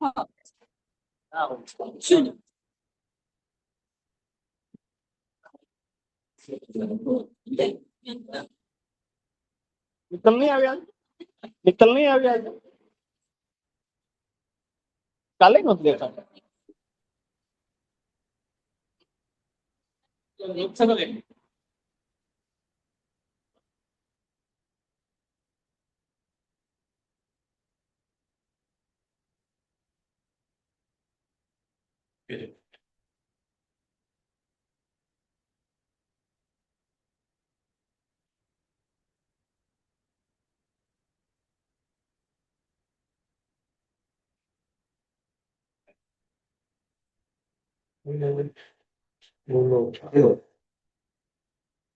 Nickel નહીં આવ્યા nickel નહીં આવ્યા કાલે નથી દેખા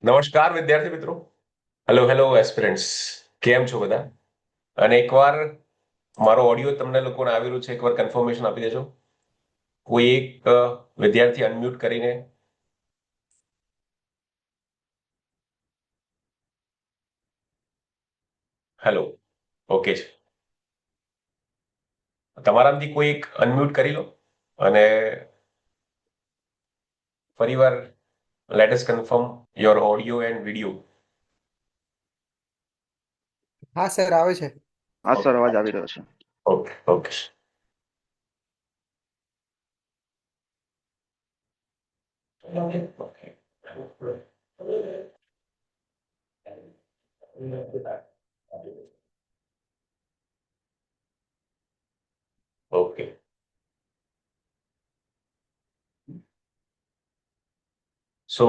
નમસ્કાર વિદ્યાર્થી મિત્રો. હેલો એસ્પિરન્ટ્સ, કેમ છો બધા? અને એકવાર મારો ઓડિયો તમને લોકોને આવી રહ્યું છે, એકવાર કન્ફર્મેશન આપી દેજો. કોઈ એક વિદ્યાર્થી અનમ્યુટ કરીને હેલો. ઓકે છે. તમારામાંથી કોઈ એક અનમ્યુટ કરી લો અને ફરીવાર let us confirm your audio and video. હા સર, આવે છે. હા સર, અવાજ આવી રહ્યો છે. Okay okay. Okay. So,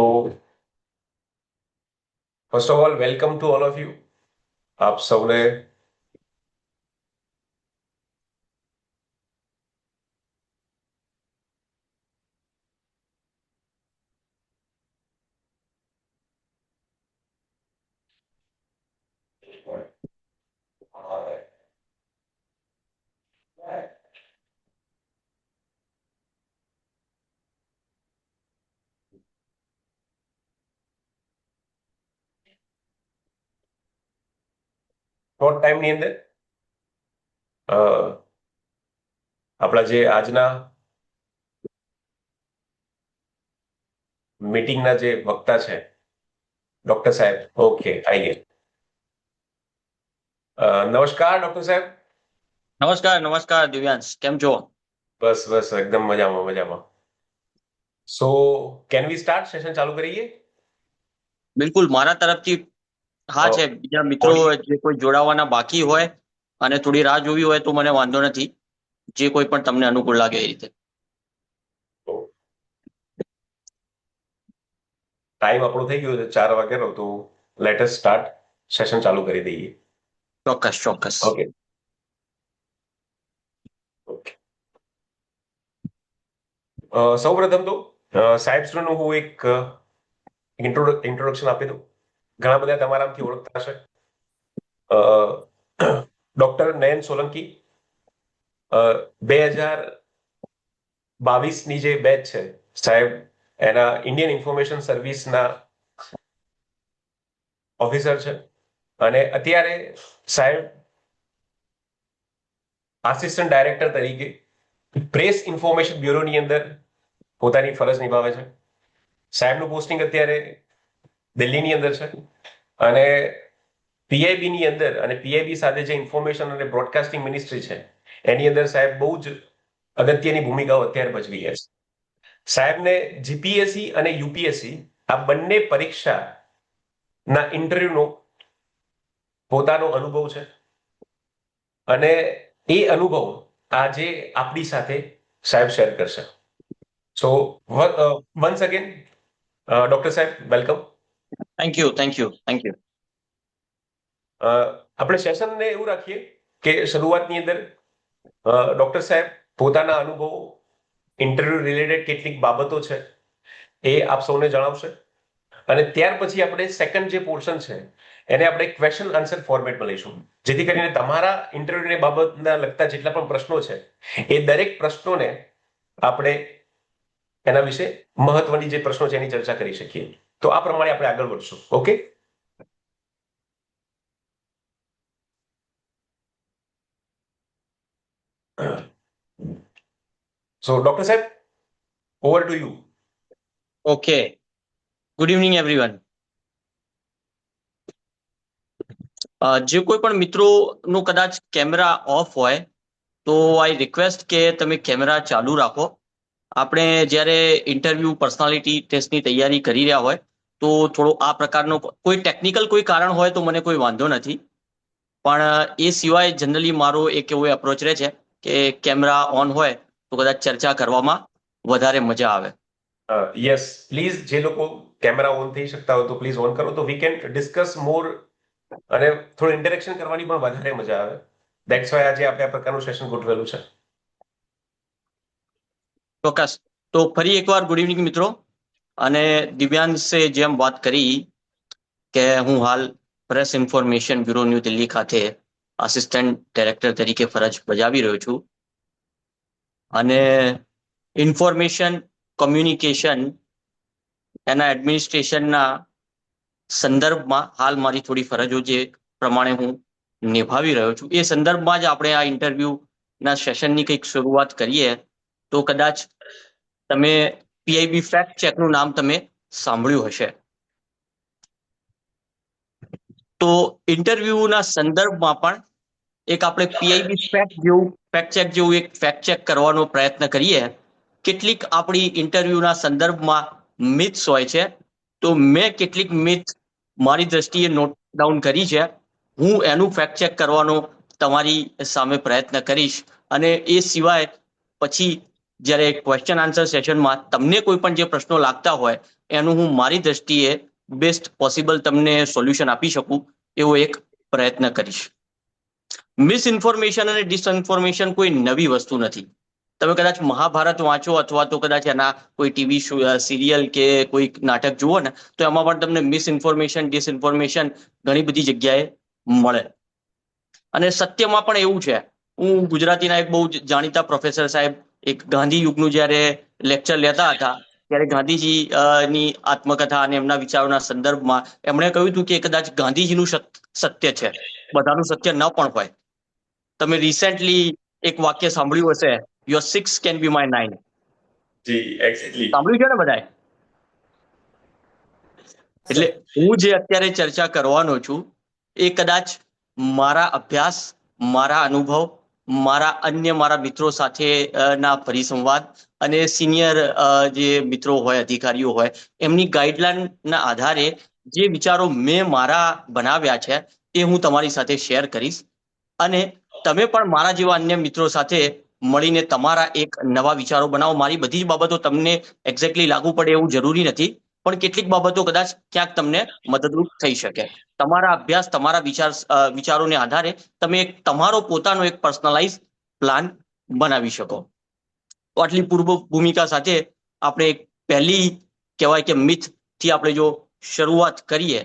first of all, welcome to all of you. આપ સૌને શોર્ટ ટાઈમની અંદર આપણા જે આજના મીટિંગના જે વક્તા છે ડોક્ટર સાહેબ. ઓકે, આઈએ. નમસ્કાર ડોક્ટર સાહેબ. નમસ્કાર દિવ્યાંશ, કેમ છો? બસ એકદમ મજામાં. સો કેન વી સ્ટાર્ટ? સેશન ચાલુ કરીએ? બિલકુલ, મારા તરફથી હા છે. બીજા મિત્રો જે કોઈ જોડાવાના બાકી હોય અને થોડી રાહ જોવી હોય તો મને વાંધો નથી, જે કોઈ પણ તમને અનુકૂળ લાગે એ રીતે. ટાઈમ આપણો થઈ ગયો છે 4 વાગ્યાનો, તો લેટ અસ સ્ટાર્ટ. સેશન ચાલુ કરી દઈએ. ચોક્કસ. ઓકે. સૌપ્રથમ તો સાહેબ શ્રીનું હું એક ઇન્ટ્રોડક્શન આપી દઉં. ઘણા બધા તમારામાંથી ઓળખતા હશે. ડોક્ટર નયન સોલંકી 2022ની જે બેચ છે સાહેબ, એના ઇન્ડિયન ઇન્ફોર્મેશન સર્વિસના ઓફિસર છે અને અત્યારે સાહેબ આસિસ્ટન્ટ ડાયરેક્ટર તરીકે પ્રેસ ઇન્ફોર્મેશન બ્યુરોની અંદર પોતાની ફરજ નિભાવે છે. સાહેબનું પોસ્ટિંગ અત્યારે દિલ્હીની અંદર છે અને પીઆઈબીની અંદર અને પીઆઈબી સાથે જે ઇન્ફોર્મેશન અને બ્રોડકાસ્ટિંગ મિનિસ્ટ્રી છે એની અંદર સાહેબ બહુ જ અગત્યની ભૂમિકાઓ અત્યારે ભજવી રહ્યા છે. સાહેબને જીપીએસસી અને યુપીએસસી આ બંને પરીક્ષાના ઇન્ટરવ્યુનો પોતાનો અનુભવ છે અને એ અનુભવ આજે આપણી સાથે સાહેબ શેર કરશે. સો વન્સ અગેન ડોક્ટર સાહેબ, વેલકમ. Thank you. આપણે સેશનને એવું રાખીએ કે શરૂઆતની અંદર ડોક્ટર સાહેબ પોતાના અનુભવો, ઇન્ટરવ્યુ રિલેટેડ કેટલીક બાબતો છે એ આપ સૌને જણાવશે અને ત્યાર પછી આપણે સેકન્ડ જે પોર્શન છે એને આપણે ક્વેશ્ચન આન્સર ફોર્મેટમાં લઈશું, જેથી કરીને તમારા ઇન્ટરવ્યુની બાબતના લગતા જેટલા પણ પ્રશ્નો છે એ દરેક પ્રશ્નોને આપણે એના વિશે મહત્વની જે પ્રશ્નો છે એની ચર્ચા કરી શકીએ. તો આ પ્રમાણે આપણે આગળ વધશું. ઓકે. સો ડોક્ટર સાહેબ, over to you. Okay, good evening everyone. જે કોઈ પણ મિત્રોનો કદાચ કેમેરા ઓફ હોય તો આઈ રિક્વેસ્ટ કે તમે કેમેરા ચાલુ રાખો. આપણે જ્યારે ઇન્ટરવ્યુ પર્સનાલિટી ટેસ્ટની તૈયારી કરી રહ્યા હોય તો થોડો આ પ્રકારનો કોઈ ટેકનિકલ કોઈ કારણ હોય તો મને કોઈ વાંધો નથી, પણ એ સિવાય જનરલી મારો એક એવો એપ્રોચ રહે છે કે કેમેરા ઓન હોય તો કદાચ ચર્ચા કરવામાં વધારે મજા આવે. યસ પ્લીઝ, જે લોકો કેમેરા ઓન થઈ શકતા હોય તો પ્લીઝ ઓન કરો, તો વી કેન ડિસ્કસ મોર અને થોડું ઇન્ટરેક્શન કરવાની પણ વધારે મજા આવે. દેટ્સ વાય આજે આપણે આ પ્રકારનું સેશન ગોઠવેલું છે. ચોક્કસ. તો ફરી એકવાર ગુડ ઇવનિંગ મિત્રો. અને દિવ્યાંશે જેમ વાત કરી કે હું હાલ press information bureau new Delhi ખાતે આસિસ્ટન્ટ ડાયરેક્ટર તરીકે ફરજ બજાવી રહ્યો છું અને ઇન્ફોર્મેશન કોમ્યુનિકેશન એના એડમિનિસ્ટ્રેશનના સંદર્ભમાં હાલ મારી થોડી ફરજો જે પ્રમાણે હું નિભાવી રહ્યો છું એ સંદર્ભમાં જ આપણે આ ઇન્ટરવ્યુના સેશનની કંઈક શરૂઆત કરીએ. તો કદાચ તમે પીઆઈબી ફેક્ટ ચેકનું નામ તમે સાંભળ્યું હશે. તો ઇન્ટરવ્યુના સંદર્ભમાં પણ એક આપણે પીઆઈબી ફેક્ટ ચેક જેવું એક ફેક્ટ ચેક કરવાનો પ્રયત્ન કરીએ. કેટલીક આપણી ઇન્ટરવ્યુના સંદર્ભમાં મિથ્સ હોય છે, તો મેં કેટલીક મિથ મારી દ્રષ્ટિએ નોટ ડાઉન કરી છે. હું એનું ફેક્ટ ચેક કરવાનો તમારી સામે પ્રયત્ન કરીશ અને એ સિવાય પછી જ્યારે ક્વેશ્ચન આન્સર સેશનમાં તમને કોઈ પણ જે પ્રશ્નો લાગતા હોય એનું હું મારી દ્રષ્ટિએ બેસ્ટ પોસિબલ તમને સોલ્યુશન આપી શકું એવો એક પ્રયત્ન કરીશ. મિસઇન્ફોર્મેશન અને ડિસઇન્ફોર્મેશન કોઈ નવી વસ્તુ નથી. તમે કદાચ મહાભારત વાંચો અથવા તો કદાચ એના કોઈ ટીવી સિરિયલ કે કોઈ નાટક જુઓ ને તો એમાં પણ તમને મિસઇન્ફોર્મેશન ડિસઇન્ફોર્મેશન ઘણી બધી જગ્યાએ મળે. અને સત્યમાં પણ એવું છે. હું ગુજરાતીના એક બહુ જાણીતા પ્રોફેસર સાહેબ એક ગાંધી યુગનું જ્યારે લેક્ચર લેતા હતા ત્યારે ગાંધીજી ની આત્મકથા અને એમના વિચારોના સંદર્ભમાં એમણે કહ્યું હતું કે કદાચ ગાંધીજીનું સત્ય છે, બધાનું સત્ય ન પણ હોય. તમે રિસેન્ટલી એક વાક્ય સાંભળ્યું હશે, યોર 6 કેન બી માય 9. જી, એક્ઝેક્ટલી સાંભળ્યું છે ને બધાએ? એટલે હું જે અત્યારે ચર્ચા કરવાનો છું એ કદાચ મારા અભ્યાસ, મારા અનુભવ, મારા મિત્રો સાથે ના પરિસંવાદ અને સિનિયર જે મિત્રો હોય, અધિકારીઓ હોય, એમની ગાઈડલાઈનના આધારે જે વિચારો મેં મારા બનાવ્યા છે એ હું તમારી સાથે શેર કરીશ. અને તમે પણ મારા જેવા અન્ય મિત્રો સાથે મળીને તમારા એક નવા વિચારો બનાવો. મારી બધી જ બાબતો તમને એક્ઝેક્ટલી લાગુ પડે એવું જરૂરી નથી, પણ કેટલીક બાબતો કદાચ ક્યાંક તમને મદદરૂપ થઈ શકે. તમારા અભ્યાસ, તમારા વિચારોને આધારે તમે તમારો પોતાનો એક પર્સનલાઇઝ પ્લાન બનાવી શકો. તો આટલી પૂર્વ ભૂમિકા સાથે આપણે પહેલી કહેવાય કે મિથ થી આપણે જો શરૂઆત કરીએ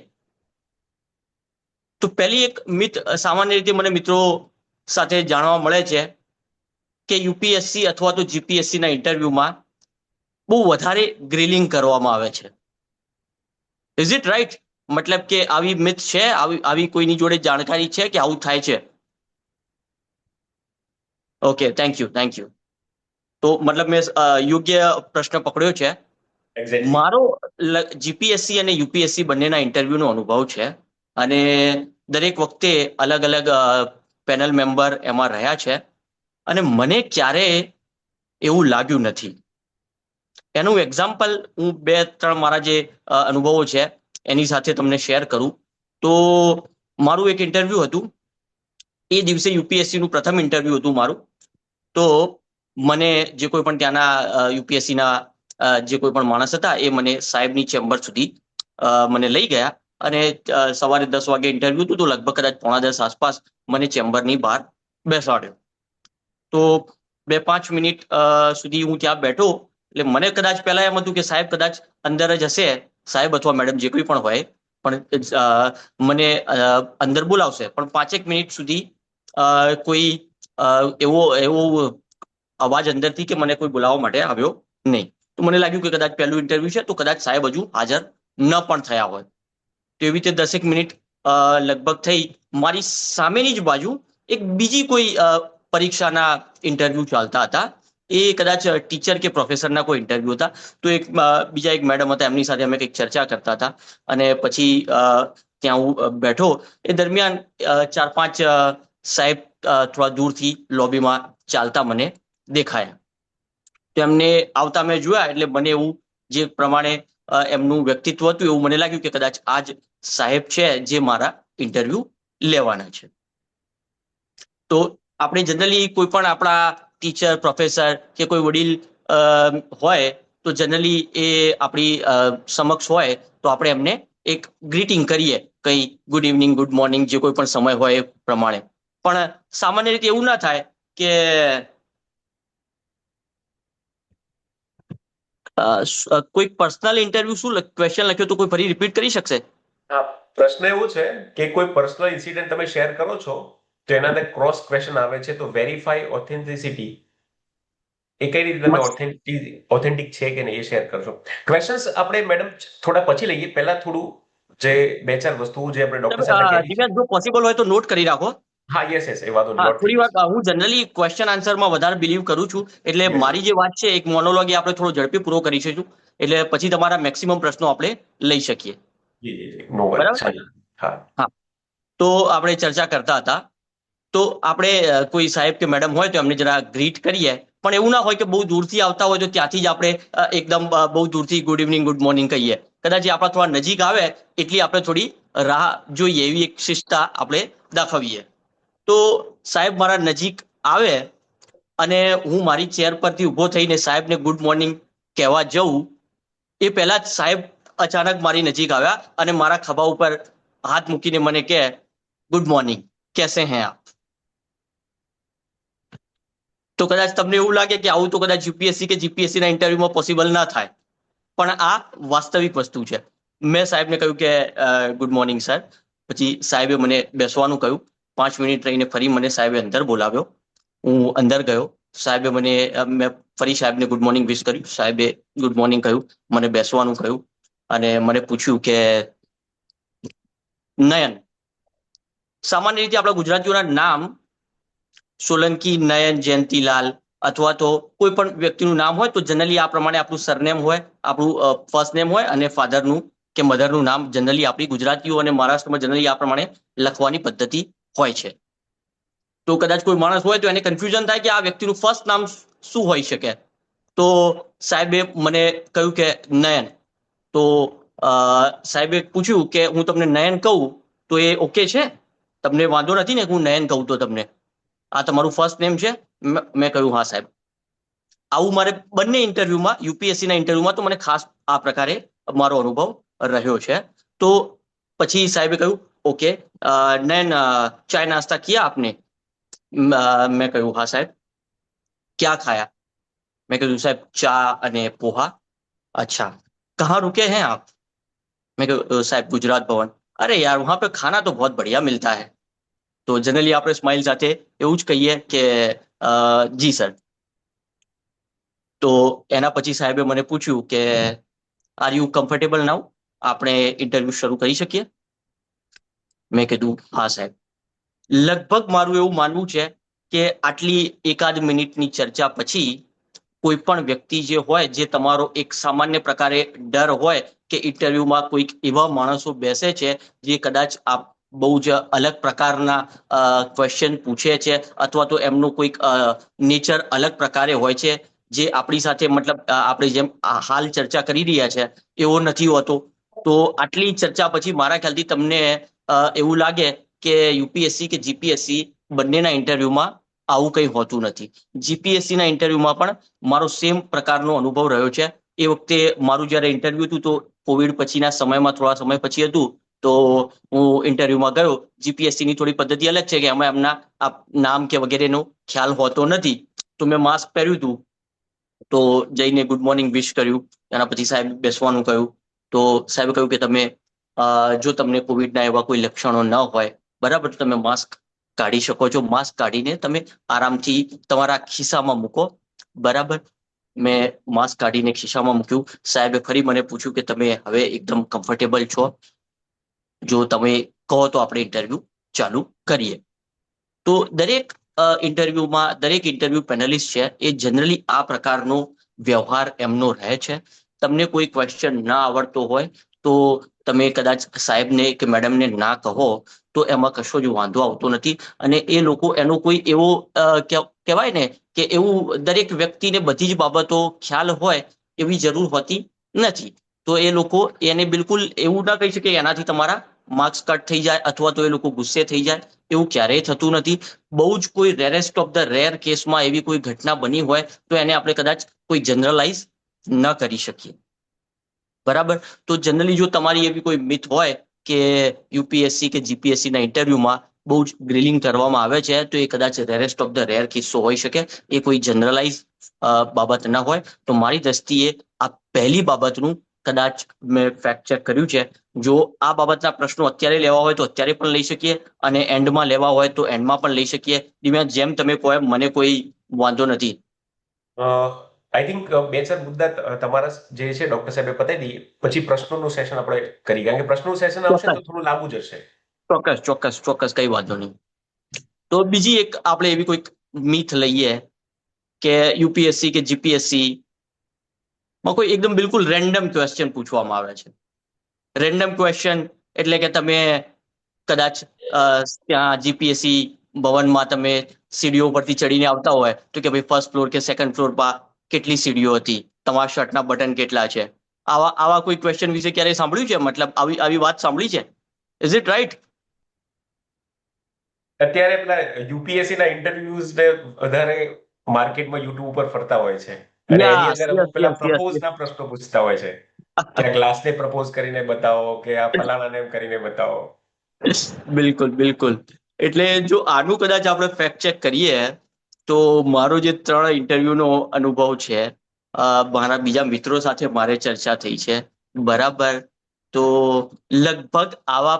તો પહેલી એક મિથ સામાન્ય રીતે મને મિત્રો સાથે જાણવા મળે છે કે યુપીએસસી અથવા તો જીપીએસસી ના ઇન્ટરવ્યુમાં બહુ વધારે ગ્રીલિંગ કરવામાં આવે છે. Is it right? મતલબ કે આવી મિથ છે, આવી કોઈની જોડે જાણકારી છે કે આવું થાય છે? Okay, thank you. તો મતલબ મેં યોગ્ય પ્રશ્ન પકડ્યો છે. મારો જીપીએસસી અને યુપીએસસી બંનેના ઇન્ટરવ્યુનો અનુભવ છે અને દરેક વખતે અલગ અલગ પેનલ મેમ્બર એમાં રહ્યા છે અને મને ક્યારેય એવું લાગ્યું નથી. એનું એક્ઝામ્પલ હું 2-3 મારા જે અનુભવો છે એની સાથે તમને શેર કરું. તો મારું એક ઇન્ટરવ્યુ હતું, એ દિવસે યુપીએસસી નું પ્રથમ ઇન્ટરવ્યુ હતું મારું. તો મને જે કોઈ પણ ત્યાંના યુપીએસસીના જે કોઈ પણ માણસ હતા એ મને સાહેબની ચેમ્બર સુધી મને લઈ ગયા અને સવારે 10 વાગે ઇન્ટરવ્યુ હતું, તો લગભગ કદાચ 9:45 આસપાસ મને ચેમ્બરની બહાર બેસાડ્યો. તો 2-5 મિનિટ સુધી હું ત્યાં બેઠો. એટલે મને કદાચ પહેલા એમ હતું કે સાહેબ કદાચ અંદર જ હશે, સાહેબ અથવા મેડમ જે કોઈ પણ હોય, પણ મને અંદર બોલાવશે. પણ 5 મિનિટ સુધી કોઈ એવો અવાજ અંદરથી કે મને કોઈ બોલાવવા માટે આવ્યો નહીં. તો મને લાગ્યું કે કદાચ પહેલું ઇન્ટરવ્યુ છે તો કદાચ સાહેબ હજુ હાજર ન પણ થયા હોય. તો એવી રીતે 10 મિનિટ લગભગ થઈ. મારી સામેની જ બાજુ એક બીજી કોઈ પરીક્ષાના ઇન્ટરવ્યુ ચાલતા હતા. એ કદાચ ટીચર કે પ્રોફેસરના કોઈ ઇન્ટરવ્યુ હતા. તો બીજા એક મેડમ હતા, એમની સાથે અમે કંઈક ચર્ચા કરતા હતા અને પછી ત્યાં હું બેઠો. એ દરમિયાન 4-5 સાહેબ થોડા દૂરથી લોબીમાં ચાલતા મને દેખાયા. તો એમને આવતા મેં જોયા એટલે મને એવું જે પ્રમાણે એમનું વ્યક્તિત્વ હતું એવું મને લાગ્યું કે કદાચ આ જ સાહેબ છે જે મારા ઇન્ટરવ્યુ લેવાના છે. તો આપણે જનરલી કોઈ પણ આપણા ટીચર, પ્રોફેસર કે કોઈ વડીલ હોય તો જનરલી એ આપણી સમક્ષ હોય તો આપણે એમને એક ગ્રીટિંગ કરીએ, કંઈ ગુડ ઇવનિંગ, ગુડ મોર્નિંગ, જે કોઈ પણ સમય હોય એ પ્રમાણે. પણ સામાન્ય રીતે એવું ના થાય કે કોઈ પર્સનલ ઇન્ટરવ્યુ શું ક્વેશ્ચન લખ્યો તો કોઈ ફરી રિપીટ કરી શકશે? હા, પ્રશ્ન એવો છે કે કોઈ પર્સનલ ઇન્સિડન્ટ તમે શેર કરો છો તો એના અંદર ક્રોસ ક્વેશ્ચન આવે છે, તો વેરીફાઈ ઓથેન્ટિસિટી, એ કઈ રીતે તમે ઓથેન્ટિક છે કે નહીં એ શેર કરશો. ક્વેશ્ચન્સ આપણે મેડમ થોડા પછી લઈએ, પહેલા થોડું જે 2-4 વસ્તુઓ જે આપણે ડોક્ટર સાથે દિવ્યાંગ, જો પોસિબલ હોય તો નોટ કરી રાખો. હા, યસ, એ વાતો થોડી વાર હું જનરલી ક્વેશ્ચન આન્સરમાં વધારે બિલીવ કરું છું, એટલે મારી જે વાત છે એક મોનોલોગ આપણે થોડો ઝડપી પૂરો કરી શકીશું, એટલે પછી તમારા મેક્સિમમ પ્રશ્નો આપણે લઈ શકીએ. બરાબર. હા, તો આપણે ચર્ચા કરતા હતા. તો આપણે કોઈ સાહેબ કે મેડમ હોય તો એમને જરા ગ્રીટ કરીએ, પણ એવું ના હોય કે બહુ દૂરથી આવતા હોય તો ત્યાંથી જ આપણે એકદમ બહુ દૂરથી ગુડ ઇવનિંગ, ગુડ મોર્નિંગ કહીએ. કદાચ આપણા થોડા નજીક આવે એટલી આપણે થોડી રાહ જોઈએ, એવી એક શિસ્તતા આપણે દાખવીએ. તો સાહેબ મારા નજીક આવે અને હું મારી ચેર પરથી ઊભો થઈને સાહેબને ગુડ મોર્નિંગ કહેવા જઉં એ પહેલા જ સાહેબ અચાનક મારી નજીક આવ્યા અને મારા ખભા ઉપર હાથ મૂકીને મને કહે, ગુડ મોર્નિંગ, કેસે હૈ આપ? તો કદાચ તમને એવું લાગે કે આવું તો કદાચ યુપીએસસી કે જીપીએસસી ના ઇન્ટરવ્યુમાં પોસિબલ ના થાય, પણ આ વાસ્તવિક વસ્તુ છે. મેં સાહેબને કહ્યું કે ગુડ મોર્નિંગ સર. પછી સાહેબે મને બેસવાનું કહ્યું. 5 મિનિટ રહીને ફરી મને સાહેબે અંદર બોલાવ્યો. હું અંદર ગયો. સાહેબે મેં ફરી સાહેબને ગુડ મોર્નિંગ વિશ કર્યું. સાહેબે ગુડ મોર્નિંગ કહ્યું, મને બેસવાનું કહ્યું અને મને પૂછ્યું કે નયન, સામાન્ય રીતે આપણા ગુજરાતીઓના નામ સોલંકી, નયન, જયંતીલાલ અથવા તો કોઈ પણ વ્યક્તિનું નામ હોય તો જનરલી આ પ્રમાણે આપણું સરનેમ હોય, આપણું ફર્સ્ટ નેમ હોય અને ફાધરનું કે મધરનું નામ જનરલી આપણી ગુજરાતીઓ અને મહારાષ્ટ્રમાં જનરલી આ પ્રમાણે લખવાની પદ્ધતિ હોય છે. તો કદાચ કોઈ માણસ હોય તો એને કન્ફ્યુઝન થાય કે આ વ્યક્તિનું ફર્સ્ટ નામ શું હોઈ શકે. તો સાહેબે મને કહ્યું કે નયન. તો સાહેબે પૂછ્યું કે હું તમને નયન કહું તો એ ઓકે છે? તમને વાંધો નથી ને હું નયન કહું તો તમને? આ તમારું ફર્સ્ટ નેમ છે? મેં કહ્યું હા સાહેબ. આવું મારે બંને ઇન્ટરવ્યુમાં, યુપીએસસી ના ઇન્ટરવ્યુમાં તો મને ખાસ આ પ્રકારે મારો અનુભવ રહ્યો છે. તો પછી સાહેબે કહ્યું ઓકે નયન, ચાય નાસ્તા કિયા આપને? મેં કહ્યું હા સાહેબ. ક્યાં ખાયા? મેં કહ્યું સાહેબ ચા અને પોહા. અચ્છા, કહાં रुके हैं आप? મેં કહ્યું સાહેબ ગુજરાત ભવન. અરે યાર, વહાં पे खाना तो बहुत बढ़िया मिलता है. તો જનરલી આપણે સ્માઇલ સાથે એવું જ કહીએ કે જી સર. તો એના પછી સાહેબે મને પૂછ્યું કે આર યુ કમ્ફર્ટેબલ નાઉ? આપણે ઇન્ટરવ્યુ શરૂ કરી શકીએ? મેં કીધું હા સાહેબ. લગભગ મારું એવું માનવું છે કે આટલી એકાદ મિનિટની ચર્ચા પછી કોઈ પણ વ્યક્તિ જે હોય, જે તમારો એક સામાન્ય પ્રકારે ડર હોય કે ઇન્ટરવ્યુમાં કોઈક એવા માણસો બેસે છે જે કદાચ બહુ જ અલગ પ્રકારના ક્વેશ્ચન પૂછે છે અથવા તો એમનું કોઈક નેચર અલગ પ્રકારે હોય છે, જે આપણી સાથે મતલબ આપણે જેમ હાલ ચર્ચા કરી રહ્યા છે એવો નથી હોતો. તો આટલી ચર્ચા પછી મારા ખ્યાલથી તમને એવું લાગે કે યુપીએસસી કે જીપીએસસી બંનેના ઇન્ટરવ્યુમાં આવું કંઈ હોતું નથી. જીપીએસસી ના ઇન્ટરવ્યુમાં પણ મારો સેમ પ્રકારનો અનુભવ રહ્યો છે. એ વખતે મારું જયારે ઇન્ટરવ્યુ હતું તો કોવિડ પછીના સમયમાં, થોડા સમય પછી હતું. તો હું ઇન્ટરવ્યુમાં ગયો. જીપીએસસી ની થોડી પદ્ધતિ અલગ છે કે એમાં એમના નામ કે વગેરેનો ખ્યાલ હોતો નથી. તો મેં માસ્ક પહેર્યું હતું. તો જઈને ગુડ મોર્નિંગ વિશ કર્યું. એના પછી સાહેબ બેસવાનું કહ્યું. તો સાહેબે કહ્યું કે તમે જો તમને કોવિડના એવા કોઈ લક્ષણો ન હોય, બરાબર, તમે માસ્ક કાઢી શકો છો. માસ્ક કાઢીને તમે આરામથી તમારા ખિસ્સામાં મૂકો. બરાબર. મેં માસ્ક કાઢીને ખિસ્સામાં મૂક્યું. સાહેબે ફરી મને પૂછ્યું કે તમે હવે એકદમ કમ્ફર્ટેબલ છો? જો તમે કહો તો આપણે ઇન્ટરવ્યુ ચાલુ કરીએ. તો દરેક ઇન્ટરવ્યુમાં દરેક ઇન્ટરવ્યુ પેનલિસ્ટ છે એ જનરલી આ પ્રકારનો વ્યવહાર એમનો રહે છે. તમને કોઈ ક્વેશ્ચન ના આવડતો હોય તો તમે કદાચ સાહેબને કે મેડમને ના કહો તો એમાં કશો જ વાંધો આવતો નથી. અને એ લોકો એનો કોઈ એવો કહેવાય ને કે એવું દરેક વ્યક્તિને બધી જ બાબતો ખ્યાલ હોય એવી જરૂર હોતી નથી. તો એ લોકો એને બિલકુલ એવું ના કહી શકે એનાથી તમારા માર્ક્સ કટ થઈ જાય અથવા તો એ લોકો ગુસ્સે થઈ જાય, એવું ક્યારેય થતું નથી. બહુ જ કોઈ રેરેસ્ટ ઓફ ધ રેર કેસમાં એવી કોઈ ઘટના બની હોય તો એને આપણે કદાચ કોઈ જનરલાઇઝ ન કરી શકીએ. બરાબર. તો જનરલી જો તમારી એવી કોઈ મિથ હોય કે યુપીએસસી કે જીપીએસસી ના ઇન્ટરવ્યુમાં બહુ જ ગ્રિલિંગ કરવામાં આવે છે તો એ કદાચ રેરેસ્ટ ઓફ ધ રેર કિસ્સો હોઈ શકે, એ કોઈ જનરલાઇઝ બાબત ના હોય. તો મારી દ્રષ્ટિએ આ પહેલી બાબતનું કદાચ મેં ફેક્ટ ચેક કર્યું છે. જો આ બાબતના પ્રશ્નો અત્યારે લેવા હોય તો અત્યારે પણ લઈ શકીએ અને એન્ડમાં લેવા હોય તો એન્ડમાં પણ લઈ શકીએ. જેમ તમે કહો એમ મને કોઈ વાંધો નથી. આઈ થિંક બે ચાર મુદ્દા તમારા જે છે ડોક્ટર સાહેબે પતાવી દઈએ, પછી પ્રશ્નોનું સેશન આપણે કરી, કારણ કે પ્રશ્નોનું સેશન આવશે તો થોડું લાંબુ જશે. ચોક્કસ કઈ વાંધો નહીં. તો બીજી એક આપણે એવી કોઈક મીથ લઈએ કે યુપીએસસી કે જીપીએસસી માં કોઈ એકદમ બિલકુલ રેન્ડમ ક્વેશ્ચન પૂછવામાં આવે છે. રેન્ડમ ક્વેશ્ચન એટલે કે તમે કદાચ ત્યાં જીપીએસસી ભવનમાં તમે સીડીઓ પરથી ચડીને આવતા હોય તો કે ભાઈ ફર્સ્ટ ફ્લોર કે સેકન્ડ ફ્લોર પર કેટલી સીડીઓ હતી, તમારા શર્ટના બટન કેટલા છે, આવા કોઈ ક્વેશ્ચન વિશે ક્યારેય સાંભળ્યું છે? મતલબ આવી વાત સાંભળી છે? Is it right? અત્યારે પેલા યુપીએસસી ના ઇન્ટરવ્યુઝ ને વધારે માર્કેટમાં યુટ્યુબ ઉપર ફરતા હોય છે અને એની અંદર અમુક પેલા પ્રપોઝ ના પ્રશ્નો પૂછતા હોય છે કે આ ગ્લાસને પ્રપોઝ કરીને બતાવો કે આ ફલાણાને એમ કરીને બતાવો. બિલકુલ. એટલે જો આનું કદાચ આપણે ફેક્ટ ચેક કરીએ તો મારો જે 3 ઇન્ટરવ્યુનો અનુભવ છે, મારા બીજા મિત્રો સાથે મારે ચર્ચા થઈ છે, બરાબર. તો લગભગ આવા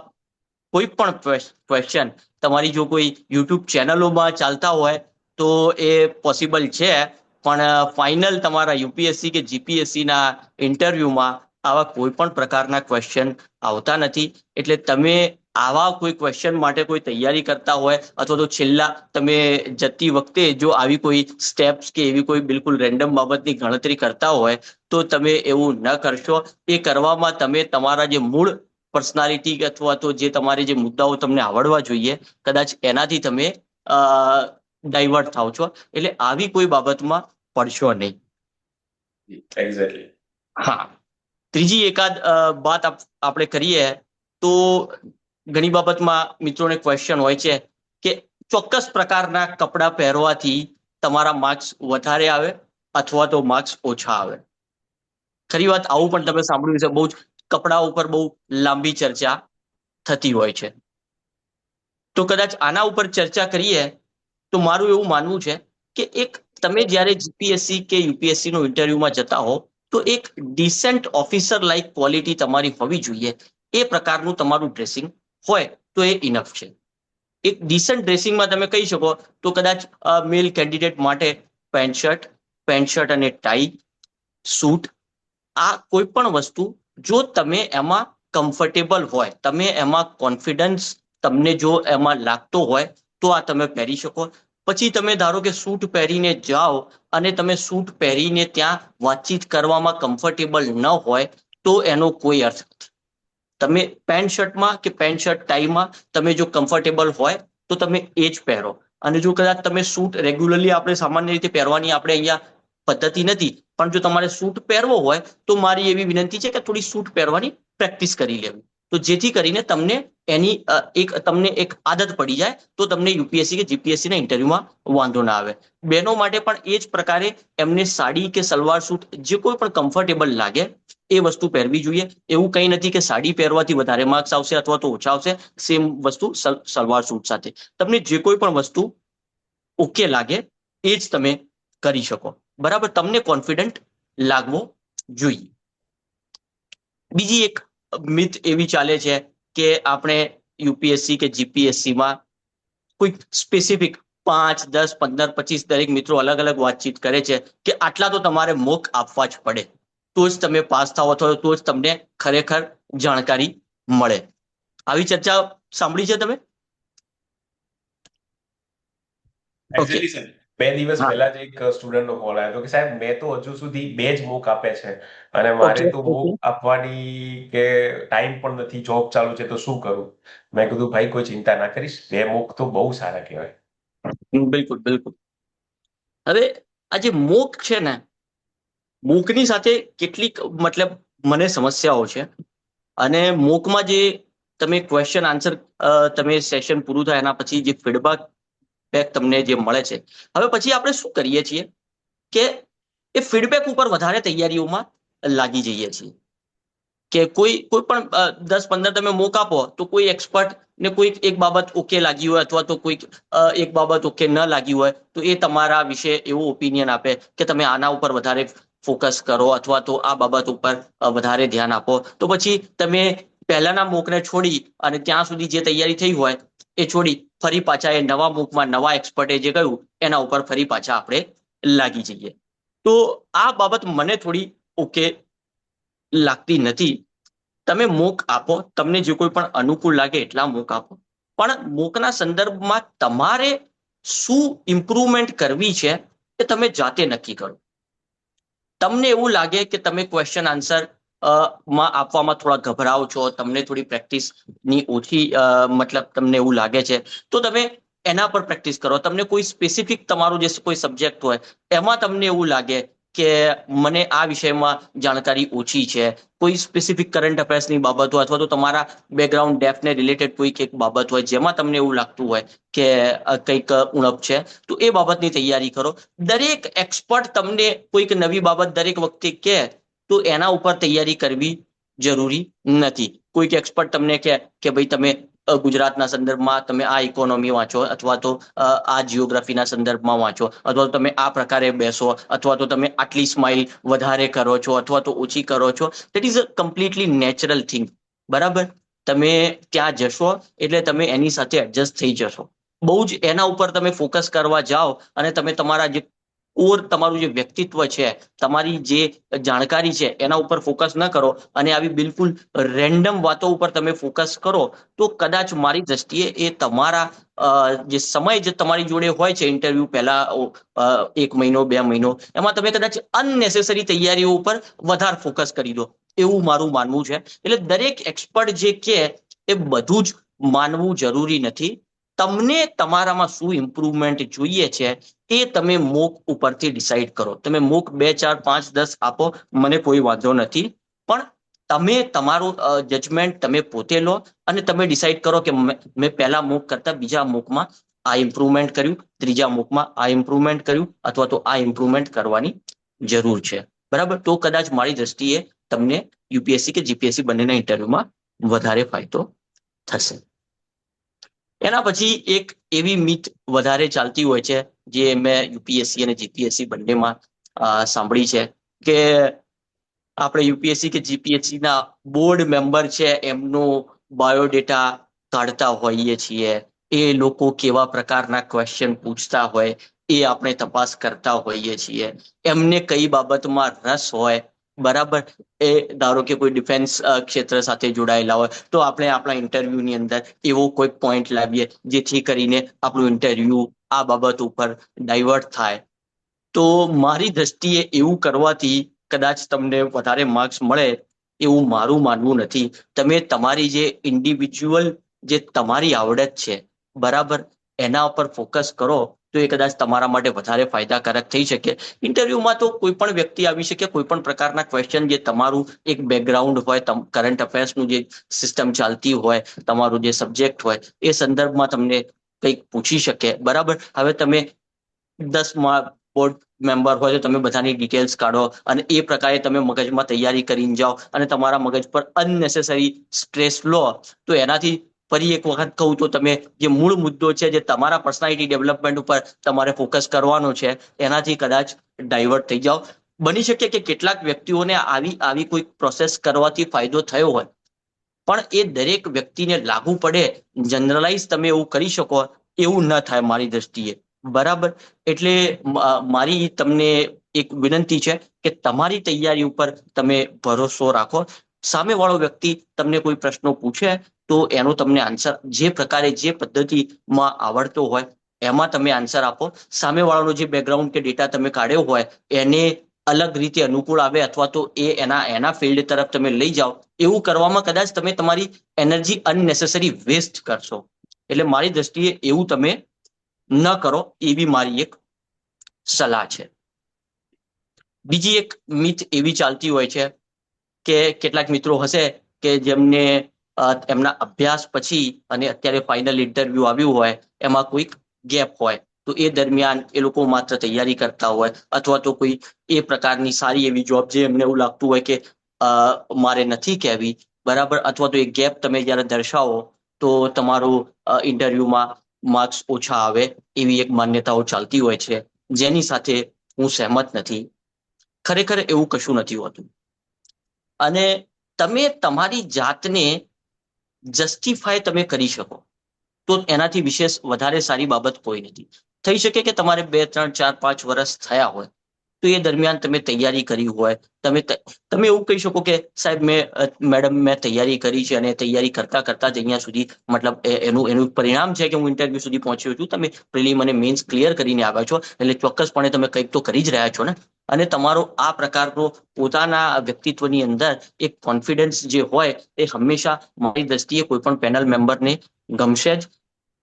કોઈ પણ ક્વેશ્ચન તમારી જો કોઈ યુટ્યુબ ચેનલોમાં ચાલતા હોય તો એ પોસિબલ છે, પણ ફાઇનલ તમારા યુપીએસસી કે જીપીએસસી ના ઇન્ટરવ્યુમાં આવા કોઈ પણ પ્રકારના ક્વેશ્ચન આવતા નથી. એટલે તમે આવા કોઈ ક્વેશ્ચન માટે કોઈ તૈયારી કરતા હોય અથવા તો છેલ્લા તમે જતી વખતે જો આવી કોઈ સ્ટેપ્સ કે એવી કોઈ બિલકુલ રેન્ડમ બાબતની ગણતરી કરતા હોય તો તમે એવું ન કરશો. એ કરવામાં તમે તમારા જે મૂળ પર્સનાલિટી અથવા તો જે તમારે જે મુદ્દાઓ તમને આવડવા જોઈએ કદાચ એનાથી તમે ડાયવર્ટ થાવ છો. એટલે આવી કોઈ બાબતમાં પડશો નહીં. એક્ઝેક્ટલી. હા. ત્રીજી એકાદ વાત આપણે કરીએ તો ઘણી બાબતમાં મિત્રોને ક્વેશ્ચન હોય છે કે ચોક્કસ પ્રકારના કપડાં પહેરવાથી તમારા માર્ક્સ વધારે આવે અથવા તો માર્ક્સ ઓછા આવે. ખરી વાત, આવું પણ તમે સાંભળ્યું છે. બહુ જ કપડા ઉપર બહુ લાંબી ચર્ચા થતી હોય છે. તો કદાચ આના ઉપર ચર્ચા કરીએ તો મારું એવું માનવું છે કે એક તમે જ્યારે જીપીએસસી કે યુપીએસસી નો ઇન્ટરવ્યુમાં જતા હો તો એક ડિસેન્ટ ઓફિસર લાઇક ક્વોલિટી તમારી હોવી જોઈએ. એ પ્રકારનું તમારું ડ્રેસિંગ હોય તો એ ઇનફ છે. એક ડિસન્ટ ડ્રેસિંગમાં તમે કહી શકો તો કદાચ મેલ કેન્ડિડેટ માટે પેન્ટ શર્ટ અને ટાઈ, સૂટ, આ કોઈ પણ વસ્તુ જો તમે એમાં કમ્ફર્ટેબલ હોય, તમે એમાં કોન્ફિડન્સ તમને જો એમાં લાગતો હોય તો આ તમે પહેરી શકો. પછી તમે ધારો કે સૂટ પહેરીને જાઓ અને તમે સૂટ પહેરીને ત્યાં વાતચીત કરવામાં કમ્ફર્ટેબલ ન હોય તો એનો કોઈ અર્થ નથી. તમે પેન્ટ શર્ટમાં કે પેન્ટ શર્ટ ટાઈમાં તમે જો કમ્ફર્ટેબલ હોય તો તમે એ જ પહેરો. અને જો કદાચ તમે સૂટ રેગ્યુલરલી આપણે સામાન્ય રીતે પહેરવાની આપણે અહીંયા પદ્ધતિ નથી, પણ જો તમારે સૂટ પહેરવો હોય તો મારી એવી વિનંતી છે કે થોડી સૂટ પહેરવાની પ્રેક્ટિસ કરી લેવી, તો જેથી કરીને તમને એની એક આદત પડી જાય તો તમને યુપીએસસી કે જીપીએસસી ના ઇન્ટરવ્યુમાં વાંધો ના આવે. બહેનો માટે પણ એ જ પ્રકારે એમને સાડી કે સલવાર સૂટ જે કોઈ પણ કમ્ફર્ટેબલ લાગે એ વસ્તુ પહેરવી જોઈએ. એવું કંઈ નથી કે સાડી પહેરવાથી વધારે માર્ક્સ આવશે અથવા તો ઓછા આવશે. સેમ વસ્તુ સલવાર સૂટ સાથે તમને જે કોઈ પણ વસ્તુ ઓકે લાગે એ જ તમે કરી શકો. બરાબર, તમને કોન્ફિડન્ટ લાગવો જોઈએ. બીજી એક મિથ એવી ચાલે છે કે આપણે યુપીએસસી કે જીપીએસસીમાં કોઈ સ્પેસિફિક 5, 10, 15, 25 દરેક મિત્રો અલગ અલગ વાતચીત કરે છે કે આટલા તો તમારે મોક આપવા જ પડે તો જ તમે પાસ થાવ અથવા તો જ તમને ખરેખર જાણકારી મળે. આવી ચર્ચા સાંભળી છે તમે? Exactly sir. 2 દિવસ હા. પહેલા જ એક સ્ટુડન્ટનો કોલ આવ્યો હતો કે સાહેબ મેં તો હજુ સુધી 2 જ મૂક આપે છે અને મારે તો મૂક આપવાની કે ટાઈમ પણ નથી, જોબ ચાલુ છે તો શું કરું? મેં કીધું ભાઈ કોઈ ચિંતા ના કરીશ, 2 મૂક તો બહુ સારા કહેવાય. બિલકુલ બિલકુલ. હવે આ જે મૂક છે ને, મૂકની સાથે કેટલીક મતલબ મને સમસ્યાઓ છે. અને મૂકમાં જે તમે ક્વેશ્ચન આન્સર તમે સેશન પૂરું થાય એના પછી જે ફીડબેક તમને જે મળે છે, હવે પછી આપણે શું કરીએ છીએ કે એ ફીડબેક ઉપર વધારે તૈયારીઓમાં લાગી જઈએ છીએ કે કોઈ પણ 10-15 તમે મોક આપો તો કોઈ એક્સપર્ટ ને કોઈ એક બાબત ઓકે લાગી હોય અથવા તો કોઈ એક બાબત ઓકે ન લાગી હોય તો એ તમારા વિશે એવું ઓપિનિયન આપે કે તમે આના ઉપર વધારે ફોકસ કરો અથવા તો આ બાબત ઉપર વધારે ધ્યાન આપો. તો પછી તમે પહેલાના મોકને છોડી અને ત્યાં સુધી જે તૈયારી થઈ હોય એ છોડી ફરી પાછા એ નવા મૂકમાં નવા એક્સપર્ટે જે કહ્યું એના ઉપર ફરી પાછા આપણે લાગી જઈએ. તો આ બાબત મને થોડી ઓકે લાગતી નથી. તમે મૂક આપો, તમને જે કોઈ પણ અનુકૂળ લાગે એટલા મૂક આપો, પણ મૂકના સંદર્ભમાં તમારે શું ઇમ્પ્રુવમેન્ટ કરવી છે એ તમે જાતે નક્કી કરો. તમને એવું લાગે કે તમે ક્વેશ્ચન આન્સર માં આપવામાં થોડા ગભરાઓ છો, તમને થોડી પ્રેક્ટિસની ઓછી મતલબ તમને એવું લાગે છે, તો તમે એના પર પ્રેક્ટિસ કરો. તમને કોઈ સ્પેસિફિક તમારું જે કોઈ સબ્જેક્ટ હોય એમાં તમને એવું લાગે કે મને આ વિષયમાં જાણકારી ઓછી છે, કોઈ સ્પેસિફિક કરંટ અફેર્સની બાબત હોય અથવા તો તમારા બેકગ્રાઉન્ડ ડેફને રિલેટેડ કોઈ એક બાબત હોય જેમાં તમને એવું લાગતું હોય કે કંઈક ઉણપ છે, તો એ બાબતની તૈયારી કરો. દરેક એક્સપર્ટ તમને કોઈક નવી બાબત દરેક વખતે કહે તો એના ઉપર તૈયારી કરવી જરૂરી નથી. કોઈક એક્સપર્ટ તમને કહે કે ભાઈ તમે ગુજરાતના સંદર્ભમાં તમે આ ઇકોનોમી વાંચો અથવા તો આ જીઓગ્રાફીના સંદર્ભમાં વાંચો અથવા તો તમે આ પ્રકારે બેસો અથવા તો તમે આટલી સ્માઇલ વધારે કરો છો અથવા તો ઓછી કરો છો. That is a completely natural thing. બરાબર, તમે ત્યાં જશો એટલે તમે એની સાથે એડજસ્ટ થઈ જશો. બહુ જ એના ઉપર તમે ફોકસ કરવા જાઓ અને તમે તમારા જે ઓર તમારું જે વ્યક્તિત્વ છે, તમારી જે જાણકારી છે એના ઉપર ફોકસ ન કરો અને આવી બિલકુલ રેન્ડમ વાતો ઉપર તમે ફોકસ કરો તો કદાચ મારી દ્રષ્ટિએ એ તમારા જે સમય જે તમારી જોડે હોય છે ઇન્ટરવ્યુ પહેલા 1 મહિનો 2 મહિનો એમાં તમે કદાચ અનનેસેસરી તૈયારીઓ ઉપર વધારે ફોકસ કરી દો એવું મારું માનવું છે. એટલે દરેક એક્સપર્ટ જે કહે એ બધું જ માનવું જરૂરી નથી. તમને તમારામાં શું ઇમ્પ્રુવમેન્ટ જોઈએ છે એ તમે મૂક ઉપરથી ડિસાઈડ કરો. તમે મૂક 2, 4, 5, 10 આપો, મને કોઈ વાંધો નથી, પણ તમે તમારું જજમેન્ટ તમે પોતે લો અને તમે ડિસાઈડ કરો કે મેં પહેલા મૂક કરતા બીજા મૂકમાં આ ઇમ્પ્રુવમેન્ટ કર્યું, ત્રીજા મૂકમાં આ ઇમ્પ્રુવમેન્ટ કર્યું અથવા તો આ ઇમ્પ્રુવમેન્ટ કરવાની જરૂર છે. બરાબર, તો કદાચ મારી દ્રષ્ટિએ તમને યુપીએસસી કે જીપીએસસી બંનેના ઇન્ટરવ્યુમાં વધારે ફાયદો થશે. એના પછી એક એવી મિથ વધારે ચાલતી હોય છે જે મેં યુપીએસસી અને જીપીએસસી બંનેમાં સાંભળી છે કે આપણે યુપીએસસી કે જીપીએસસી ના બોર્ડ મેમ્બર છે એમનો બાયોડેટા કાઢતા હોઈએ છીએ, એ લોકો કેવા પ્રકારના ક્વેશ્ચન પૂછતા હોય એ આપણે તપાસ કરતા હોઈએ છીએ, એમને કઈ બાબતમાં રસ હોય. બરાબર, એ ધારો કે કોઈ ડિફેન્સ ક્ષેત્ર સાથે જોડાયેલા હોય તો આપણે આપણા ઇન્ટરવ્યુની અંદર એવો કોઈ પોઈન્ટ લાવીએ જેથી કરીને આપણું ઇન્ટરવ્યુ આ બાબત ઉપર ડાયવર્ટ થાય. તો મારી દ્રષ્ટિએ એવું કરવાથી કદાચ તમને વધારે માર્ક્સ મળે એવું મારું માનવું નથી. તમે તમારી જે ઇન્ડિવિજ્યુઅલ જે તમારી આવડત છે, બરાબર, એના ઉપર ફોકસ કરો તો એ કદાચ તમારા માટે વધારે ફાયદાકારક થઈ શકે. ઇન્ટરવ્યુમાં તો કોઈ પણ વ્યક્તિ આવી શકે, કોઈ પણ પ્રકારના ક્વેશ્ચન જે તમારું એક બેકગ્રાઉન્ડ હોય, કરંટ અફેર્સનું જે સિસ્ટમ ચાલતી હોય, તમારું જે સબ્જેક્ટ હોય એ સંદર્ભમાં તમને કંઈક પૂછી શકે. બરાબર, હવે તમે 10 બોર્ડ મેમ્બર હોય તો તમે બધાની ડિટેલ્સ કાઢો અને એ પ્રકારે તમે મગજમાં તૈયારી કરીને જાઓ અને તમારા મગજ પર અનનેસેસરી સ્ટ્રેસ લો તો એનાથી ફરી એક વખત કહું તો તમે જે મૂળ મુદ્દો છે જે તમારા પર્સનાલિટી ડેવલપમેન્ટ ઉપર તમારે ફોકસ કરવાનો છે એનાથી કદાચ ડાયવર્ટ થઈ જાઓ. બની શકે કે કેટલાક વ્યક્તિઓને આવી કોઈ પ્રોસેસ કરવાથી ફાયદો થયો હોય, પણ એ દરેક વ્યક્તિને લાગુ પડે, જનરલાઇઝ તમે એવું કરી શકો એવું ન થાય મારી દ્રષ્ટિએ. બરાબર, એટલે મારી તમને એક વિનંતી છે કે તમારી તૈયારી ઉપર તમે ભરોસો રાખો. સામે વાળો વ્યક્તિ તમને કોઈ પ્રશ્નો પૂછે તો એનો તમને આન્સર જે પ્રકારે જે પદ્ધતિમાં આવડતો હોય એમાં તમે આન્સર આપો. સામેવાળાનો જે બેકગ્રાઉન્ડ કે ડેટા તમે કાઢ્યો હોય એને અલગ રીતે અનુકૂળ આવે અથવા તો એના ફિલ્ડ તરફ તમે લઈ જાઓ. એવું કરવામાં કદાચ તમે તમારી એનર્જી અનનેસેસરી વેસ્ટ કરશો. એટલે મારી દ્રષ્ટિએ એવું તમે ન કરો એવી મારી એક સલાહ છે. બીજી એક મિથ એવી ચાલતી હોય છે કે કેટલાક મિત્રો હશે કે જેમને એમના અભ્યાસ પછી અને અત્યારે ફાઇનલ ઇન્ટરવ્યુ આવ્યું હોય એમાં કોઈક ગેપ હોય તો એ દરમિયાન એ લોકો માત્ર તૈયારી કરતા હોય અથવા તો કોઈ એ પ્રકારની સારી એવી જોબ જે એમને એવું લાગતું હોય કે મારે નથી કહેવી બરાબર, અથવા તો એ ગેપ તમે જ્યારે દર્શાવો તો તમારું ઇન્ટરવ્યુમાં માર્ક્સ ઓછા આવે એવી એક માન્યતાઓ ચાલતી હોય છે, જેની સાથે હું સહેમત નથી. ખરેખર એવું કશું નથી હોતું. અને તમે તમારી જાતને જસ્ટિફાય તમે કરી શકો તો એનાથી વિશેષ વધારે સારી બાબત કોઈ નથી. થઈ શકે કે તમારે 2, 3, 4, 5 વર્ષ થયા હોય તો એ દરમિયાન તમે તૈયારી કરી હોય, તમે એવું કહી શકો કે સાહેબ મેડમ મેં તૈયારી કરી છે અને તૈયારી કરતા કરતા જ અહીંયા સુધી મતલબ એનું પરિણામ છે કે હું ઇન્ટરવ્યુ સુધી પહોંચ્યો છું. તમે પ્રિલિમ અને મેન્સ ક્લિયર કરીને આવ્યા છો એટલે ચોક્કસપણે તમે કંઈક તો કરી જ રહ્યા છો ને. અને તમારો આ પ્રકારનો પોતાના વ્યક્તિત્વની અંદર એક કોન્ફિડન્સ જે હોય એ હંમેશા મારી દ્રષ્ટિએ કોઈ પણ પેનલ મેમ્બરને ગમશે જ.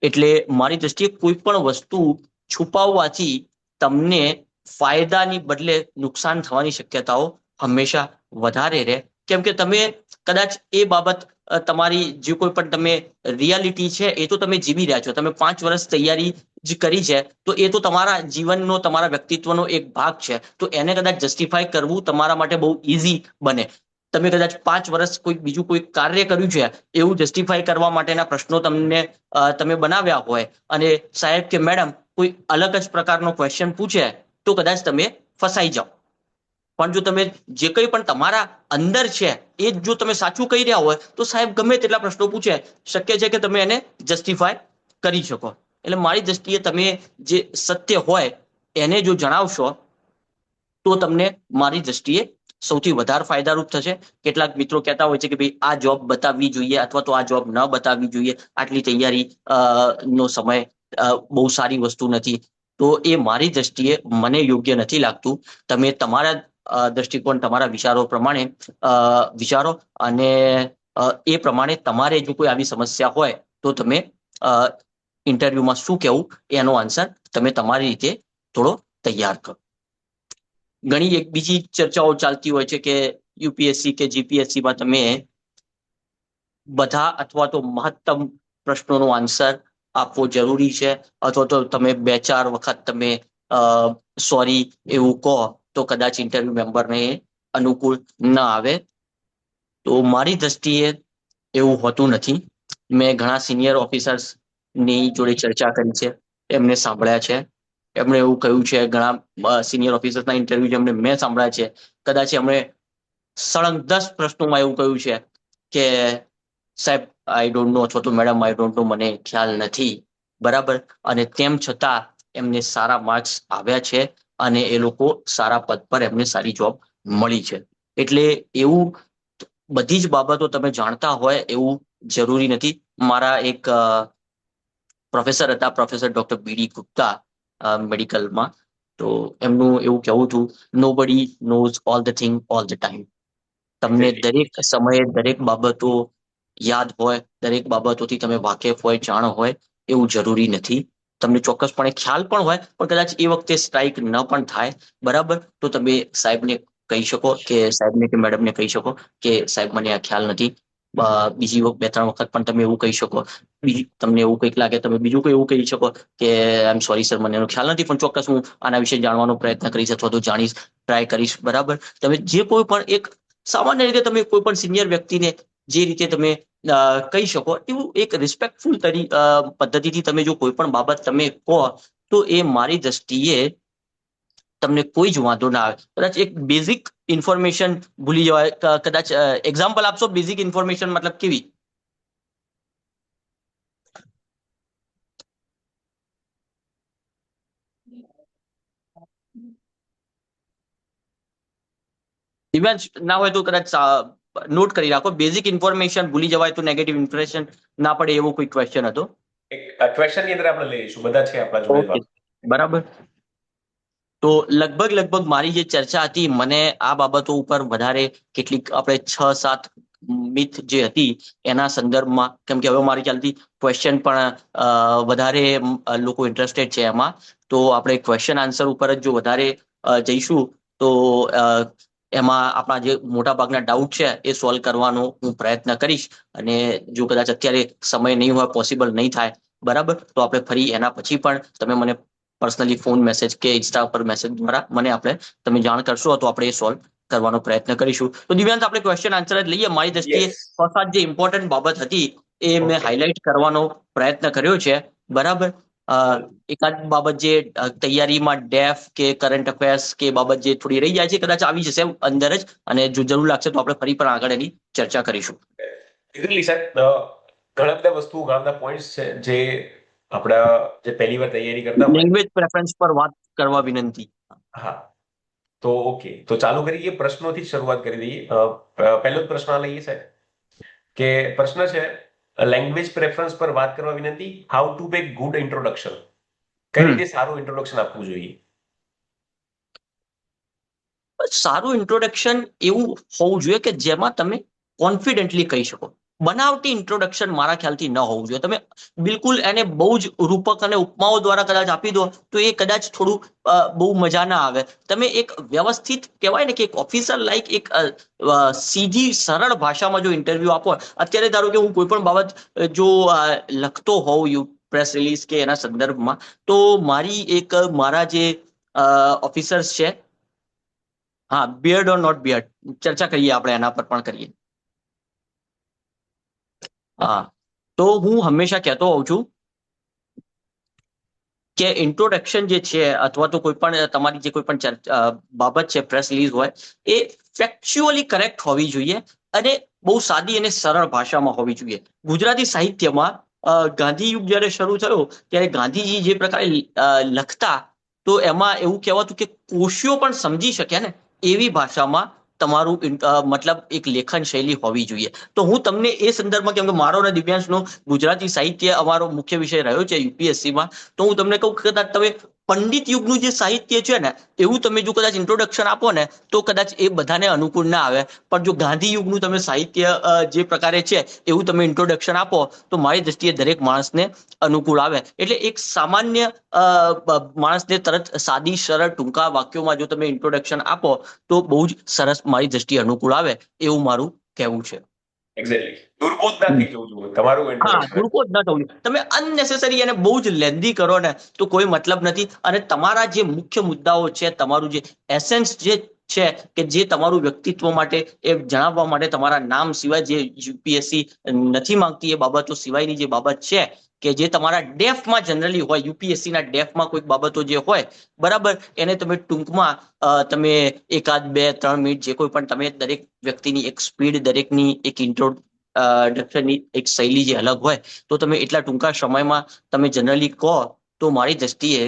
એટલે મારી દ્રષ્ટિએ કોઈ પણ વસ્તુ છુપાવવાથી તમને ફાયદાની બદલે નુકસાન થવાની શક્યતાઓ હંમેશા વધારે રહે. કેમ કે તમે કદાચ એ બાબત તમારી જે કોઈ પણ તમે રિયાલિટી છે એ તો તમે જીવી રહ્યા છો. તમે 5 વર્ષ તૈયારી જ કરી છે તો એ તો તમારા જીવનનો તમારા વ્યક્તિત્વનો એક ભાગ છે. તો એને કદાચ જસ્ટિફાય કરવું તમારા માટે બહુ ઇઝી બને. તમે કદાચ 5 વર્ષ કોઈ બીજું કોઈ કાર્ય કર્યું છે એવું જસ્ટિફાય કરવા માટેના પ્રશ્નો તમે બનાવ્યા હોય અને સાહેબ કે મેડમ કોઈ અલગ જ પ્રકારનો ક્વેશ્ચન પૂછે તો કદાચ તમે ફસાઈ જાઓ. પણ જો તમે જે કંઈ પણ તમારા અંદર છે એ જો તમે સાચું કહી રહ્યા હોય તો સાહેબ ગમે તેટલા પ્રશ્નો પૂછે શક્ય છે કે તમે એને જસ્ટિફાય કરી શકો. એટલે મારી દ્રષ્ટિએ તમે જે સત્ય હોય એને જો જણાવશો તો તમને મારી દ્રષ્ટિએ સૌથી વધારે ફાયદારૂપ થશે. કેટલાક મિત્રો કહેતા હોય છે કે ભાઈ આ જોબ બતાવવી જોઈએ અથવા તો આ જોબ ન બતાવવી જોઈએ, આટલી તૈયારી નો સમય બહુ સારી વસ્તુ નથી. તો એ મારી દ્રષ્ટિએ મને યોગ્ય નથી લાગતું. તમે તમારા દ્રષ્ટિકોણ તમારા વિચારો પ્રમાણે વિચારો અને એ પ્રમાણે તમારે જો કોઈ આવી સમસ્યા હોય તો તમે ઇન્ટરવ્યુમાં શું કહેવું એનો આન્સર તમે તમારી રીતે થોડો તૈયાર કરો. ઘણી એક બીજી ચર્ચાઓ ચાલતી હોય છે કે યુપીએસસી કે જીપીએસસીમાં તમે બધા અથવા તો મહત્તમ પ્રશ્નોનો આન્સર આપવો જરૂરી છે અથવા તો તમે 2-4 વખત તમે સોરી એવું કહો તો કદાચ ઇન્ટરવ્યુ મેમ્બરને અનુકૂળ ન આવે. તો મારી દ્રષ્ટિએ એવું હોતું નથી. મેં ઘણા સિનિયર ઓફિસર્સની જોડે ચર્ચા કરી છે, એમને સાંભળ્યા છે. એમણે એવું કહ્યું છે, ઘણા સિનિયર ઓફિસર્સના ઇન્ટરવ્યુ જેમને મેં સાંભળ્યા છે, કદાચ એમણે સળંગ 10 પ્રશ્નોમાં એવું કહ્યું છે કે સાહેબ આઈ ડોન્ટ નો અથવા તો મેડમ આઈ ડોન્ટ નો, મને ખ્યાલ નથી બરાબર. અને તેમ છતાં એમને સારા માર્ક્સ આવ્યા છે અને એ લોકો સારા પદ પર એમને સારી જોબ મળી છે. એટલે એવું બધી જ બાબતો તમે જાણતા હોય એવું જરૂરી નથી. મારા એક પ્રોફેસર હતા, પ્રોફેસર ડોક્ટર બીડી ગુપ્તા મેડિકલમાં. તો એમનું એવું કહેવું હતું, nobody knows all the thing all the time. તમને દરેક સમયે દરેક બાબતો યાદ હોય, દરેક બાબતોથી તમે વાકેફ હોય, જાણ હોય એવું જરૂરી નથી. તમને ચોક્કસપણે ખ્યાલ પણ હોય પણ કદાચ એ વખતે સ્ટ્રાઇક ન પણ થાય બરાબર. તો તમે સાહેબને કહી શકો કે સાહેબને કે મેડમને કહી શકો કે સાહેબ મને આ ખ્યાલ નથી. બીજી 2-3 વખત પણ તમે એવું કહી શકો. તમને એવું કંઈક લાગે તમે બીજું કોઈ એવું કહી શકો કે આઈ એમ સોરી સર, મને એનો ખ્યાલ નથી પણ ચોક્કસ હું આના વિશે જાણવાનો પ્રયત્ન કરીશ અથવા તો જાણીશ, ટ્રાય કરીશ બરાબર. તમે જે કોઈ પણ એક સામાન્ય રીતે તમે કોઈ પણ સિનિયર વ્યક્તિને જે રીતે તમે કહી શકો એવું એક રિસ્પેક્ટફુલ પદ્ધતિથી તમે જો કોઈ પણ બાબત તમે કહો તો એ મારી દ્રષ્ટિએ તમને કોઈ જ વાંધો ના આવે. કદાચ એક બેઝિક ઇન્ફોર્મેશન ભૂલી જવાય. કદાચ એક્ઝામ્પલ આપશો બેઝિક ઇન્ફોર્મેશન મતલબ કેવી? દિવ્યાંશ ના હોય તો કદાચ નોટ કરી રાખો. બેઝિક ઇન્ફોર્મેશન ભૂલી જવાય તો નેગેટિવ ઇમ્પ્રેશન ના પડે એવો કોઈ ક્વેશ્ચન હતો. ક્વેશ્ચનની અંદર આપણે લઈશું, બધા છે આપણા જોડે. ઓકે, બરાબર. તો લગભગ મારી જે ચર્ચા હતી, મને આ બાબતો ઉપર વધારે કેટલીક આપણે 6-7 મિથ જે હતી એના સંદર્ભમાં, કેમ કે હવે મારી ખ્યાલથી ક્વેશ્ચન પણ વધારે લોકો ઇન્ટરેસ્ટેડ છે એમાં, તો આપણે ક્વેશ્ચન આન્સર ઉપર જ જો વધારે જઈશું તો એમાં આપણા જે મોટાભાગના ડાઉટ છે એ સોલ્વ કરવાનો હું પ્રયત્ન કરીશ. અને જો કદાચ અત્યારે સમય નહીં હોય, પોસિબલ નહીં થાય, બરાબર, તો આપણે ફરી એના પછી પણ તમે મને પર્સનલી ફોન મેસેજ કે ઇન્સ્ટા પર મેસેજ દ્વારા મને તમે જાણ કરશો તો આપણે એ સોલ્વ કરવાનો પ્રયત્ન કરીશું. તો દિવ્યાંત, આપણે ક્વેશ્ચન આન્સર જ લઈએ. મારી દ્રષ્ટિએ ફર્સ્ટ જે ઇમ્પોર્ટન્ટ બાબત હતી એ મેં હાઇલાઇટ કરવાનો પ્રયત્ન કર્યો છે, બરાબર. એકાદ બાબત જે તૈયારીમાં ડેફ કે કરંટ અફેર્સ કે બાબત જે થોડી રહી જાય છે, કદાચ આવી જશે અંદર જ, અને જો જરૂર લાગશે તો આપણે ફરી પણ આગળ એની ચર્ચા કરીશું. ઘણા બધા વસ્તુઓ, ઘણા બધા પોઈન્ટ્સ છે જે આપણા જે પહેલી વાર તૈયારી કરતા હોય. લેંગ્વેજ પ્રેફરન્સ પર વાત કરવા વિનંતી. હા, તો ઓકે, તો ચાલુ કરીએ. પ્રશ્નોથી શરૂઆત કરી દઈએ. પહેલો જ પ્રશ્ન લઈએ સાહેબ, કે પ્રશ્ન છે લેંગ્વેજ પ્રેફરન્સ પર વાત કરવા વિનંતી. How to make good introduction. કઈ રીતે સારું ઇન્ટ્રોડક્શન આપવું જોઈએ? સારું ઇન્ટ્રોડક્શન એવું હોવું જોઈએ કે જેમાં તમે કોન્ફિડન્ટલી કહી શકો. બનાવટી ઇન્ટ્રોડક્શન મારા ખ્યાલથી ન હોવું જોઈએ. તમે બિલકુલ એને બહુ જ રૂપક અને ઉપમાઓ દ્વારા કદાચ આપી દો તો એ કદાચ થોડું બહુ મજા ના આવે. તમે એક વ્યવસ્થિત કહેવાય ને કે એક ઓફિસર લાઈક એક સીધી સરળ ભાષામાં જો ઇન્ટરવ્યુ આપો. અત્યારે ધારો કે હું કોઈ પણ બાબત જો લખતો હોઉં પ્રેસ રિલીઝ કે એના સંદર્ભમાં, તો મારા જે ઓફિસર્સ છે, હા, બિયર્ડ ઓર નોટ બિયર્ડ, ચર્ચા કરીએ આપણે એના પર પણ કરીએ. હા, તો હું હંમેશા કહેતો હોઉં છું કે ઇન્ટ્રોડક્શન જે છે અથવા તો કોઈ પણ તમારી જે કોઈ પણ બાબત છે, પ્રેસ રિલીઝ હોય, એ ફેક્ચ્યુઅલી કરેક્ટ હોવી જોઈએ અને બહુ સાદી અને સરળ ભાષામાં હોવી જોઈએ. ગુજરાતી સાહિત્યમાં ગાંધી યુગ જયારે શરૂ થયો ત્યારે ગાંધીજી જે પ્રકારે લખતા, તો એમાં એવું કહેવાતું કે કોશિયો પણ સમજી શક્યા ને એવી ભાષામાં તમારું મતલબ એક લેખન શૈલી હોવી જોઈએ. તો હું તમને એ સંદર્ભમાં, કેમ કે મારો અને દિવ્યાંશનો ગુજરાતી સાહિત્ય અમારો મુખ્ય વિષય રહ્યો છે યુપીએસસીમાં, તો હું તમને કહું કે કદાચ તમે પંડિત યુગનું જે સાહિત્ય છે ને એવું તમે જો કદાચ ઇન્ટ્રોડક્શન આપો ને તો કદાચ એ બધાને અનુકૂળ ના આવે. પણ જો ગાંધી યુગનું તમે સાહિત્ય જે પ્રકારે છે એવું તમે ઇન્ટ્રોડક્શન આપો તો મારી દ્રષ્ટિએ દરેક માણસને અનુકૂળ આવે. એટલે એક સામાન્ય માણસને તરત સાદી સરળ ટૂંકા વાક્યોમાં જો તમે ઇન્ટ્રોડક્શન આપો તો બહુ જ સરસ, મારી દ્રષ્ટિએ અનુકૂળ આવે એવું મારું કહેવું છે. તમે અનનેસેસરી અને બહુ જ લેન્ધી કરો ને તો કોઈ મતલબ નથી. અને તમારા જે મુખ્ય મુદ્દાઓ છે, તમારું જે એસેન્સ જે છે કે જે તમારું વ્યક્તિત્વ માટે એ જણાવવા માટે તમારા નામ સિવાય જે યુપીએસસી નથી માંગતી એ બાબતો સિવાયની જે બાબત છે કે જે તમારા ડેફમાં જનરલી હોય, યુપીએસસી ના ડેફમાં કોઈક બાબતો જે હોય, બરાબર, એને તમે ટૂંકમાં તમે 1, 2, 3 મિનિટ જે કોઈ પણ તમે દરેક વ્યક્તિની એક સ્પીડ, દરેકની એક ઇન્ટ્રોડક્શનની એક શૈલી જે અલગ હોય, તો તમે એટલા ટૂંકા સમયમાં તમે જનરલી કહો તો મારી દ્રષ્ટિએ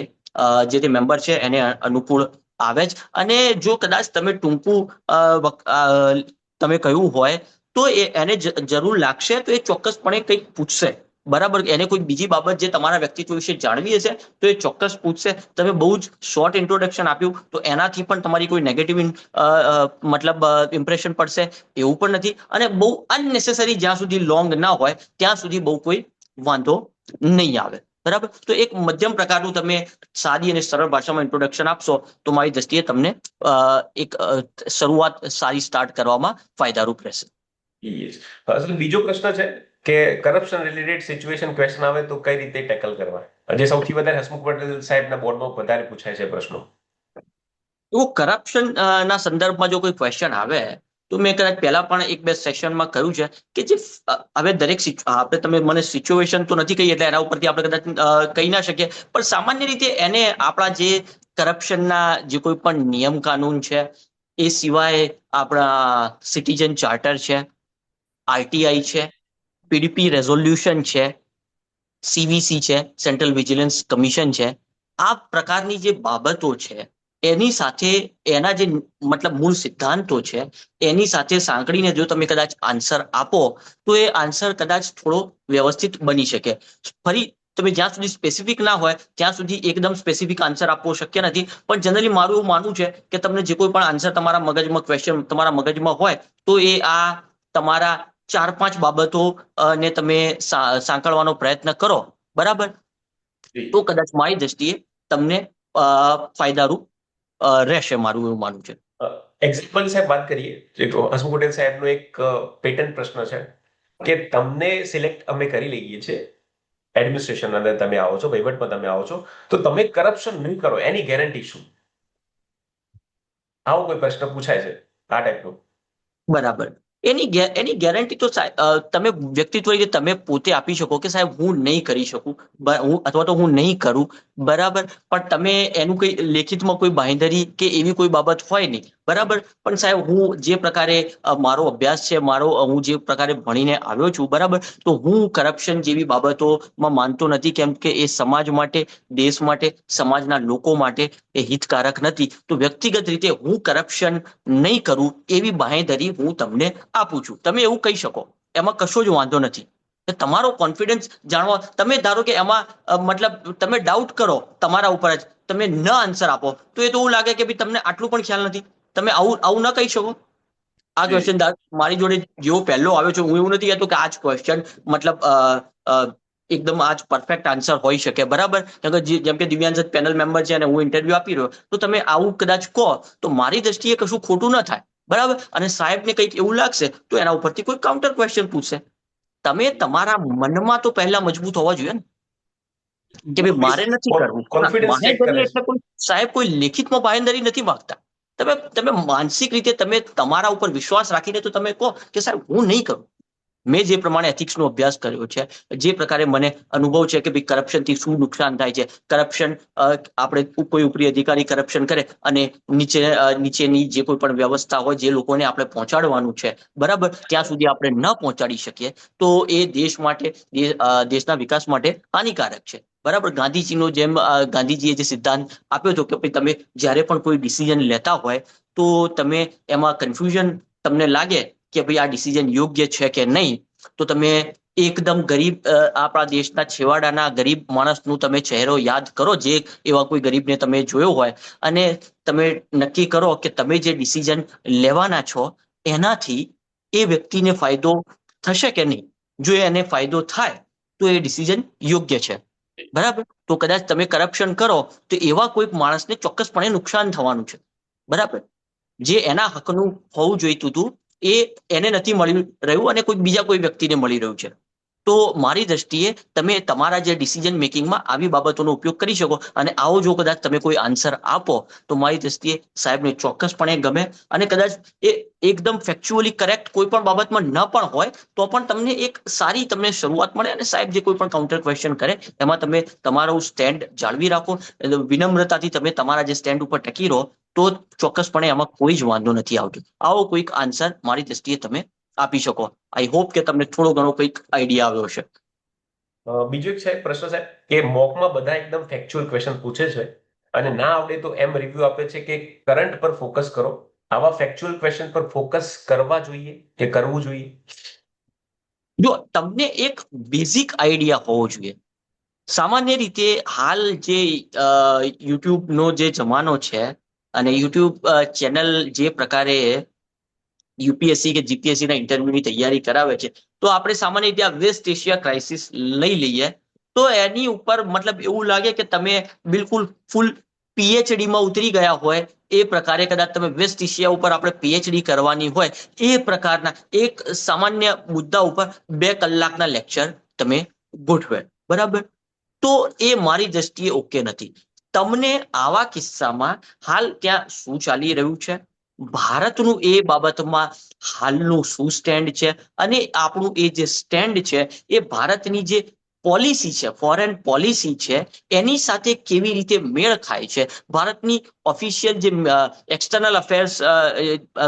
જે તે મેમ્બર છે એને અનુકૂળ આવે જ. અને જો કદાચ તમે ટૂંકું તમે કહ્યું હોય તો એને જરૂર લાગશે તો એ ચોક્કસપણે કંઈક પૂછશે, બરાબર. એને કોઈ બીજી બાબત જે તમારા વ્યક્તિત્વ વિશે જાણવી હશે તો એ ચોક્કસ પૂછશે. તમે બહુ જ શોર્ટ ઇન્ટ્રોડક્શન આપ્યું તો એનાથી પણ તમારી કોઈ નેગેટિવ મતલબ ઇમ્પ્રેશન પડશે એવું પણ નથી. અને બહુ અનનેસેસરી જ્યાં સુધી લોંગ ના હોય ત્યાં સુધી બહુ કોઈ વાંધો નહીં આવે, બરાબર. તો એક મધ્યમ પ્રકારનું તમે સાદી અને સરળ ભાષામાં ઇન્ટ્રોડક્શન આપશો તો મારી દ્રષ્ટિએ તમને એક શરૂઆત સારી સ્ટાર્ટ કરવામાં ફાયદારૂપ રહેશે. બીજો પ્રશ્ન છે કે કરપ્શન રિલેટેડ સિચ્યુએશન ક્વેશ્ચન આવે તો કઈ રીતે ટેકલ કરવા? જે સૌથી વધારે હસમુખ પટેલ સાહેબના બોર્ડમાં વધારે પૂછાય છે પ્રશ્નો. તો કરપ્શન ના સંદર્ભમાં જો કોઈ ક્વેશ્ચન આવે તો મેં કદાચ પહેલા પણ 1-2 સેશનમાં કહ્યું છે કે જે હવે દરેક આપણે તમે મને સિચ્યુએશન તો નથી કહી એટલે એના ઉપરથી આપણે કદાચ કહી ના શકીએ, પણ સામાન્ય રીતે એને આપણા જે કરપ્શનના જે કોઈ પણ નિયમ કાનૂન છે, એ સિવાય આપણા સિટીઝન ચાર્ટર છે, આરટીઆઈ છે, પીડીપી રેઝોલ્યુશન છે, સીવીસી છે, સેન્ટ્રલ વિજિલન્સ કમિશન છે, આ પ્રકારની જે બાબતો છે એની સાથે એના જે મતલબ મૂળ સિદ્ધાંતો છે એની સાથે સાંકળીને જો તમે કદાચ આન્સર આપો તો એ આન્સર કદાચ થોડો વ્યવસ્થિત બની શકે. ફરી તમે જ્યાં સુધી સ્પેસિફિક ના હોય ત્યાં સુધી એકદમ સ્પેસિફિક આન્સર આપવો શક્ય નથી. પણ જનરલી મારું એવું માનવું છે કે તમને જે કોઈ પણ આન્સર તમારા મગજમાં ક્વેશ્ચન તમારા મગજમાં હોય તો એ આ તમારા 4-5 બાબતો ને તમે સાંકળવાનો પ્રયત્ન કરો, બરાબર, તો કદાચ મારી દ્રષ્ટિએ તમને ફાયદારૂપ રહેશે, મારું એવું માનવું છે. એક્ઝામ્પલ સાહેબ વાત કરીએ, હસમુખ પટેલ સાહેબનો એક પેટન્ટ પ્રશ્ન છે કે તમને સિલેક્ટ અમે કરી લઈએ છીએ, એડમિનિસ્ટ્રેશન અંદર તમે આવો છો, વહીવટમાં તમે આવો છો, તો તમે કરપ્શન નહીં કરો, એની ગેરંટી શું? આવો કોઈ પ્રશ્ન પૂછાય છે આ ટાઈપનો. બરાબર, એની ગેરંટી તો તમે વ્યક્તિત્વ રીતે તમે પોતે આપી શકો કે સાહેબ હું નહીં કરી શકું, અથવા તો હું નહીં કરું, બરાબર, પણ તમે એનું કોઈ લેખિતમાં કોઈ બાંહેધરી કે એવી કોઈ બાબત હોય નહીં, બરાબર. પણ સાહેબ હું જે પ્રકારે મારો અભ્યાસ છે, હું જે પ્રકારે ભણીને આવ્યો છું, બરાબર, તો હું કરપ્શન જેવી બાબતોમાં માનતો નથી, કેમ કે એ સમાજ માટે, દેશ માટે, સમાજના લોકો માટે એ હિતકારક નથી. તો વ્યક્તિગત રીતે હું કરપ્શન નહીં કરું એવી બાંહેધરી હું તમને આપું છું. તમે એવું કહી શકો, એમાં કશો જ વાંધો નથી. તમારો કોન્ફિડન્સ જાણવા, તમે ધારો કે એમાં મતલબ તમે ડાઉટ કરો તમારા ઉપર જ, તમે ન આન્સર આપો તો એ તો એવું લાગે કે ભાઈ તમને આટલું પણ ખ્યાલ નથી. તમે આવું ન કહી શકો. આ ક્વેશ્ચન મારી જોડે જેવો પહેલો આવ્યો છે, હું એવું નથી કહેતો કે આ જ ક્વેશ્ચન મતલબ એકદમ આ જ પરફેક્ટ આન્સર હોઈ શકે, બરાબર, જેમ કે દિવ્યાંશ પેનલ મેમ્બર છે અને હું ઇન્ટરવ્યુ આપી રહ્યો, તો તમે આવું કદાચ કહો તો મારી દ્રષ્ટિએ કશું ખોટું ન થાય, બરાબર. અને સાહેબને કંઈક એવું લાગશે તો એના ઉપરથી કોઈ કાઉન્ટર ક્વેશ્ચન પૂછશે. તમે તમારા મનમાં તો પહેલા મજબૂત હોવા જોઈએ ને કે ભાઈ મારે નથી કરવું. બાંહેધરી એટલે કોઈ સાહેબ કોઈ લેખિતમાં બાંહેધરી નથી માંગતા. તમે માનસિક રીતે તમે તમારા ઉપર વિશ્વાસ રાખીને તો તમે કહો કે સાહેબ હું નહીં કરું. મેં જે પ્રમાણે એથિક્સનો અભ્યાસ કર્યો છે, જે પ્રકારે મને અનુભવ છે કે ભાઈ કરપ્શનથી શું નુકસાન થાય છે, કરપ્શન આપણે કોઈ ઉપરી અધિકારી કરપ્શન કરે અને નીચેની જે કોઈ પણ વ્યવસ્થા હોય, જે લોકોને આપણે પહોંચાડવાનું છે, બરાબર, ત્યાં સુધી આપણે ન પહોંચાડી શકીએ તો એ દેશ માટે, દેશના વિકાસ માટે હાનિકારક છે, બરાબર. ગાંધીજીનો જેમ ગાંધીજીએ જે સિદ્ધાંત આપ્યો હતો કે ભાઈ તમે જ્યારે પણ કોઈ ડિસિઝન લેતા હોય તો તમે એમાં કન્ફ્યુઝન તમને લાગે કે ભાઈ આ ડિસિઝન યોગ્ય છે કે નહીં, તો તમે એકદમ ગરીબ આપણા દેશના છેવાડાના ગરીબ માણસનું તમે ચહેરો યાદ કરો, જે એવા કોઈ ગરીબને તમે જોયો હોય, અને તમે નક્કી કરો કે તમે જે ડિસિઝન લેવાના છો એનાથી એ વ્યક્તિને ફાયદો થશે કે નહીં. જો એને ફાયદો થાય તો એ ડિસિઝન યોગ્ય છે, બરાબર. તો કદાચ તમે કરપ્શન કરો તો એવા કોઈક માણસને ચોક્કસપણે નુકસાન થવાનું છે, બરાબર. જે એના હકનું હોવું જોઈતું હતું એ એને નથી મળી રહ્યું અને બીજા કોઈ વ્યક્તિને મળી રહ્યું છે. તો મારી દ્રષ્ટિએ તમે તમારા જે ડિસિઝન મેકિંગમાં આવી બાબતોનો ઉપયોગ કરી શકો. અને આવો જો કદાચ તમે કોઈ આન્સર આપો તો મારી દ્રષ્ટિએ સાહેબને ચોક્કસપણે ગમે, અને કદાચ એ એકદમ ફેક્ચ્યુઅલી કરેક્ટ કોઈ પણ બાબતમાં ન પણ હોય તો પણ તમને એક સારી તમને શરૂઆત મળે, અને સાહેબ જે કોઈ પણ કાઉન્ટર ક્વેશ્ચન કરે એમાં તમે તમારું સ્ટેન્ડ જાળવી રાખો, વિનમ્રતાથી તમે તમારા જે સ્ટેન્ડ ઉપર ટકી રહો, તો ચોક્કસપણે એમાં કોઈ જ વાંધો નથી આવતો. આવો કોઈક આન્સર મારી દ્રષ્ટિએ તમે આપી શકો. આઈ હોપ કે તમને થોડો ઘણો કંઈક આઈડિયા આવ્યો હશે. બીજો એક સાહેબ પ્રશ્ન સાહેબ કે મોકમાં બધા એકદમ ફેક્ચ્યુઅલ ક્વેશ્ચન પૂછે છે અને ના આવડે તો એમ રિવ્યુ આપે છે કે કરંટ પર ફોકસ કરો. આવા ફેક્ચ્યુઅલ ક્વેશ્ચન પર ફોકસ કરવા જોઈએ કે કરવું જોઈએ? જો તમને એક બેઝિક આઈડિયા હોવો જોઈએ. સામાન્ય રીતે હાલ જે યુટ્યુબનો જે જમાનો છે અને યુટ્યુબ ચેનલ જે પ્રકારે યુપીએસસી કે જીપીએસસી ના ઇન્ટરવ્યુની તૈયારી કરાવે છે, તો આપણે સામાન્ય રીતે આ વેસ્ટ એશિયા ક્રાઇસિસ લઈ લઈએ તો એની ઉપર મતલબ એવું લાગે કે તમે બિલકુલ ફૂલ પીએચડીમાં ઉતરી ગયા હોય એ પ્રકારે. કદાચ તમે વેસ્ટ એશિયા ઉપર આપણે પીએચડી કરવાની હોય એ પ્રકારના એક સામાન્ય મુદ્દા ઉપર 2 કલાકના લેક્ચર તમે ગોઠવે, બરાબર. તો એ મારી દ્રષ્ટિએ ઓકે નથી. તમને આવા કિસ્સામાં હાલ ત્યાં શું ચાલી રહ્યું છે, ભારતનું એ બાબતમાં હાલનું શું સ્ટેન્ડ છે, અને આપણું એ જે સ્ટેન્ડ છે એ ભારતની જે પોલિસી છે, ફોરેન પોલિસી છે, એની સાથે કેવી રીતે મેળ ખાય છે. ભારતની ઓફિશિયલ જે એક્સટર્નલ અફેર્સ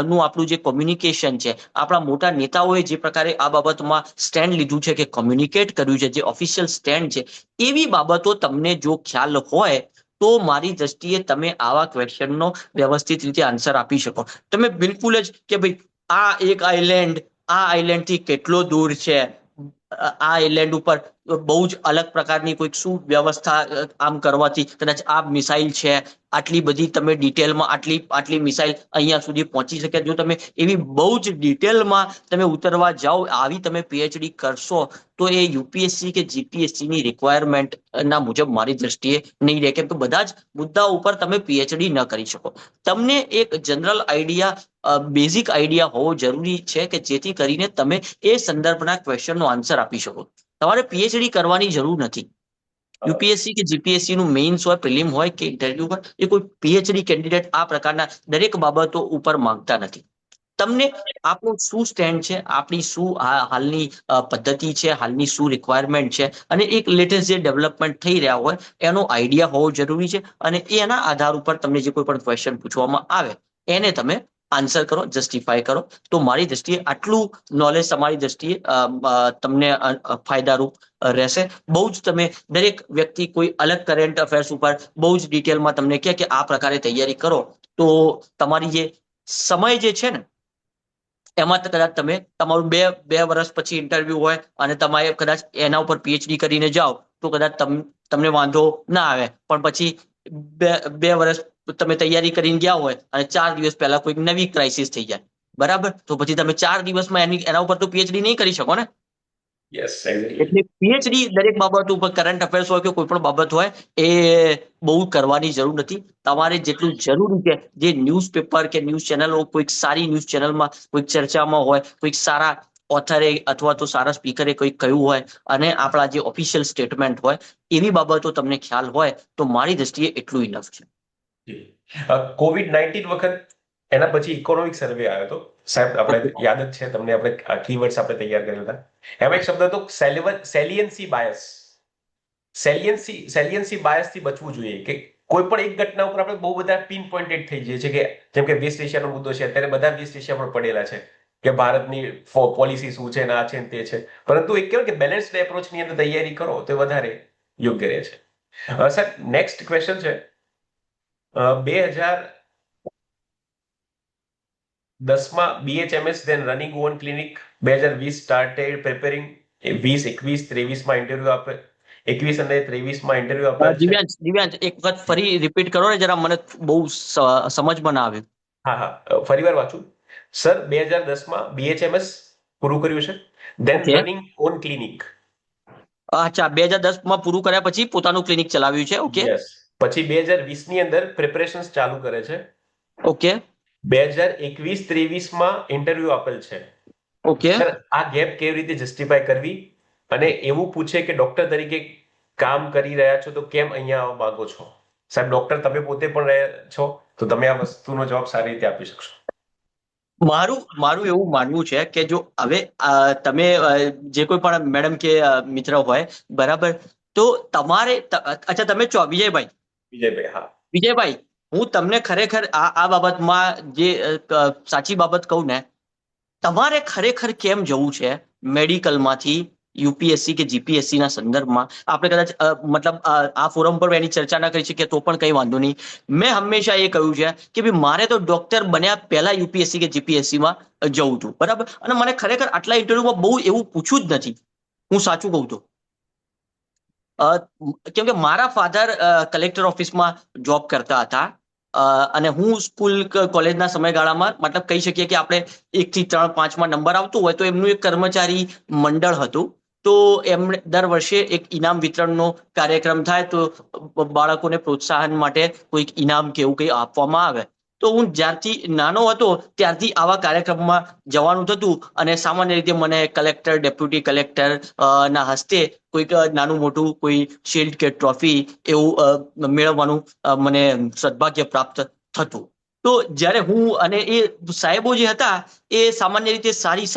નું આપણું જે કોમ્યુનિકેશન છે, આપણા મોટા નેતાઓએ જે પ્રકારે આ બાબતમાં સ્ટેન્ડ લીધું છે કે કોમ્યુનિકેટ કર્યું છે, જે ઓફિશિયલ સ્ટેન્ડ છે, એવી બાબતો તમને જો ખ્યાલ હોય તો મારી દ્રષ્ટિએ તમે આવા ક્વેશ્ચનનો વ્યવસ્થિત રીતે આન્સર આપી શકો. તમે બિલકુલ જ કે ભાઈ આ આઈલેન્ડ થી કેટલો દૂર છે, આ આઇલેન્ડ ઉપર બહુ જ અલગ પ્રકારની કોઈક શું વ્યવસ્થા આમ કરવાથી કદાચ આ મિસાઇલ છે આટલી બધી તમે ડિટેલમાં આટલી મિસાઇલ અહીંયા સુધી પહોંચી શકે, જો તમે એવી બહુ જ ડિટેલમાં તમે ઉતરવા જાઓ, આવી તમે પીએચડી કરશો તો એ યુપીએસસી કે જીપીએસસી ની રિક્વાયરમેન્ટ ના મુજબ મારી દ્રષ્ટિએ નહીં રહે, કેમ કે બધા જ મુદ્દા ઉપર તમે પીએચડી ન કરી શકો. તમને એક જનરલ આઈડિયા બેઝિક આઈડિયા હોવો જરૂરી છે કે જેથી કરીને તમે એ સંદર્ભના ક્વેશ્ચનનો આન્સર આપી શકો. તમારે પીએચડી કરવાની જરૂર નથી. યુપીએસસી કે જીપીએસસી નું મેઇન્સ હોય, પ્રિલિમ હોય કે ઇન્ટરવ્યુ હોય, એ કોઈ પીએચડી કેન્ડિડેટ આ પ્રકારના દરેક બાબતો ઉપર માંગતા નથી. તમને આપણું શું સ્ટેન્ડ છે, આપણી શું હાલની પદ્ધતિ છે, હાલની શું રિક્વાયરમેન્ટ છે અને એક લેટેસ્ટ જે ડેવલપમેન્ટ થઈ રહ્યા હોય એનો આઈડિયા હોવો જરૂરી છે, અને એના આધાર ઉપર તમને જે કોઈ પણ ક્વેશ્ચન પૂછવામાં આવે એને તમે આન્સર કરો, જસ્ટિફાય કરો. તો મારી દ્રષ્ટિએ આટલું નોલેજ તમારી દ્રષ્ટિએ તમને ફાયદારૂપ રહેશે. બહુ જ તમે દરેક વ્યક્તિ કોઈ અલગ કરંટ અફેર્સ ઉપર બહુ જ ડિટેલમાં તમને કહે કે આ પ્રકારે તૈયારી કરો તો તમારી જે સમય જે છે ને એમાં કદાચ તમે તમારું બે વર્ષ પછી ઇન્ટરવ્યુ હોય અને તમારે કદાચ એના ઉપર પીએચડી કરીને જાઓ તો કદાચ તમને વાંધો ના આવે, પણ પછી બે વર્ષ તમે તૈયારી કરીને ગયા હોય અને 4 દિવસ પહેલા કોઈક નવી ક્રાઇસિસ થઈ જાય, બરાબર, તો પછી તમે 4 દિવસમાં એના ઉપર તો પીએચડી નહીં કરી શકો ને. એટલે પીએચડી દરેક બાબત ઉપર કરંટ અફેર્સ હોય કે કોઈ પણ બાબત હોય એ બહુ કરવાની જરૂર નથી. તમારે જેટલું જરૂરી છે જે ન્યૂઝપેપર કે ન્યૂઝ ચેનલ કોઈક સારી ન્યૂઝ ચેનલમાં કોઈક ચર્ચામાં હોય, કોઈક સારા ઓથરે અથવા તો સારા સ્પીકરે કંઈક કહ્યું હોય અને આપણા જે ઓફિશિયલ સ્ટેટમેન્ટ હોય એવી બાબતો તમને ખ્યાલ હોય તો મારી દ્રષ્ટિએ એટલું ઇનફ છે. કોવિડ-19 વખત એના પછી ઇકોનોમિક સર્વે આવ્યો હતો સાહેબ, આપણે યાદ જ છે તમને, આપણે કીવર્ડ્સ આપણે તૈયાર કર્યા હતા. એમાં એક શબ્દ હતો સેલિયન્સી બાયસ. સેલિયન્સી બાયસ થી બચવું જોઈએ કે કોઈ પણ એક ઘટના ઉપર આપણે બહુ બધા પિન પોઇન્ટેડ થઈ જઈએ છીએ, કે જેમ કે વેસ્ટ એશિયાનો મુદ્દો છે, અત્યારે બધા વેસ્ટ એશિયા પર પડેલા છે કે ભારતની પોલિસી શું છે, આ છે ને તે છે, પરંતુ એક કહેવાય કે બેલેન્સ્ડ એપ્રોચની અંદર તૈયારી કરો તો વધારે યોગ્ય રહે છે. સર, નેક્સ્ટ ક્વેશ્ચન છે 2010માં BHMS then running on clinic, 2020 started preparing, 2021-23માં ઇન્ટરવ્યુ આપે, 21 અને 23માં ઇન્ટરવ્યુ આપે. દિવ્યાંશ એક વખત ફરી રિપીટ કરો ને જરા, મને બહુ સમજમાં ના આવ્યું. હા, ફરીવાર વાંચું. સર, 2010માં BHMS પૂરું કર્યું છે, then running on clinic. અચ્છા, 2010માં પૂરું કર્યા પછી પોતાનું ક્લિનિક ચલાવ્યું છે. ઓકે, પછી 2020 ની અંદર પ્રિપરેશન્સ ચાલુ કરે છે. ઓકે, 2021-23માં ઇન્ટરવ્યુ આપેલ છે. ઓકે, સર, આ ગેપ કેવી રીતે જસ્ટિફાય કરવી, અને એવું પૂછે કે ડોક્ટર તરીકે કામ કરી રહ્યા છો તો કેમ અહીંયા આવવા માંગો છો? સાહેબ, ડોક્ટર તમે પોતે પણ રહ્યા છો તો તમે આ વસ્તુનો જવાબ સારી રીતે આપી શકશો. મારું એવું માનવું છે કે જો હવે તમે જે કોઈ પણ મેડમ કે મિત્ર હોય, બરાબર, તો તમારે અચ્છા તમે છો વિજયભાઈ? હા વિજયભાઈ, હું તમને ખરેખર આ બાબતમાં જે સાચી બાબત કહું ને, તમારે ખરેખર કેમ જવું છે મેડિકલમાંથી યુપીએસસી કે જીપીએસસી ના સંદર્ભમાં? આપણે કદાચ મતલબ આ ફોરમ પર એની ચર્ચા ના કરી શકીએ તો પણ કંઈ વાંધો નહીં. મેં હંમેશા એ કહ્યું છે કે ભાઈ મારે તો ડોક્ટર બન્યા પહેલા યુપીએસસી કે જીપીએસસીમાં જવું હતું, બરાબર, અને મને ખરેખર આટલા ઇન્ટરવ્યુમાં બહુ એવું પૂછ્યું જ નથી, હું સાચું કહું તો. કેમ કે મારા ફાધર કલેક્ટર ઓફિસમાં જોબ કરતા હતા અને હું સ્કૂલ કોલેજના સમયગાળામાં મતલબ કહી શકીએ કે આપણે 1 થી 3, 5માં નંબર આવતો હોય તો એમનું એક કર્મચારી મંડળ હતું, તો એમણે દર વર્ષે એક ઇનામ વિતરણનો કાર્યક્રમ થાય તો બાળકોને પ્રોત્સાહન માટે કોઈક ઇનામ કે એવું કંઈ આપવામાં આવે. તો હું જ્યારથી નાનો હતો ત્યારથી આવા કાર્યક્રમમાં જવાનું થતું અને સામાન્ય રીતે મને કલેક્ટર, ડેપ્યુટી કલેક્ટર ના હસ્તે કોઈક નાનું મોટું કોઈ શિલ્ડ કે ટ્રોફી એવું મેળવવાનું મને સદભાગ્ય પ્રાપ્ત થતું. તો જ્યારે હું અને એ સાહેબો જે હતા એ સામાન્ય રીતે સારી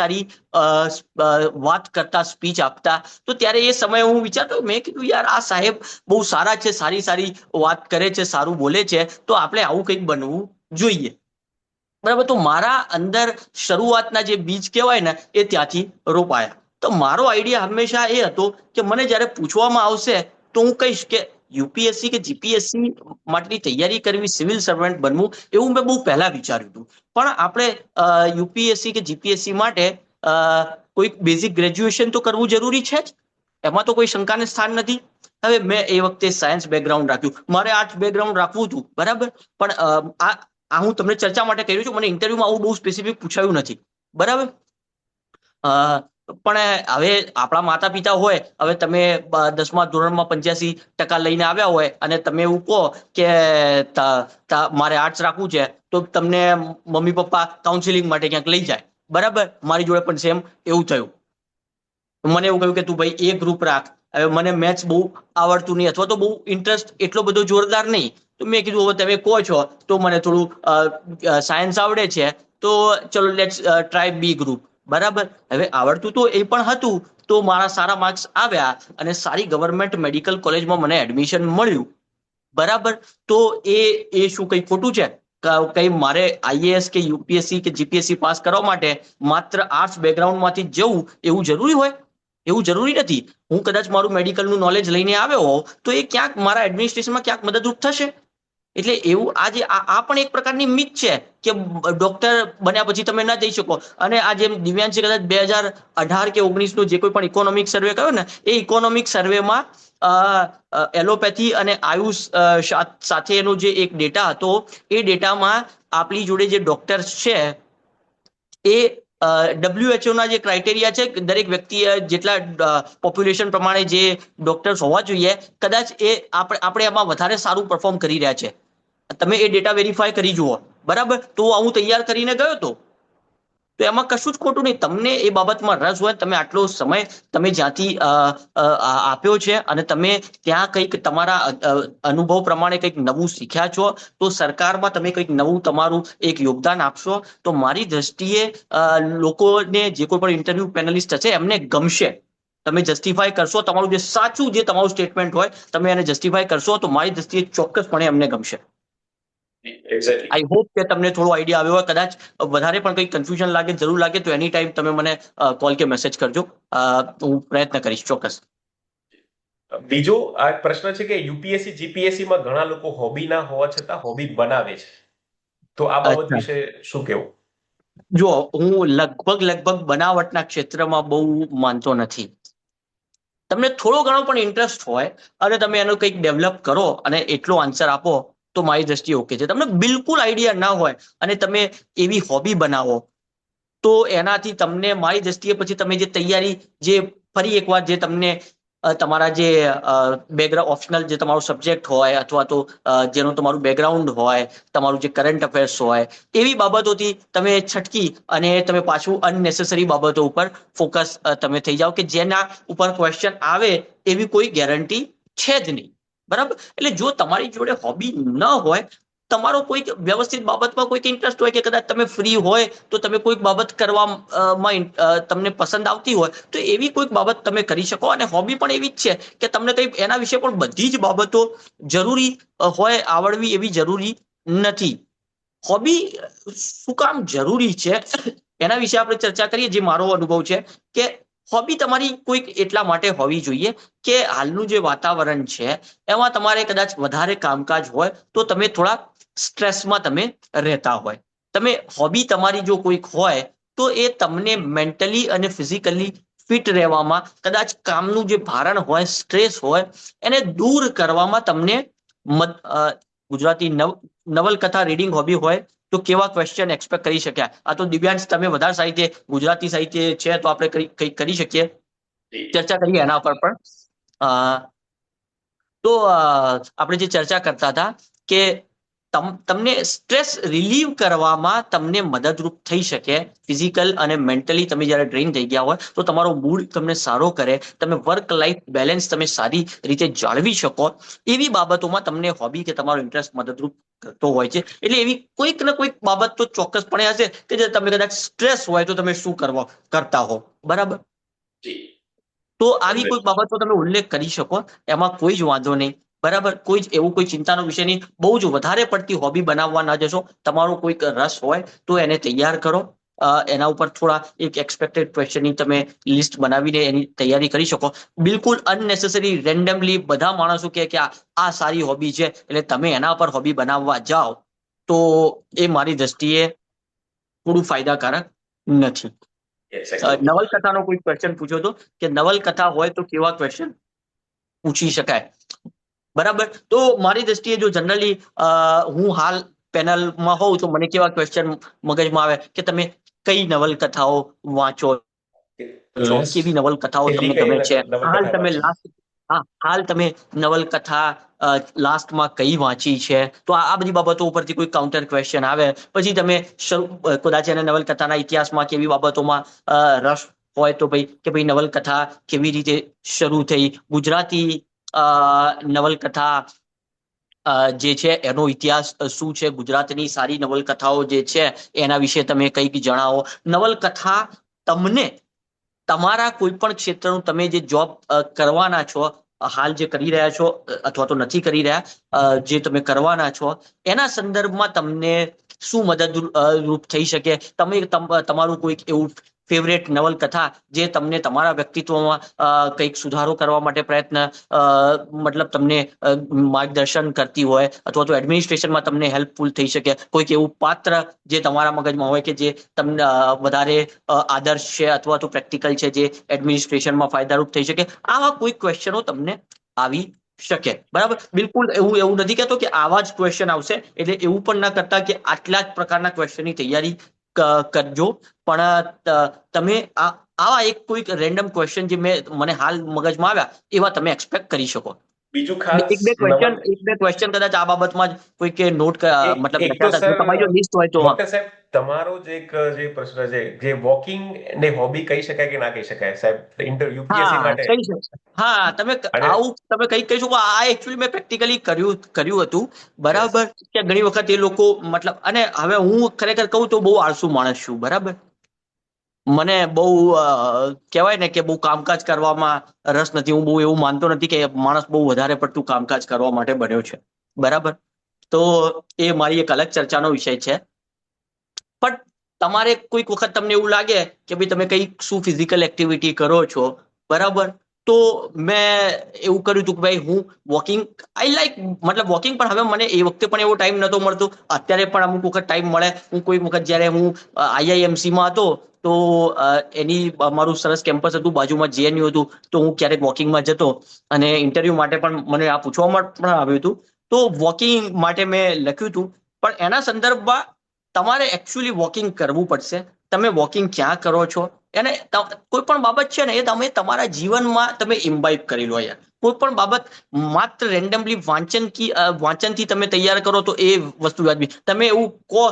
વાત કરતા, સ્પીચ આપતા, તો ત્યારે એ સમયે હું વિચારતો, મેં કીધું યાર આ સાહેબ બહુ સારા છે, સારી વાત કરે છે, સારું બોલે છે, તો આપણે આવું કંઈક બનવું જોઈએ, બરાબર. તો મારા અંદર શરૂઆતના જે બીજ કહેવાય ને એ ત્યાંથી રોપાયા. તો મારો આઈડિયા હંમેશા એ હતો કે મને જ્યારે પૂછવામાં આવશે તો હું કહીશ કે યુપીએસસી કે જીપીએસસી માટેની તૈયારી કરવી, સિવિલ સર્વન્ટ બનવું, એવું મેં બહુ પહેલા વિચાર્યું હતું. પણ આપણે યુપીએસસી કે જીપીએસસી માટે કોઈ બેઝિક ગ્રેજ્યુએશન તો કરવું જરૂરી છે જ, એમાં તો કોઈ શંકાને સ્થાન નથી. હવે મેં એ વખતે સાયન્સ બેકગ્રાઉન્ડ રાખ્યું, મારે આર્ટ્સ બેકગ્રાઉન્ડ રાખવું હતું, બરાબર, પણ આ હું તમને ચર્ચા માટે કહ્યું છું, મને ઇન્ટરવ્યુમાં આવું બહુ સ્પેસિફિક પૂછાયું નથી, બરાબર. પણ હવે આપણા માતા પિતા હોય, હવે તમે 10મા ધોરણમાં 85% લઈને આવ્યા હોય અને તમે એવું કહો કે મારે આર્ટ્સ રાખવું છે, તો તમને મમ્મી પપ્પા કાઉન્સિલિંગ માટે ક્યાંક લઈ જાય, બરાબર. મારી જોડે પણ સેમ એવું થયું. મને એવું કહ્યું કે તું ભાઈ એ ગ્રુપ રાખ. હવે મને મેથ્સ બહુ આવડતું નહીં, અથવા તો બહુ ઇન્ટરેસ્ટ એટલો બધો જોરદાર નહીં, તો મેં કીધું હવે તમે કહો છો તો મને થોડું સાયન્સ આવડે છે, તો ચલો લેટ્સ ટ્રાય બી ગ્રુપ, બરાબર. હવે આવડતું તો એ પણ હતું, તો મારા સારા માર્ક્સ આવ્યા અને સારી ગવર્મેન્ટ મેડિકલ કોલેજમાં મને એડમિશન મળ્યું, બરાબર. તો એ શું કઈ ખોટું છે? કઈ મારે આઈએએસ કે યુપીએસસી કે જીપીએસસી પાસ કરવા માટે માત્ર આર્ટ્સ બેકગ્રાઉન્ડમાંથી જવું એવું જરૂરી હોય? એવું જરૂરી નથી. હું કદાચ મારું મેડિકલનું નોલેજ લઈને આવ્યો હોઉં તો એ ક્યાંક મારા એડમિનિસ્ટ્રેશનમાં ક્યાંક મદદરૂપ થશે. એટલે એવું આજે આ પણ એક પ્રકારની મિથ છે કે ડોક્ટર બન્યા પછી તમે ના જઈ શકો. અને આ જેમ દિવ્યાંશે કદાચ 2018 કે 19 જે કોઈ પણ ઇકોનોમિક સર્વે કહ્યો ને, એ ઇકોનોમિક સર્વેમાં એલોપેથી અને આયુષ સાથેનો જે એક ડેટા હતો, એ ડેટામાં આપણી જોડે જે ડોક્ટર્સ છે એ WHO ના જે ક્રાઇટેરિયા છે, દરેક વ્યક્તિએ જેટલા પોપ્યુલેશન પ્રમાણે જે ડોક્ટર્સ હોવા જોઈએ, કદાચ એ આપણે એમાં વધારે સારું પરફોર્મ કરી રહ્યા છે. તમે એ ડેટા વેરીફાઈ કરી જુઓ, બરાબર. તો હું તૈયાર કરીને ગયો હતો, તો એમાં કશું જ ખોટું નહીં. તમને એ બાબતમાં રસ હોય, તમે આટલો સમય તમે જ્યાંથી આપ્યો છે અને તમે ત્યાં કંઈક તમારા અનુભવ પ્રમાણે કંઈક નવું શીખ્યા છો, તો સરકારમાં તમે કંઈક નવું તમારું એક યોગદાન આપશો, તો મારી દ્રષ્ટિએ લોકોને જે કોઈ પણ ઇન્ટરવ્યુ પેનલિસ્ટ હશે એમને ગમશે. તમે જસ્ટિફાય કરશો, તમારું જે સાચું જે તમારું સ્ટેટમેન્ટ હોય તમે એને જસ્ટિફાય કરશો, તો મારી દ્રષ્ટિએ ચોક્કસપણે એમને ગમશે. આઈ હોપ કે તમને થોડો આઈડિયા આવ્યો હોય. કદાચ વધારે પણ કંઈ કન્ફ્યુઝન લાગે, જરૂર લાગે તો એની ટાઈમ તમે મને કોલ કે મેસેજ કરજો, હું પ્રયત્ન કરીશ ચોક્કસ. બીજો આ પ્રશ્ન છે કે યુપીએસસી જીપીએસસી માં ઘણા લોકો હોબી ના હોવા છતાં હોબી બનાવે છે, તો આ બાબત વિશે શું કહેવું? જો હું લગભગ બનાવટના ક્ષેત્રમાં બહુ માનતો નથી. તમને થોડો ઘણો પણ ઇન્ટરેસ્ટ હોય અને તમે એનો કંઈક ડેવલપ કરો અને એટલો આન્સર આપો, તો મારી દ્રષ્ટિએ ઓકે છે. તમને બિલકુલ આઈડિયા ના હોય અને તમે એવી હોબી બનાવો, તો એનાથી તમને મારી દ્રષ્ટિએ પછી તમે જે તૈયારી, જે ફરી એકવાર જે તમને તમારા જે બેકગ્રાઉન્ડ ઓપ્શનલ જે તમારો સબ્જેક્ટ હોય, અથવા તો જેનું તમારું બેકગ્રાઉન્ડ હોય, તમારું જે કરંટ અફેર્સ હોય, એવી બાબતોથી તમે છટકી અને તમે પાછું અનનેસેસરી બાબતો ઉપર ફોકસ તમે થઈ જાઓ, કે જેના ઉપર ક્વેશ્ચન આવે એવી કોઈ ગેરંટી છે જ નહીં, બરાબર. એટલે જો તમારી જોડે હોબી ન હોય, તમારો કોઈક વ્યવસ્થિત બાબતમાં કોઈક ઇન્ટરેસ્ટ હોય, કે કદાચ તમે ફ્રી હોય તો તમે કોઈક બાબત કરવામાં તમને પસંદ આવતી હોય, તો એવી કોઈક બાબત તમે કરી શકો. અને હોબી પણ એવી જ છે કે તમને કંઈ એના વિશે પણ બધી જ બાબતો જરૂરી હોય આવડવી એવી જરૂરી નથી. હોબી શું કામ જરૂરી છે એના વિશે આપણે ચર્ચા કરીએ. જે મારો અનુભવ છે કે હોબી તમારી કોઈક એટલા માટે હોવી જોઈએ કે હાલનું જે વાતાવરણ છે એમાં તમારે કદાચ વધારે કામકાજ હોય, તો તમે થોડા સ્ટ્રેસમાં તમે રહેતા હોય. તમે હોબી તમારી જો કોઈક હોય તો એ તમને મેન્ટલી અને ફિઝિકલી ફિટ રહેવામાં, કદાચ કામનું જે ભારણ હોય, સ્ટ્રેસ હોય, એને દૂર કરવામાં તમને ગુજરાતી નવલકથા રીડિંગ હોબી હોય તો કેવા ક્વેશ્ચન એક્સપેક્ટ કરી શક્યા. આ તો દિવ્યાંશ તમે વધારે સાહિત્ય, ગુજરાતી સાહિત્ય છે તો આપણે કંઈક કરી શકીએ, ચર્ચા કરીએ એના પર પણ. તો આપણે જે ચર્ચા કરતા હતા કે તમને સ્ટ્રેસ રિલીવ કરવામાં તમને મદદરૂપ થઈ શકે. ફિઝિકલ અને મેન્ટલી તમે જ્યારે ડ્રેઇન થઈ ગયા હોય તો તમારો મૂડ તમને સારો કરે, તમે વર્ક લાઈફ બેલેન્સ તમે સારી રીતે જાળવી શકો, એવી બાબતોમાં તમને હોબી કે તમારો ઇન્ટરેસ્ટ મદદરૂપ કરતો હોય છે. એટલે એવી કોઈક ને કોઈક બાબત તો ચોક્કસપણે હશે કે જે તમે કદાચ સ્ટ્રેસ હોય તો તમે શું કરતા હો, બરાબર. તો આવી કોઈ બાબતો તમે ઉલ્લેખ કરી શકો, એમાં કોઈ જ વાંધો નહીં, બરાબર. કોઈ જ એવું કોઈ ચિંતાનો વિષય નહીં. બહુ જ વધારે પડતી હોબી બનાવવા ના જશો. તમારો કોઈક રસ હોય તો એને તૈયાર કરો, એના ઉપર થોડા એક એક્સપેક્ટેડ ક્વેશ્ચનની તમે લિસ્ટ બનાવીને એની તૈયારી કરી શકો. બિલકુલ અનનેસેસરી રેન્ડમલી બધા માણસો કે આ સારી હોબી છે એટલે તમે એના પર હોબી બનાવવા જાઓ, તો એ મારી દ્રષ્ટિએ થોડું ફાયદાકારક નથી. નવલકથાનો કોઈ ક્વેશ્ચન પૂછ્યો હતો કે નવલકથા હોય તો કેવા ક્વેશ્ચન પૂછી શકાય, બરાબર. તો મારી દ્રષ્ટિએ જો જનરલી હું હાલ પેનલમાં હોઉં તો મને કેવા ક્વેશ્ચન મગજમાં આવે કે તમે કઈ નવલકથાઓ વાંચો છો, કેવી નવલકથાઓ તમને ગમે છે, હાલ તમે હાલ તમે નવલકથા લાસ્ટમાં કઈ વાંચી છે. તો આ બધી બાબતો ઉપરથી કોઈ કાઉન્ટર ક્વેશ્ચન આવે. પછી તમે કદાચ એને નવલકથાના ઇતિહાસમાં કેવી બાબતોમાં રસ હોય તો ભાઈ કે ભાઈ નવલકથા કેવી રીતે શરૂ થઈ, ગુજરાતી નવલકથા જે છે એનો ઇતિહાસ શું છે, ગુજરાતની સારી નવલકથાઓ જે છે એના વિશે તમે કંઈક જણાવો. નવલકથા તમને તમારા કોઈ પણ ક્ષેત્રનું તમે જે જોબ કરવાના છો, હાલ જે કરી રહ્યા છો અથવા તો નથી કરી રહ્યા, જે તમે કરવાના છો એના સંદર્ભમાં તમને શું મદદરૂપ થઈ શકે. તમે તમારું કોઈક એવું ફેવરેટ નવલકથા જે તમને તમારા વ્યક્તિત્વમાં કંઈક સુધારો કરવા માટે પ્રયત્ન મતલબ તમને માર્ગદર્શન કરતી હોય અથવા તો એડમિનિસ્ટ્રેશનમાં તમને હેલ્પફુલ થઈ શકે, કોઈક એવું પાત્ર જે તમારા મગજમાં હોય કે જે તમને વધારે આદર્શ છે અથવા તો પ્રેક્ટિકલ છે જે એડમિનિસ્ટ્રેશનમાં ફાયદારૂપ થઈ શકે. આવા કોઈ ક્વેશ્ચનો તમને આવી શકે, બરાબર. બિલકુલ એવું નથી કહેતો કે આવા જ ક્વેશ્ચન આવશે, એટલે એવું પણ ના કરતા કે આટલા જ પ્રકારના ક્વેશ્ચનની તૈયારી કરજો. પણ તમે આવા એક કોઈક રેન્ડમ ક્વેશ્ચન જે મને હાલ મગજમાં આવ્યા એવા તમે એક્સપેક્ટ કરી શકો. બીજું ખાસ એક બે ક્વેશ્ચન કદાચ આ બાબતમાં જ કોઈ કે નોટ મતલબ એક તો સર તમારી જો લિસ્ટ હોય તો. ડોક્ટર સાહેબ, તમારો જે પ્રશ્ન છે જે વોકિંગ ને હોબી કહી શકાય કે ના કહી શકાય સાહેબ, યુપીએસસી માટે? હા, તમે આવું તમે કઈ કહી શકો. આ એકચ્યુઅલી મેં પ્રેક્ટિકલી કર્યું હતું, બરાબર. કે ઘણી વખત એ લોકો મતલબ, અને હવે હું ખરેખર કહું તો બહુ આળસુ માણસ છું, બરાબર. મને બહુ કહેવાય ને કે બહુ કામકાજ કરવામાં રસ નથી. હું બહુ એવું માનતો નથી કે માણસ બહુ વધારે પડતું કામકાજ કરવા માટે બન્યો છે, બરાબર. તો એ મારી એક અલગ ચર્ચાનો વિષય છે. પણ તમારે કોઈક વખત તમને એવું લાગે કે ભાઈ તમે કઈ શું ફિઝિકલ એક્ટિવિટી કરો છો, બરાબર. તો મેં એવું કર્યું હતું કે ભાઈ હું વોકિંગ આઈ લાઈક મતલબ વોકિંગ, પણ હવે મને એ વખતે પણ એવો ટાઈમ નતો મળતો, અત્યારે પણ અમુક વખત ટાઈમ મળે. હું કોઈ વખત જ્યારે હું IIMC-માં હતો તો એની મારું સરસ કેમ્પસ હતું, બાજુમાં JNU હતું, તો હું ક્યારેક વોકિંગમાં જતો અને ઇન્ટરવ્યુ માટે પણ મને આ પૂછવામાં પણ આવ્યું હતું. તો વોકિંગ માટે મેં લખ્યું હતું, પણ એના સંદર્ભમાં તમારે એકચ્યુઅલી વોકિંગ કરવું પડશે. તમે વોકિંગ ક્યાં કરો છો એને કોઈ પણ બાબત છે ને એ તમે તમારા જીવનમાં તમે ઇમ્બાઇબ કરી લો. યાર, કોઈ પણ બાબત માત્ર રેન્ડમલી વાંચનથી તમે તૈયાર કરો તો એ વસ્તુ વાજબી. તમે એવું કહો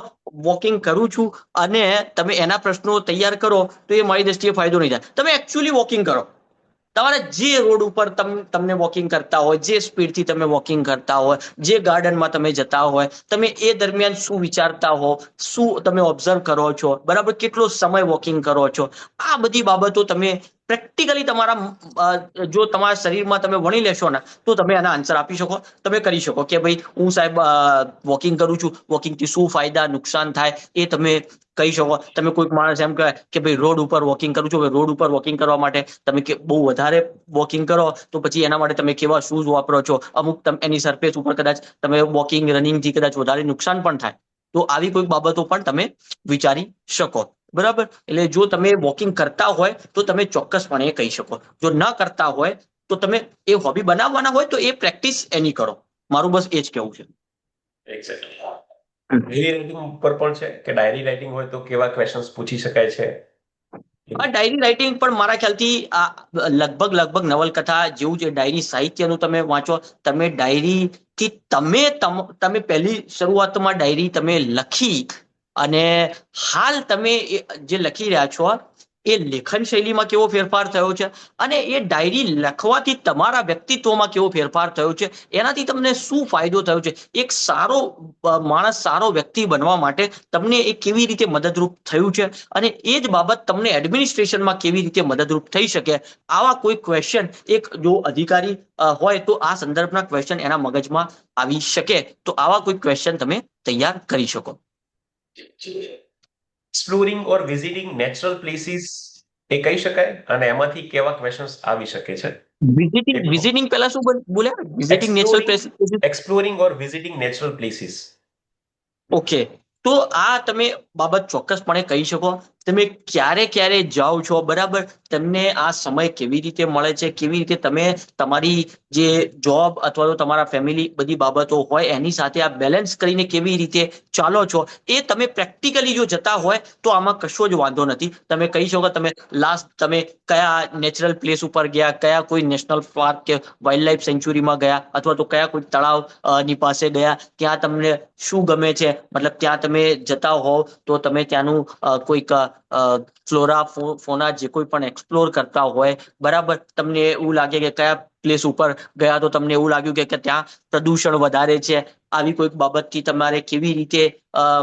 વોકિંગ કરું છું અને તમે એના પ્રશ્નો તૈયાર કરો તો એ મારી દ્રષ્ટિએ ફાયદો નહીં થાય. તમે એકચ્યુઅલી વોકિંગ કરો. તમારે જે રોડ ઉપર તમને વોકિંગ કરતા હોય, જે સ્પીડથી તમે વોકિંગ કરતા હોય, જે ગાર્ડનમાં તમે જતા હોય, તમે એ દરમિયાન શું વિચારતા હો, શું તમે ઓબ્ઝર્વ કરો છો, બરાબર, કેટલો સમય વોકિંગ કરો છો, આ બધી બાબતો તમે પ્રેક્ટિકલી તમારા જો તમારા શરીરમાં તમે વણી લેશો ને તો તમે એના આન્સર આપી શકો. તમે કરી શકો કે ભાઈ હું સાહેબ વોકિંગ કરું છું, વોકિંગથી શું ફાયદા નુકસાન થાય એ તમે કહી શકો. તમે કોઈક માણસ એમ કહે કે ભાઈ રોડ ઉપર વોકિંગ કરું છું, રોડ ઉપર વોકિંગ કરવા માટે તમે બહુ વધારે વોકિંગ કરો તો પછી એના માટે તમે કેવા શૂઝ વાપરો છો, અમુક એની સરફેસ ઉપર કદાચ તમે વોકિંગ રનિંગથી કદાચ વધારે નુકસાન પણ થાય. તો આવી કોઈક બાબતો પણ તમે વિચારી શકો, બરાબર. એટલે જો તમે વોકિંગ કરતા હોય તો તમે ચોક્કસપણે કહી શકો. જો ન કરતા હોય તો તમે એ હોબી બનાવવાના હોય તો એ પ્રેક્ટિસ એની કરો. મારું બસ એ જ કહેવું છે. ડાયરી રાઇટિંગ ઉપર પણ છે કે ડાયરી રાઇટિંગ હોય તો કેવા ક્વેશ્ચન્સ પૂછી શકાય છે? ડાયરી રાઇટિંગ પણ મારા ખ્યાલથી લગભગ નવલકથા જેવું છે. ડાયરી સાહિત્યનું તમે વાંચો, તમે ડાયરીથી તમે પહેલી શરૂઆતમાં ડાયરી તમે લખી અને હાલ તમે જે લખી રહ્યા છો એ લેખન શૈલીમાં કેવો ફેરફાર થયો છે અને એ ડાયરી લખવાથી તમારા વ્યક્તિત્વમાં કેવો ફેરફાર થયો છે, એનાથી તમને શું ફાયદો થયો છે, એક સારો માણસ, સારો વ્યક્તિ બનવા માટે તમને એ કેવી રીતે મદદરૂપ થયું છે અને એ જ બાબત તમને એડમિનિસ્ટ્રેશનમાં કેવી રીતે મદદરૂપ થઈ શકે. આવા કોઈ ક્વેશ્ચન એક જો અધિકારી હોય તો આ સંદર્ભના ક્વેશ્ચન એના મગજમાં આવી શકે. તો આવા કોઈ ક્વેશ્ચન તમે તૈયાર કરી શકો. એક્સપ્લોરિંગ ઓર વિઝિટિંગ નેચરલ પ્લેસીસ એ કહી શકાય અને એમાંથી કેવા ક્વેશ્ચન્સ આવી શકે છે? વિઝિટિંગ પહેલા શું બોલ્યા? વિઝિટિંગ નેચરલ પ્લેસીસ, એક્સપ્લોરિંગ ઓર વિઝિટિંગ નેચરલ પ્લેસીસ. ઓકે, તો આ તમે બાબત ચોક્કસપણે કહી શકો. તમે ક્યારે ક્યારે જાઓ છો, બરાબર, તમને આ સમય કેવી રીતે મળે છે, કેવી રીતે તમે તમારી જે જોબ અથવા તો તમારા ફેમિલી બધી બાબતો હોય એની સાથે આ બેલેન્સ કરીને કેવી રીતે ચાલો છો, એ તમે પ્રેક્ટિકલી જો જતા હોય તો આમાં કશો જ વાંધો નથી. તમે કહી શકો તમે લાસ્ટ તમે કયા નેચરલ પ્લેસ ઉપર ગયા, કયા કોઈ નેશનલ પાર્ક કે વાઇલ્ડ લાઈફ સેન્ચ્યુરીમાં ગયા, અથવા તો કયા કોઈ તળાવ ની પાસે ગયા, ત્યાં તમને શું ગમે છે, મતલબ ત્યાં તમે જતા હોવ તો તમે ત્યાંનું કોઈક ફ્લોરા ફોના જે કોઈ પણ એક્સપ્લોર કરતા હોય, બરાબર, તમને એવું લાગે કે કયા પ્લેસ ઉપર ગયા તો તમને એવું લાગ્યું કે ત્યાં પ્રદૂષણ વધારે છે, આવી કોઈક બાબતથી તમારે કેવી રીતે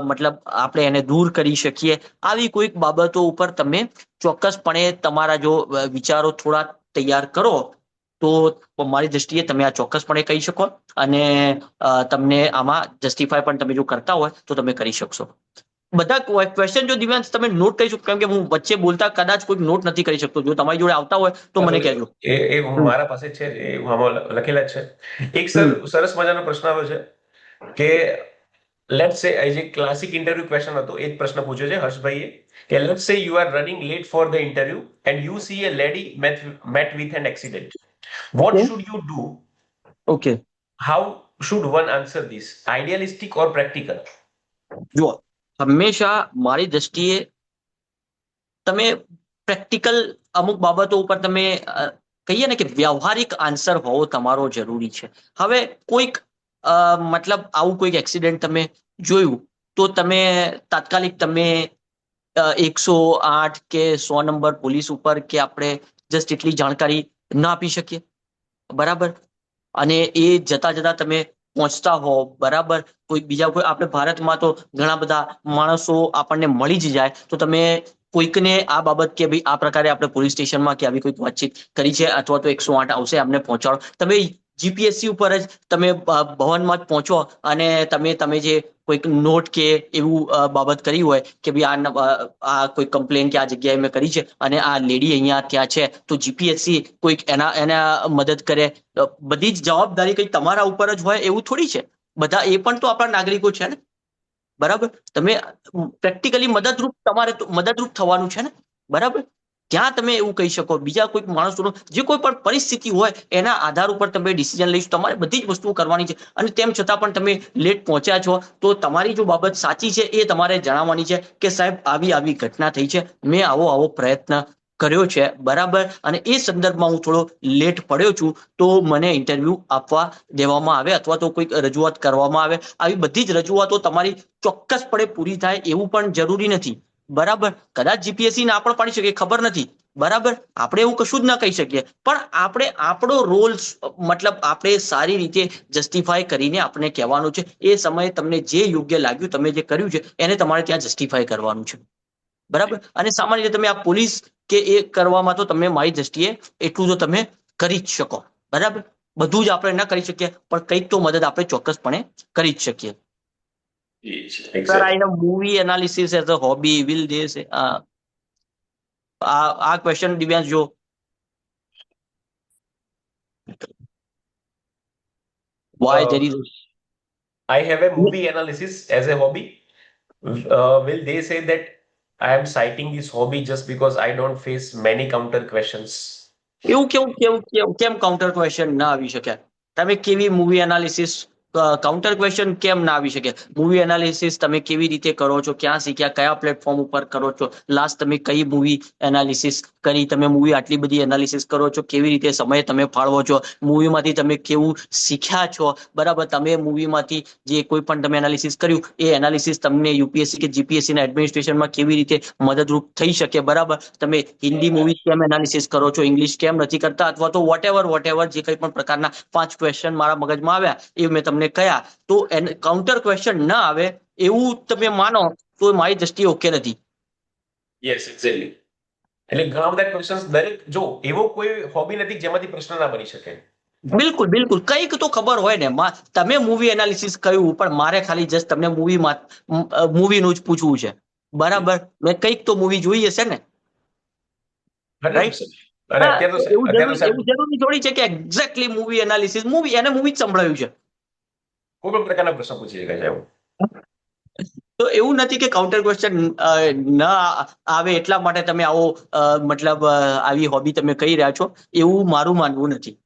મતલબ આપણે એને દૂર કરી શકીએ, આવી કોઈક બાબતો ઉપર તમે ચોક્કસપણે તમારા જો વિચારો થોડા તૈયાર કરો તો મારી દ્રષ્ટિએ તમે આ ચોક્કસપણે કહી શકો, અને તમને આમાં જસ્ટિફાય પણ તમે જો કરતા હોય તો તમે કરી શકશો. બધા ક્વેશ્ચન જો દિવ્યાંશ તમે નોટ કરી શકો, કેમ કે હું વચ્ચે બોલતા કદાચ કોઈ નોટ નથી કરી શકતો, જો તમારી જોડે આવતા હોય તો મને કહેજો. એ મારા પાસે છે, એ આમાં લખેલા જ છે. એક સરસ મજાનો પ્રશ્ન આવ્યો છે કે લેટ્સ સે, જે ક્લાસિક ઇન્ટરવ્યુ ક્વેશ્ચન હતો એ જ પ્રશ્ન પૂછ્યો છે હર્ષભાઈએ, કે let's say you are running late for the interview and you see a lady met with an accident. What should you do? Okay, How should one answer this? Idealistic or practical? જુઓ, હંમેશા મારી દ્રષ્ટિએ તમે practical અમુક બાબતો ઉપર તમે કહીએ ને કે વ્યવહારિક આન્સર હોવો તમારો જરૂરી છે. હવે કોઈક મતલબ આવું કોઈક એક્સિડન્ટ તમે જોયું તો તમે તાત્કાલિક તમે 108 કે 100 નંબર પોલીસ ઉપર કે આપણે જસ્ટ એટલી જાણકારી ના આપી શકીએ, બરાબર, અને એ જતા જતા તમે પહોંચતા હો, બરાબર, કોઈ બીજા કોઈ આપણે ભારતમાં તો ઘણા બધા માણસો આપણને મળી જ જાય, તો તમે કોઈકને આ બાબત કે ભાઈ આ પ્રકારે આપણે પોલીસ સ્ટેશનમાં કે આવી કોઈક વાતચીત કરી છે અથવા તો 108 આવશે અમને પહોંચાડો, તમે જીપીએસસી ઉપર જ તમે ભવનમાં જ પહોંચો અને તમે જે કોઈક નોટ કે એવું બાબત કરી હોય કે ભાઈ આ કોઈ કમ્પ્લેન કે આ જગ્યાએ મેં કરી છે અને આ લેડી અહીંયા ત્યાં છે, તો જીપીએસસી કોઈક એના મદદ કરે. બધી જ જવાબદારી કઈ તમારા ઉપર જ હોય એવું થોડી છે, બધા એ પણ તો આપણા નાગરિકો છે ને, બરાબર, તમે પ્રેક્ટિકલી મદદરૂપ થવાનું છે ને, બરાબર, ત્યાં તમે એવું કહી શકો. બીજા કોઈક માણસોનો જે કોઈ પણ પરિસ્થિતિ હોય એના આધાર ઉપર તમે ડિસિઝન લઈશું, તમારે બધી જ વસ્તુઓ કરવાની છે, અને તેમ છતાં પણ તમે લેટ પહોંચ્યા છો તો તમારી જો બાબત સાચી છે એ તમારે જણાવવાની છે કે સાહેબ આવી આવી ઘટના થઈ છે, મેં આવો પ્રયત્ન કર્યો છે, બરાબર, અને એ સંદર્ભમાં હું થોડો લેટ પડ્યો છું તો મને ઇન્ટરવ્યુ આપવા દેવામાં આવે અથવા તો કોઈક રજૂઆત કરવામાં આવે. આવી બધી જ રજૂઆતો તમારી ચોક્કસપણે પૂરી થાય એવું પણ જરૂરી નથી, બરાબર, કદાચ જીપીએસસી ના પણ પાડી શકે, ખબર નથી, બરાબર, આપણે એવું કશું જ ના કહી શકીએ, પણ આપણે આપણો રોલ મતલબ આપણે સારી રીતે જસ્ટિફાય કરીને આપણે કહેવાનું છે. એ સમયે તમને જે યોગ્ય લાગ્યું, તમે જે કર્યું છે એને તમારે ત્યાં જસ્ટિફાય કરવાનું છે, બરાબર, અને સામાન્ય રીતે તમે આ પોલીસ કે એ કરવામાં તો તમે મારી દ્રષ્ટિએ એટલું તો તમે કરી જ શકો, બરાબર, બધું જ આપણે ના કરી શકીએ પણ કંઈક તો મદદ આપણે ચોક્કસપણે કરી જ શકીએ. Sir, I know movie analysis as a hobby. Will they say? આ question દિવ્યાંશ જો. Why there is? I have a movie analysis as a hobby. Will they say that I am citing this hobby just because I don't face many counter questions? એવું કેમ counter question ના આવી શકે? તમે કેવી movie analysis counter question કેમ ના આવી શકે? મૂવી એનાલિસિસ તમે કેવી રીતે કરો છો, ક્યાં શીખ્યા, કયા પ્લેટફોર્મ ઉપર કરો છો, લાસ્ટ તમે કઈ મૂવી એનાલિસિસ કરી, તમે મૂવી આટલી બધી એનાલિસિસ કરો છો, કેવી રીતે સમય તમે ફાળવો છો, મૂવીમાંથી તમે કેવું શીખ્યા છો, બરાબર, તમે મૂવીમાંથી જે કોઈ પણ તમે એનાલિસિસ કર્યું એ એનાલિસિસ તમને યુપીએસસી કે જીપીએસસી ના એડમિનિસ્ટ્રેશનમાં કેવી રીતે મદદરૂપ થઈ શકે, બરાબર, તમે હિન્દી મૂવી કેમ એનાલિસિસ કરો છો, ઇંગ્લિશ કેમ નથી કરતા, અથવા તો વોટેવર જે કંઈ પણ પ્રકારના 5 ક્વેશ્ચન મારા મગજમાં આવ્યા એ મેં તમને કહ્યા, તો એને કાઉન્ટર ક્વેશ્ચન ના આવે એવું તમે માનો તો મારી દ્રષ્ટિએ ઓકે નથી. Yes, exactly. એટલે ઘણા બધા ક્વેશ્ચન્સ દરેક જો એવો કોઈ હોબી નથી જેમાંથી પ્રશ્ન ના બની શકે. બિલકુલ કંઈક તો ખબર હોય ને. તમે મૂવી એનાલિસિસ કર્યું પણ મારે ખાલી જસ્ટ તમને મૂવીનું જ પૂછવું છે, બરાબર, મેં કંઈક તો મૂવી જોઈ હશે ને, રાઈટ? એવું જરૂરી થોડી છે કે એક્ઝેક્ટલી મૂવી એનાલિસિસ મૂવી જ સંભળાયું છે. કોઈ પણ પ્રકારના પ્રશ્ન પૂછી શકાય છે. તો એવું નથી કે કાઉન્ટર ક્વેશ્ચન ન આવે એટલા માટે તમે આવો મતલબ આવી હોબી તમે કહી રહ્યા છો, એવું મારું માનવું નથી.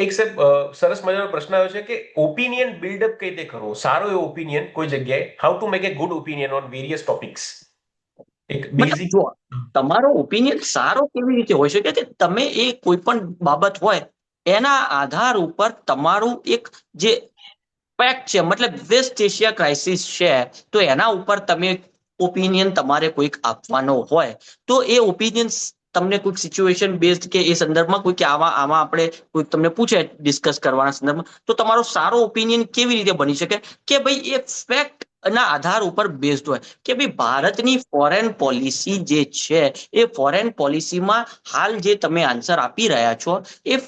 એક સાહેબ સરસ મજાનો પ્રશ્ન આવ્યો છે કે ઓપિનિયન બિલ્ડઅપ કઈ રીતે કરવો, સારો એવો ઓપિનિયન કોઈ જગ્યાએ, how to make A good opinion on various topics. એક મતલબ બેઝિક જો તમારો ઓપિનિયન સારો કેવી રીતે હોય શકે કે તમે એ કોઈ પણ બાબત હોય એના આધાર ઉપર તમારું એક જે ફેક્ટ છે, મતલબ વેસ્ટ એશિયા ક્રાઇસિસ છે, તો એના ઉપર તમે ઓપિનિયન તમારે કોઈક આપવાનો હોય તો એ ઓપિનિયન તમને કોઈક સિચ્યુએશન બેઝડ કે એ સંદર્ભમાં કોઈ કે આમાં આપણે કોઈ તમને પૂછે ડિસ્કસ કરવાના સંદર્ભમાં, તો તમારો સારો ઓપિનિયન કેવી રીતે બની શકે કે ભાઈ એ ફેક્ટ ના આધાર ઉપર બેઝડ હોય કે ભાઈ ભારતની ફોરેન પોલિસી જે છે એ ફોરેન પોલિસીમાં હાલ જે તમે આન્સર આપી રહ્યા છો એ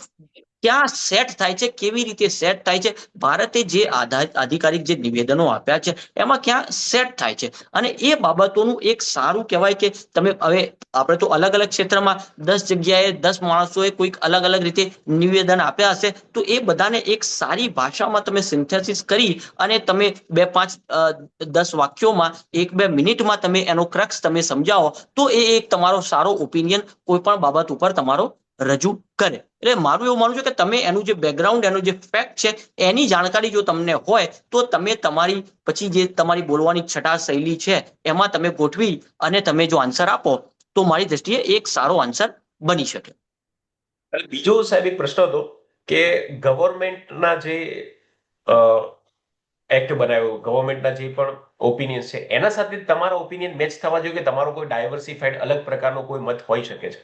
ક્યાં સેટ થાય છે, કેવી રીતે સેટ થાય છે, ભારતે જે આધિકારિક જે નિવેદનો આપ્યા છે એમાં ક્યાં સેટ થાય છે, અને એ બાબતોનું એક સારું કહેવાય કે તમે હવે આપણે તો અલગ અલગ ક્ષેત્રમાં 10 જગ્યાએ 10 માણસોએ કોઈક અલગ અલગ રીતે નિવેદન આપ્યા હશે, તો એ બધાને એક સારી ભાષામાં તમે સિન્થેસિસ કરી અને તમે 2, 5, 10 વાક્યોમાં 1-2 મિનિટમાં તમે એનો ક્રક્સ તમે સમજાવો તો એ એક તમારો સારો ઓપિનિયન કોઈ પણ બાબત ઉપર તમારો રજૂ કરે. એટલે મારું એવું માનવું છે કે તમે એનું જે બેકગ્રાઉન્ડ, એનું જે ફેક્ટ છે એની જાણકારી જો તમને હોય તો તમે તમારી પછી જે તમારી બોલવાની છટા શૈલી છે એમાં તમે ગોઠવી અને તમે જો આન્સર આપો તો મારી દ્રષ્ટિએ એક સારો આન્સર બની શકે. બીજો સાહેબ એક પ્રશ્ન હતો કે ગવર્મેન્ટના જે એક્ટ બનાવ્યો, ગવર્મેન્ટના જે પણ ઓપિનિયન છે એના સાથે તમારા ઓપિનિયન મેચ થવા જોઈએ કે તમારો કોઈ ડાયવર્સિફાઈડ અલગ પ્રકારનો કોઈ મત હોઈ શકે છે?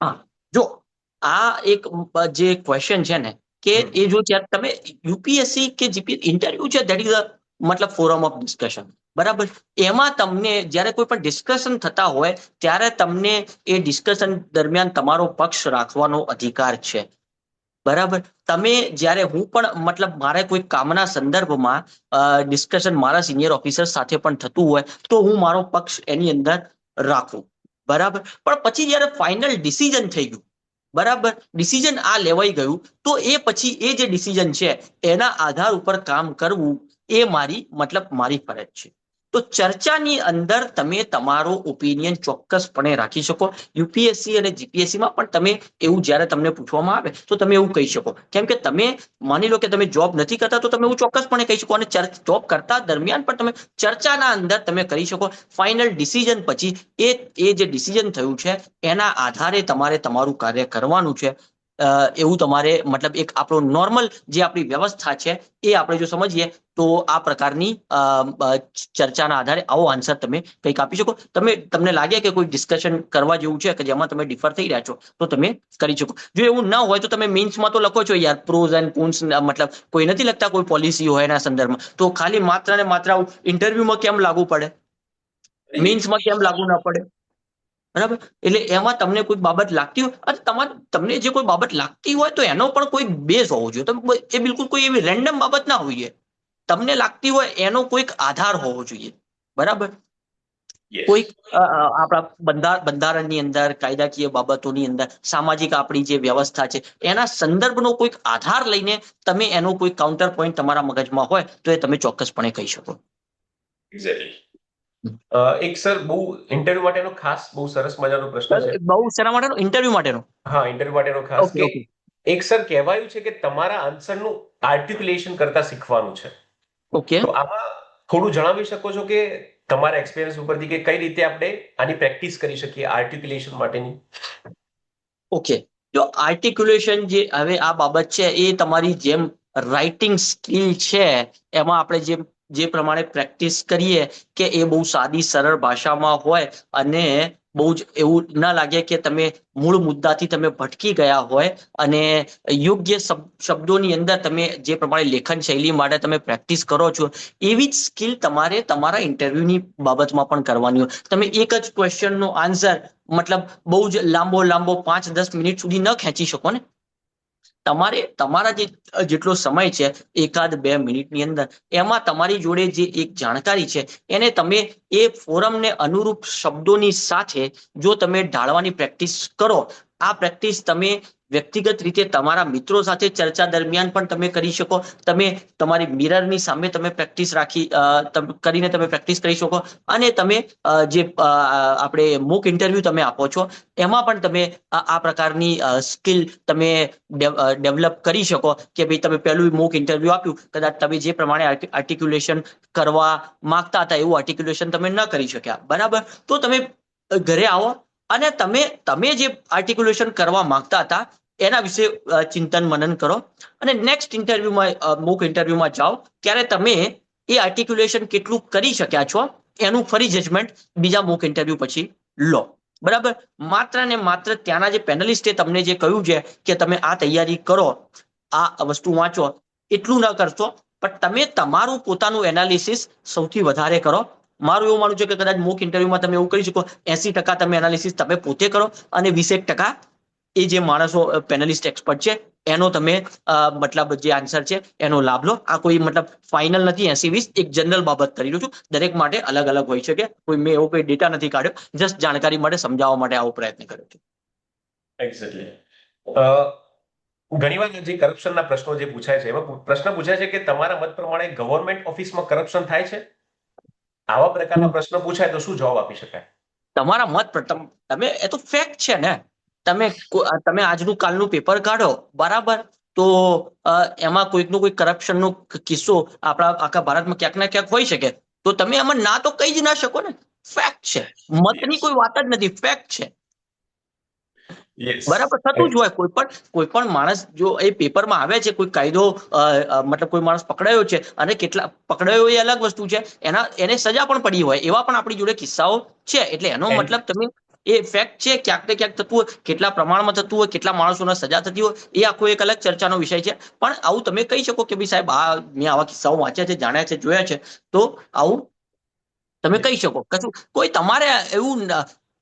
હા, જો આ એક જે ક્વેશ્ચન છે ને કે એ જો તમે યુપીએસસી કે જીપીએસસી ઇન્ટરવ્યુ છે ધેટ ઇઝ મતલબ ફોરમ ઓફ ડિસ્કશન, બરાબર. એમાં તમને જ્યારે કોઈ પણ ડિસ્કશન થતા હોય ત્યારે તમને એ ડિસ્કશન દરમિયાન તમારો પક્ષ રાખવાનો અધિકાર છે, બરાબર. તમે જ્યારે હું પણ મતલબ મારે કોઈ કામના સંદર્ભમાં ડિસ્કશન મારા સિનિયર ઓફિસર સાથે પણ થતું હોય તો હું મારો પક્ષ એની અંદર રાખું, બરાબર. પણ પછી જ્યારે ફાઇનલ ડિસિઝન થઈ ગયું, બરાબર, ડિસિઝન આ લેવાઈ ગયું તો એ પછી એ જે ડિસિઝન છે એના આધાર ઉપર કામ કરવું એ મારી ફરજ છે. તો ચર્ચાની અંદર તમે તમારો ઓપિનિયન ચોક્કસપણે રાખી શકો. યુપીએસસી અને જીપીએસસીમાં પણ તમે એવું જ્યારે તમને પૂછવામાં આવે તો તમે એવું કહી શકો, કેમ કે તમે માની લો કે તમે જોબ નથી કરતા તો તમે એવું ચોક્કસપણે કહી શકો, અને જોબ કરતા દરમિયાન પણ તમે ચર્ચાના અંદર તમે કરી શકો. ફાઇનલ ડિસિઝન પછી એ જે ડિસિઝન થયું છે એના આધારે તમારે તમારું કાર્ય કરવાનું છે. એવું તમારે મતલબ એક આપણો નોર્મલ જે આપણી વ્યવસ્થા છે એ આપણે જો સમજીએ તો આ પ્રકારની ચર્ચાના આધારે આવો આન્સર તમે કંઈક આપી શકો. તમને લાગે કે કોઈ ડિસ્કશન કરવા જેવું છે કે જેમાં તમે ડિફર થઈ રહ્યા છો તો તમે કરી શકો. જો એવું ના હોય તો તમે મીન્સમાં તો લખો છો યાર, પ્રોઝ એન્ડ કોન્સ, મતલબ કોઈ નથી લખતા કોઈ પોલિસી હોય એના સંદર્ભમાં, તો ખાલી માત્ર ને માત્ર ઇન્ટરવ્યુમાં કેમ લાગુ પડે, મીન્સમાં કેમ લાગુ ના પડે, બરાબર. એટલે એમાં તમને કોઈ બાબત લાગતી હોય અને તમને જે કોઈ બાબત લાગતી હોય તો એનો પણ કોઈ બેઝ હોવો જોઈએ. એ બિલકુલ કોઈ એવી રેન્ડમ બાબત ના હોવી જોઈએ, તમને લાગતી હોય એનો કોઈક આધાર હોવો જોઈએ, બરાબર. કોઈક આપણા બંધારણની અંદર, કાયદાકીય બાબતોની અંદર, સામાજિક આપણી જે વ્યવસ્થા છે એના સંદર્ભનો કોઈક આધાર લઈને તમે એનો કોઈ કાઉન્ટર પોઈન્ટ તમારા મગજમાં હોય તો એ તમે ચોક્કસપણે કહી શકો. એક્ઝેક્ટલી. એક સર બહુ ઇન્ટરવ્યુ માટેનો ખાસ બહુ સરસ મજાનો પ્રશ્ન છે. બહુ શેના માટેનો? ઇન્ટરવ્યુ માટેનો? હા, ઇન્ટરવ્યુ માટેનો ખાસ ઓકે, કે ઓકે. એક સર કહેવાયું છે કે તમારા આન્સરનું આર્ટિક્યુલેશન કરતા શીખવાનું છે. ઓકે, તો આમાં થોડું જણાવી શકો છો કે તમારા એક્સપિરિયન્સ ઉપરથી કે કઈ રીતે આપણે આની પ્રેક્ટિસ કરી શકીએ આર્ટિક્યુલેશન માટેની? ઓકે. જો આર્ટિક્યુલેશન જે હવે આ બાબત છે એ તમારી જેમ રાઇટિંગ સ્કિલ છે એમાં આપણે જે પ્રમાણે પ્રેક્ટિસ કરીએ કે એ બહુ સાદી સરળ ભાષામાં હોય અને બહુ જ એવું ના લાગે કે તમે મૂળ મુદ્દાથી તમે ભટકી ગયા હોય, અને યોગ્ય શબ્દોની અંદર તમે જે પ્રમાણે લેખન શૈલી માટે તમે પ્રેક્ટિસ કરો છો એવી જ સ્કિલ તમારે તમારા ઇન્ટરવ્યુની બાબતમાં પણ કરવાની હોય. તમે એક જ ક્વેશ્ચનનો આન્સર મતલબ બહુ જ લાંબો 5-10 મિનિટ સુધી ન ખેંચી શકો ને. તમારે તમારા જેટલો સમય છે 1-2 મિનિટની અંદર એમાં તમારી જોડે જે એક જાણકારી છે એને તમે એ ફોરમને અનુરૂપ શબ્દોની સાથે જો તમે ઢાળવાની પ્રેક્ટિસ કરો, આ પ્રેક્ટિસ તમે વ્યક્તિગત રીતે તમારા મિત્રો સાથે ચર્ચા દરમિયાન પણ તમે કરી શકો. તમે તમારી મિરરની સામે તમે પ્રેક્ટિસ કરીને તમે પ્રેક્ટિસ કરી શકો. અને તમે જે આપણે મૂક ઇન્ટરવ્યુ તમે આપો છો એમાં પણ તમે આ પ્રકારની સ્કિલ તમે ડેવલપ કરી શકો કે ભાઈ તમે પહેલું મૂક ઇન્ટરવ્યુ આપ્યું, કદાચ તમે જે પ્રમાણે આર્ટિક્યુલેશન કરવા માંગતા હતા એવું આર્ટિક્યુલેશન તમે ન કરી શક્યા, બરાબર? તો તમે ઘરે આવો અને તમે જે આર્ટિક્યુલેશન કરવા માંગતા હતા એના વિશે ચિંતન મનન કરો અને નેક્સ્ટ ઇન્ટરવ્યુમાં મૂક ઇન્ટરવ્યુમાં જાઓ ત્યારે તમે એ આર્ટિક્યુલેશન કેટલું કરી શક્યા છો એનું ફરી જજમેન્ટ બીજા મૂક ઇન્ટરવ્યુ પછી લો, બરાબર? માત્ર ને માત્ર ત્યાંના જે પેનલિસ્ટે તમને જે કહ્યું છે કે તમે આ તૈયારી કરો, આ વસ્તુ વાંચો, એટલું ન કરશો, પણ તમે તમારું પોતાનું એનાલિસિસ સૌથી વધારે કરો. મારું એવું માનવું છે કે કદાચ મૂક ઇન્ટરવ્યુમાં તમે એવું કરી શકો 80% તમે એનાલિસિસ તમે પોતે કરો અને 20% એ જે માણસો પેનલિસ્ટ એક્સપર્ટ છે એનો તમે મતલબ જે આન્સર છે એનો લાભ લો. આ કોઈ મતલબ ફાઇનલ નથી 80-20, એક જનરલ બાબત કરી રહ્યો છું. દરેક માટે અલગ અલગ હોઈ શકે. મેં એવો કોઈ ડેટા નથી કાઢ્યો, જસ્ટ જાણકારી માટે સમજાવવા માટે આવો પ્રયત્ન કર્યો છે. એક્ઝેક્ટલી. ઘણીવાર જે કરપ્શનના પ્રશ્નો જે પૂછાય છે એમાં પ્રશ્ન પૂછાય છે કે તમારા મત પ્રમાણે ગવર્મેન્ટ ઓફિસમાં કરપ્શન થાય છે? આવા પ્રકારના પ્રશ્ન પૂછાય તો શું જવાબ આપી શકાય? તમારા મત તમે એ તો ફેક્ટ છે ને. તમે આજનું કાલનું પેપર કાઢો, બરાબર? તો એમાં કોઈકનો કોઈ કરપ્શનનો કિસ્સો આપણા આખા ભારતમાં ક્યાંક ના ક્યાંક હોઈ શકે. તો તમે એમાં ના તો કહી જ ના શકો ને. ફેક્ટ છે, મતની કોઈ વાત જ નથી, ફેક્ટ છે, બરાબર? થતું જ હોય. કોઈ પણ માણસ જો એ પેપરમાં આવે છે કોઈ કાયદો, મતલબ કોઈ માણસ પકડાયો છે અને કેટલા પકડાયો એ અલગ વસ્તુ છે, એને સજા પણ પડી હોય, એવા પણ આપણી જોડે કિસ્સાઓ છે. એટલે એનો મતલબ તમે એ ફેક્ટ છે, ક્યાંક ને ક્યાંક થતું હોય, કેટલા પ્રમાણમાં થતું હોય, કેટલા માણસોને સજા થતી હોય, એ આખો એક અલગ ચર્ચાનો વિષય છે. પણ આવું તમે કહી શકો કે ભાઈ સાહેબ મેં આવા કિસ્સાઓ વાંચ્યા છે, જાણ્યા છે, જોયા છે, તો આવું તમે કહી શકો. કશું કોઈ તમારે એવું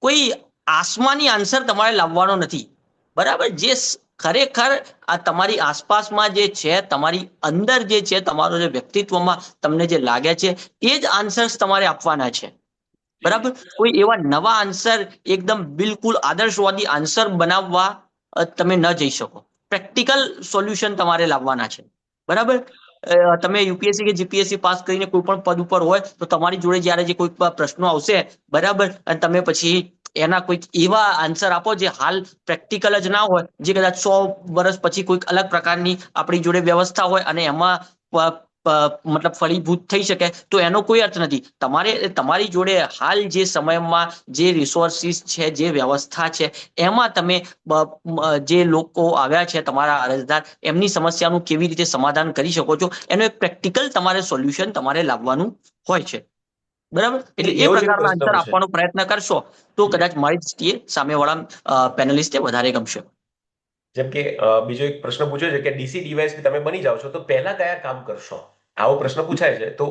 કોઈ આસમાની આન્સર તમારે લાવવાનો નથી, બરાબર? જે ખરેખર આ તમારી આસપાસમાં જે છે, તમારી અંદર જે છે, તમારો જે વ્યક્તિત્વમાં તમને જે લાગે છે એ જ આન્સર્સ તમારે આપવાના છે, બરાબર? કોઈ એવા નવા આન્સર એકદમ બિલકુલ આદર્શવાદી આન્સર બનાવવા તમે ન જઈ શકો. પ્રેક્ટિકલ સોલ્યુશન તમારે લાવવાના છે, બરાબર? તમે યુપીએસસી કે જીપીએસસી પાસ કરીને કોઈ પણ પદ ઉપર હોય તો તમારી જોડે જ્યારે જે કોઈ પ્રશ્નો આવશે, બરાબર, અને તમે પછી એના કોઈક એવા આન્સર આપો જે હાલ પ્રેક્ટિકલ જ ના હોય, જે કદાચ 100 વર્ષ પછી કોઈક અલગ પ્રકારની આપણી જોડે વ્યવસ્થા હોય અને એમાં મતલબ ફળીભૂત થઈ શકે, તો એનો કોઈ અર્થ નથી. તમારી જોડે હાલ જે સમયમાં જે રિસોર્સિસ છે, જે વ્યવસ્થા છે, એમાં તમે જે લોકો આવ્યા છે તમારા અરજદાર, એમની સમસ્યાનું કેવી રીતે સમાધાન કરી શકો છો એનો એક પ્રેક્ટિકલ તમારે સોલ્યુશન તમારે લાવવાનું હોય છે, બરાબર? એટલે એ પ્રકારના આન્સર આપવાનો પ્રયત્ન કરશો તો કદાચ મારી દ્રષ્ટિએ સામેવાળા પેનલિસ્ટે વધારે ગમશે. જેમ કે બીજો એક પ્રશ્ન પૂછ્યો છે કે ડીસી ડીવાયએસપી તમે બની જાવ છો તો પહેલા કયા કામ કરશો? આવો પ્રશ્ન પૂછાય છે. તો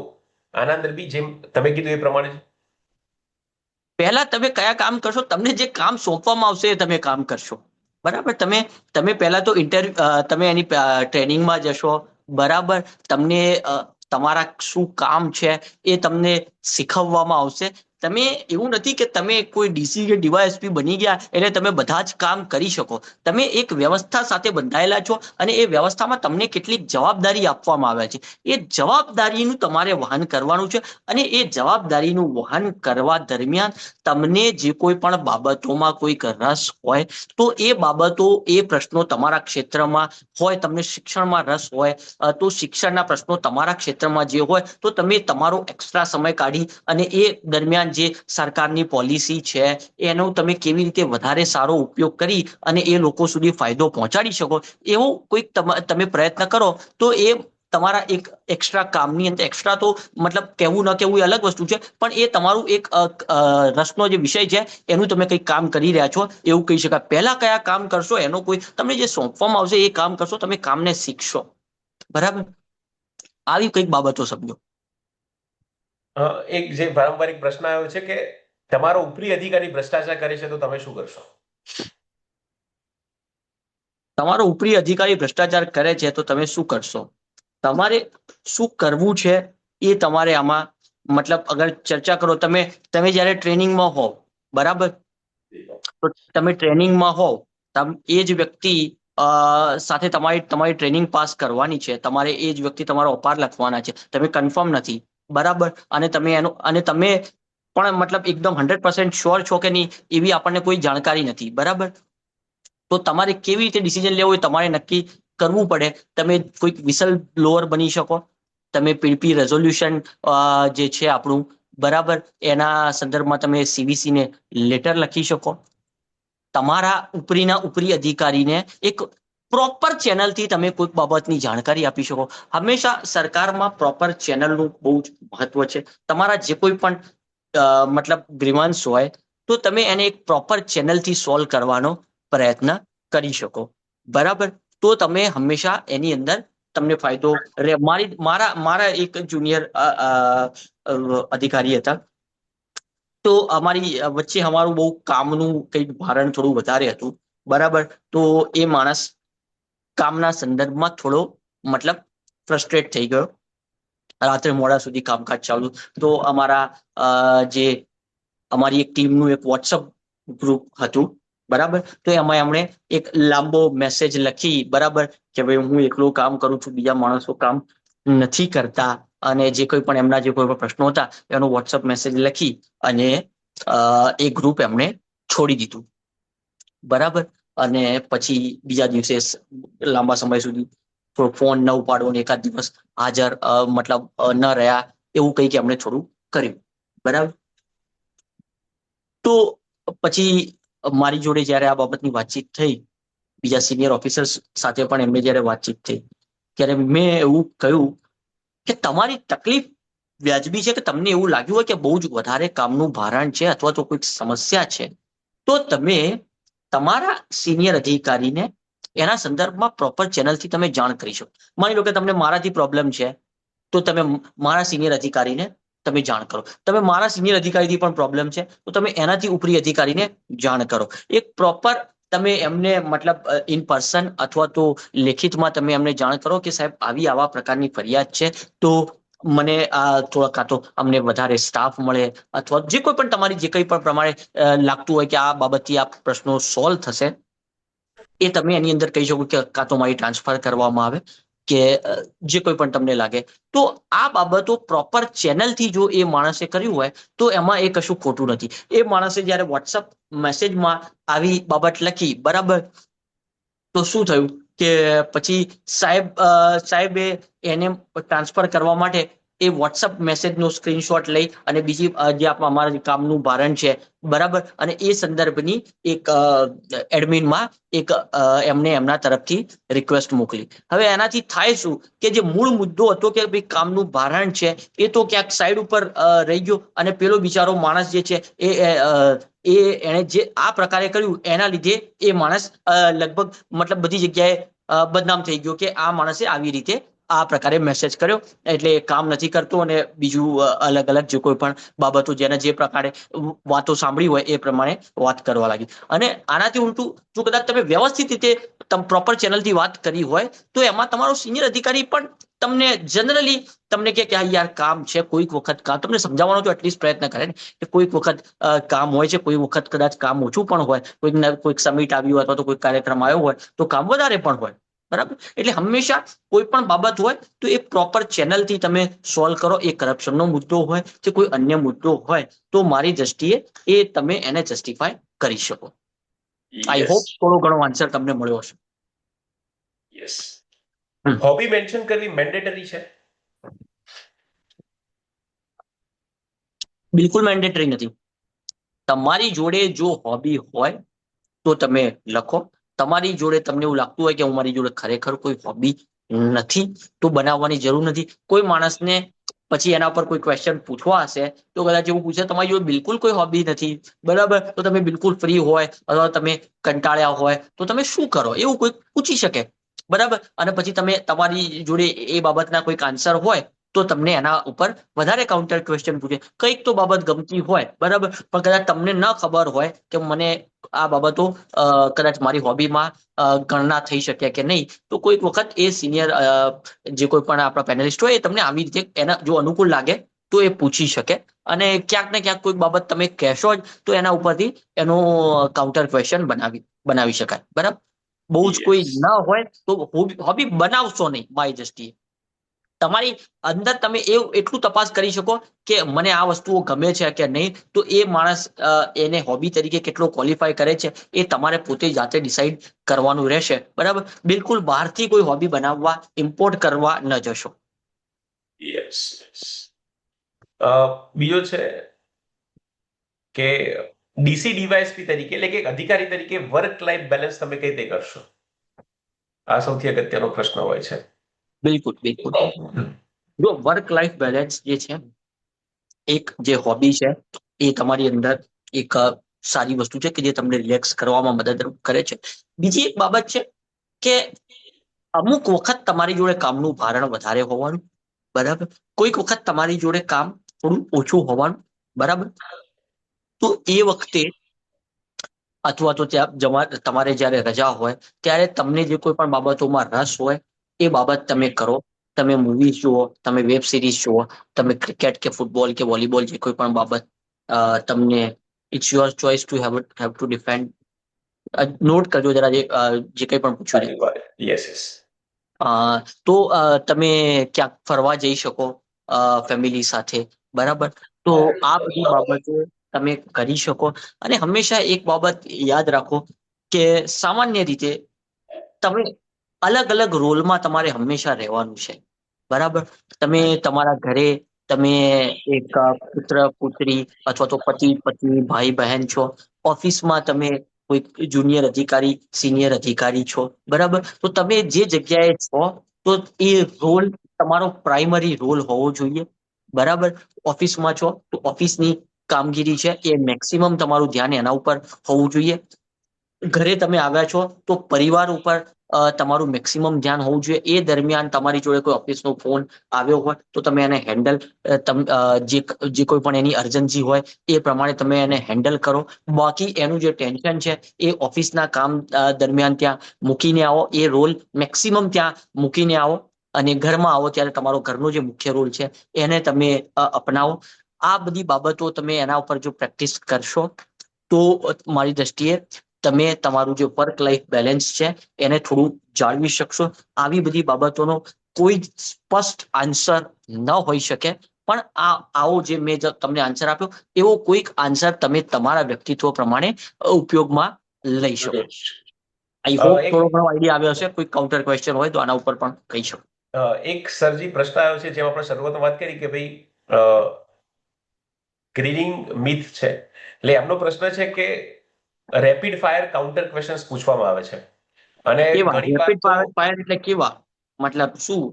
આના અંદર બી જેમ તમે કીધું એ પ્રમાણે પહેલા તમે કયા કામ કરશો? તમને જે કામ સોંપવામાં આવશે એ તમે કામ કરશો, બરાબર? તમે પહેલા તો તમે એની ટ્રેનિંગમાં જશો, બરાબર? તમને તમારા શું કામ છે એ તમને શીખવવામાં આવશે. તમે એવું નથી કે તમે કોઈ ડીસી કે ડીવાયએસપી બની ગયા એટલે તમે બધા જ કામ કરી શકો. તમે એક વ્યવસ્થા સાથે બંધાયેલા છો અને એ વ્યવસ્થામાં તમને કેટલીક જવાબદારી આપવામાં આવે છે. એ જવાબદારીનું તમારે વહન કરવાનું છે અને એ જવાબદારીનું વહન કરવા દરમિયાન તમને જે કોઈ પણ બાબતોમાં કોઈક રસ હોય તો એ બાબતો, એ પ્રશ્નો તમારા ક્ષેત્રમાં હોય, તમને શિક્ષણમાં રસ હોય તો શિક્ષણના પ્રશ્નો તમારા ક્ષેત્રમાં જે હોય તો તમે તમારો એક્સ્ટ્રા સમય કાઢી અને એ દરમિયાન જે સરકારની પોલિસી છે એનો તમે કેવી રીતે વધારે સારો ઉપયોગ કરી અને એ લોકો સુધી ફાયદો પહોંચાડી શકો, એવો કોઈક તમે પ્રયત્ન કરો તો એ તમારા એક એક્સ્ટ્રા કામની અંદર, એક્સ્ટ્રા તો મતલબ કહેવું ન કહેવું એ અલગ વસ્તુ છે, પણ એ તમારું એક રસનો જે વિષય છે એનું તમે કંઈક કામ કરી રહ્યા છો એવું કહી શકાય. પહેલા કયા કામ કરશો એનો કોઈ તમને જે સોંપવામાં આવશે એ કામ કરશો, તમે કામને શીખશો, બરાબર? આવી કંઈક બાબતો સમજો. એક જે પારંપરિક પ્રશ્ન આવ્યો છે કે તમારો ઉપરી અધિકારી ભ્રષ્ટાચાર કરે છે તો તમે શું કરશો? તમારો ઉપરી અધિકારી ભ્રષ્ટાચાર કરે છે તો તમે શું કરશો? તમારે શું કરવું છે એ તમારે આમાં મતલબ અગર ચર્ચા કરો. તમે જ્યારે ટ્રેનિંગમાં હોવ, બરાબર, તો તમે ટ્રેનિંગમાં હોવ, એ જ વ્યક્તિ સાથે તમારી ટ્રેનિંગ પાસ કરવાની છે, તમારે એ જ વ્યક્તિ તમારો અપાર લખવાના છે, તમે કન્ફર્મ નથી, બરાબર, અને તમે પણ મતલબ એકદમ 100% શ્યોર છો કે નહીં એવી આપણને કોઈ જાણકારી નથી, બરાબર. તો તમારે કેવી રીતે ડિસિઝન લેવું એ તમારે નક્કી કરવું પડે. તમે કોઈક વિસલ બ્લોઅર બની શકો, તમે પીડીપી રેઝોલ્યુશન જે છે આપણું, બરાબર, એના સંદર્ભમાં તમે સીવીસી ને લેટર લખી શકો, તમારા ઉપરી અધિકારીને એક પ્રોપર ચેનલથી તમે કોઈક બાબતની જાણકારી આપી શકો. હંમેશા સરકારમાં પ્રોપર ચેનલનું બહુ જ મહત્વ છે. તમારા જે કોઈ પણ મતલબ ગ્રીવાન્સ હોય તો તમે એને એક પ્રોપર ચેનલથી સોલ્વ કરવાનો પ્રયત્ન કરી શકો, બરાબર. તો તમે હંમેશા એની અંદર તમને ફાયદો રહે. મારા એક જુનિયર અધિકારી હતા, તો અમારી વચ્ચે અમારું બહુ કામનું કંઈક ભારણ થોડું વધારે હતું, બરાબર. તો એ માણસ કામના સંદર્ભમાં થોડો મતલબ ફ્રસ્ટ્રેટ થઈ ગયો. રાત્રે મોડા સુધી કામકાજ ચાલુ. તો અમારી એક ટીમનું એક વોટ્સઅપ ગ્રુપ હતું, બરાબર. તો એમાં એમણે એક લાંબો મેસેજ લખી, બરાબર, કે ભાઈ હું એકલું કામ કરું છું, બીજા માણસો કામ નથી કરતા, અને જે કોઈ પણ એમના જે કોઈ પણ પ્રશ્નો હતા એનો વોટ્સઅપ મેસેજ લખી અને એ ગ્રુપ એમણે છોડી દીધું, બરાબર. અને પછી બીજા દિવસે લાંબા સમય સુધી ફોન ન ઉપાડવો ને એકાદ દિવસ હાજર મતલબ ન રહ્યા એવું કંઈક એમણે થોડું કર્યું, બરાબર. તો પછી મારી જોડે જ્યારે આ બાબતની વાતચીત થઈ, બીજા સિનિયર ઓફિસર્સ સાથે પણ એમને જ્યારે વાતચીત થઈ, ત્યારે મેં એવું કહ્યું કે તમારી તકલીફ વ્યાજબી છે, કે તમને એવું લાગ્યું હોય કે બહુ જ વધારે કામનું ભારણ છે અથવા તો કોઈક સમસ્યા છે, તો તમે તમારા સિનિયર અધિકારીને એના સંદર્ભમાં પ્રોપર ચેનલથી તમે જાણ કરી શકો. માની લો કે તમને મારાથી પ્રોબ્લેમ છે, તો તમે મારા સિનિયર અધિકારીને તમે જાણ કરો. તમે મારા સિનિયર અધિકારીથી પણ પ્રોબ્લેમ છે તો તમે એનાથી ઉપરી અધિકારીને જાણ કરો. એક પ્રોપર તમે એમને મતલબ ઇન પર્સન અથવા તો લેખિતમાં તમે એમને જાણ કરો કે સાહેબ આવા પ્રકારની ફરિયાદ છે, તો મને થોડા કાં તો અમને વધારે સ્ટાફ મળે અથવા જે કોઈ પણ તમારી જે કંઈ પણ પ્રમાણે લાગતું હોય કે આ બાબતથી આ પ્રશ્નો સોલ્વ થશે, એ તમે એની અંદર કહી શકો કે કાં તો મારી ટ્રાન્સફર કરવામાં આવે કે જે કોઈ પણ તમને લાગે. તો આ બાબતો પ્રોપર ચેનલથી જો એ માણસે કર્યું હોય તો એમાં એ કશું ખોટું નથી. એ માણસે જ્યારે વોટ્સઅપ મેસેજમાં આવી બાબત લખી, બરાબર, તો શું થયું કે પછી સાહેબે એને ટ્રાન્સફર કરવા માટે એ વોટ્સઅપ મેસેજનો સ્ક્રીનશોટ લઈ અને બીજી જે અમારા કામનું ભારણ છે, બરાબર, અને એ સંદર્ભની એક એડમિનમાં એક એમને એમના તરફથી રિક્વેસ્ટ મોકલી. હવે એનાથી થાય શું કે જે મૂળ મુદ્દો હતો કે ભાઈ કામનું ભારણ છે એ તો ક્યાંક સાઈડ ઉપર રહી ગયો, અને પેલો બિચારો માણસ જે છે એને જે આ પ્રકારે કર્યું એના લીધે એ માણસ લગભગ મતલબ બધી જગ્યાએ બદનામ થઈ ગયો કે આ માણસે આવી રીતે આ પ્રકારે મેસેજ કર્યો એટલે કામ નથી કરતો, અને બીજું અલગ અલગ જે કોઈ પણ બાબતો જેને જે પ્રકારે વાતો સાંભળી હોય એ પ્રમાણે વાત કરવા લાગી. અને આનાથી ઉલટું જો કદાચ તમે વ્યવસ્થિત રીતે પ્રોપર ચેનલથી વાત કરી હોય તો એમાં તમારો સિનિયર અધિકારી પણ તમને જનરલી તમને કે યાર કામ છે, કોઈક વખત કામ તમને સમજાવવાનો તો એટલીસ્ટ પ્રયત્ન કરે ને કે કોઈક વખત કામ હોય છે, કોઈ વખત કદાચ કામ ઓછું પણ હોય, કોઈક સમિટ આવ્યું હોય અથવા તો કોઈ કાર્યક્રમ આવ્યો હોય તો કામ વધારે પણ હોય, બરાબર. એટલે હંમેશા કોઈ પણ બાબત હોય તો એ પ્રોપર ચેનલથી તમે સોલ્વ કરો. એ કરપ્શનનો મુદ્દો હોય કે કોઈ અન્ય મુદ્દો હોય તો મારી દ્રષ્ટિએ એ તમે એને જસ્ટિફાય કરી શકો. આઈ હોપ થોડો ઘણો આન્સર તમને મળ્યો હશે. યસ. હોબી મેન્શન કરવી મેન્ડેટરી છે? બિલકુલ મેન્ડેટરી નથી. તમારી જોડે જો હોબી હોય તો તમે લખો. તમારી જોડે તમને એવું લાગતું હોય કે મારી જોડે ખરેખર કોઈ હોબી નથી તો બનાવવાની જરૂર નથી. કોઈ માણસને પછી એના પર કોઈ ક્વેશ્ચન પૂછવા હશે તો કદાચ એવું પૂછે તમારી જોડે બિલકુલ કોઈ હોબી નથી, બરાબર, તો તમે બિલકુલ ફ્રી હોય અથવા તમે કંટાળ્યા હોય તો તમે શું કરો એવું કોઈ પૂછી શકે, બરાબર. અને પછી તમે તમારી જોડે એ બાબતના કોઈક આન્સર હોય તો તમને એના ઉપર વધારે કાઉન્ટર ક્વેશ્ચન પૂછે. કંઈક તો બાબત ગમતી હોય, બરાબર, પણ કદાચ તમને ન ખબર હોય કે મને આ બાબતો કદાચ મારી હોબીમાં ગણના થઈ શકે કે નહીં, તો કોઈક વખત એ સિનિયર જે કોઈ પણ આપણા પેનલિસ્ટ હોય એ તમને આવી રીતે એના જો અનુકૂળ લાગે તો એ પૂછી શકે. અને ક્યાંક ને ક્યાંક કોઈક બાબત તમે કહેશો જ તો એના ઉપરથી એનો કાઉન્ટર ક્વેશ્ચન બનાવી શકાય, બરાબર. બહુ જ કોઈ Yes. ના હોય તો હોબી બનાવશો નહીં મારી દ્રષ્ટિએ. તમારી અંદર તમે એટલું તપાસ કરી શકો કે મને આ વસ્તુઓ ગમે છે કે નહીં, તો એ માણસ એને હોબી તરીકે કેટલો ક્વોલિફાય કરે છે એ તમારે પોતે જાતે ડિસાઈડ કરવાનું રહેશે. બરાબર, બિલકુલ બહારથી કોઈ હોબી બનાવવા ઇમ્પોર્ટ કરવા ન જશો. યસ. બીજો છે કે ડીસી ડીવાયએસપી તરીકે એટલે કે એક અધિકારી તરીકે વર્ક લાઈફ બેલેન્સ તમે કઈ રીતે કરશો? આ સૌથી અગત્યનો પ્રશ્ન હોય છે. બિલકુલ બિલકુલ. જો વર્ક લાઈફ બેલેન્સ જે છે, એક જે હોબી છે એ તમારી અંદર એક સારી વસ્તુ છે કે જે તમને રિલેક્સ કરવામાં મદદ કરે છે. બીજી એક બાબત છે કે અમુક વખત તમારી જોડે કામનું ભારણ વધારે હોવાનું, બરાબર, કોઈક વખત તમારી જોડે કામ થોડું ઓછું હોવાનું, બરાબર. તો એ વખતે અથવા તો તમારે જ્યારે રજા હોય ત્યારે તમને જે કોઈ પણ બાબતોમાં રસ હોય એ બાબત તમે કરો. તમે મૂવીઝ જુઓ, તમે વેબ સિરીઝ જુઓ, તમે ક્રિકેટ કે ફૂટબોલ કે વોલીબોલ જે કોઈ પણ બાબત તમને it's your choice to have to defend. Note કરજો જરા જે કંઈ પણ પૂછ્યું છે. Yes yes. તો તમે ક્યાંક ફરવા જઈ શકો ફેમિલી સાથે, બરાબર. તો આ બધી બાબતો તમે કરી શકો. અને હંમેશા એક બાબત યાદ રાખો કે સામાન્ય રીતે તમે અલગ અલગ રોલમાં તમારે હંમેશા રહેવાનું છે, બરાબર. તમે તમારા ઘરે તમે એક પુત્ર પુત્રી અથવા તો પતિ પત્ની ભાઈ બહેન છો. ઓફિસમાં તમે કોઈ જુનિયર અધિકારી સિનિયર અધિકારી છો, બરાબર. તો તમે જે જગ્યાએ છો તો એ રોલ તમારો પ્રાઇમરી રોલ હોવો જોઈએ, બરાબર. ઓફિસમાં છો તો ઓફિસની કામગીરી છે એ મેક્સિમમ તમારું ધ્યાન એના ઉપર હોવું જોઈએ. ઘરે તમે આવ્યા છો તો પરિવાર ઉપર તમારું મેક્સિમમ ધ્યાન હોવું જોઈએ. એ દરમિયાન તમારી જોડે કોઈ ઓફિસનો ફોન આવ્યો હોય તો તમે એને હેન્ડલ જે કોઈ પણ એની અર્જન્સી હોય એ પ્રમાણે તમે એને હેન્ડલ કરો. બાકી એનું જે ટેન્શન છે એ ઓફિસના કામ દરમિયાન ત્યાં મૂકીને આવો. એ રોલ મેક્સિમમ ત્યાં મૂકીને આવો અને ઘરમાં આવો ત્યારે તમારો ઘરનો જે મુખ્ય રોલ છે એને તમે અપનાવો. આ બધી બાબતો તમે એના ઉપર જો પ્રેક્ટિસ કરશો તો મારી દ્રષ્ટિએ તમે તમારું જે વર્ક લાઈફ બેલેન્સ છે એને થોડું જાળવી શકશો. આવી બધી બાબતોનો કોઈ સ્પષ્ટ આન્સર ન હોઈ શકે, પણ આવો જે મેં તમને આન્સર આપ્યો એવો કોઈક આન્સર તમે તમારા વ્યક્તિત્વ પ્રમાણે ઉપયોગમાં લઈ શકો. આઈ હોપ થોડો ઘણો આઈડિયા આવ્યો હશે. કોઈ કાઉન્ટર ક્વેશ્ચન હોય તો આના ઉપર પણ કહી શકો. એક સરજી પ્રશ્ન આવ્યો છે જેમાં આપણે શરૂઆતમાં વાત કરી કે ભાઈ ગ્રીનિંગ મિથ છે, એટલે એમનો પ્રશ્ન છે કે રેપિડ ફાયર કાઉન્ટર ક્વેશ્ચન્સ પૂછવામાં આવે છે અને રેપિડ ફાયર એટલે કેવા, મતલબ શું?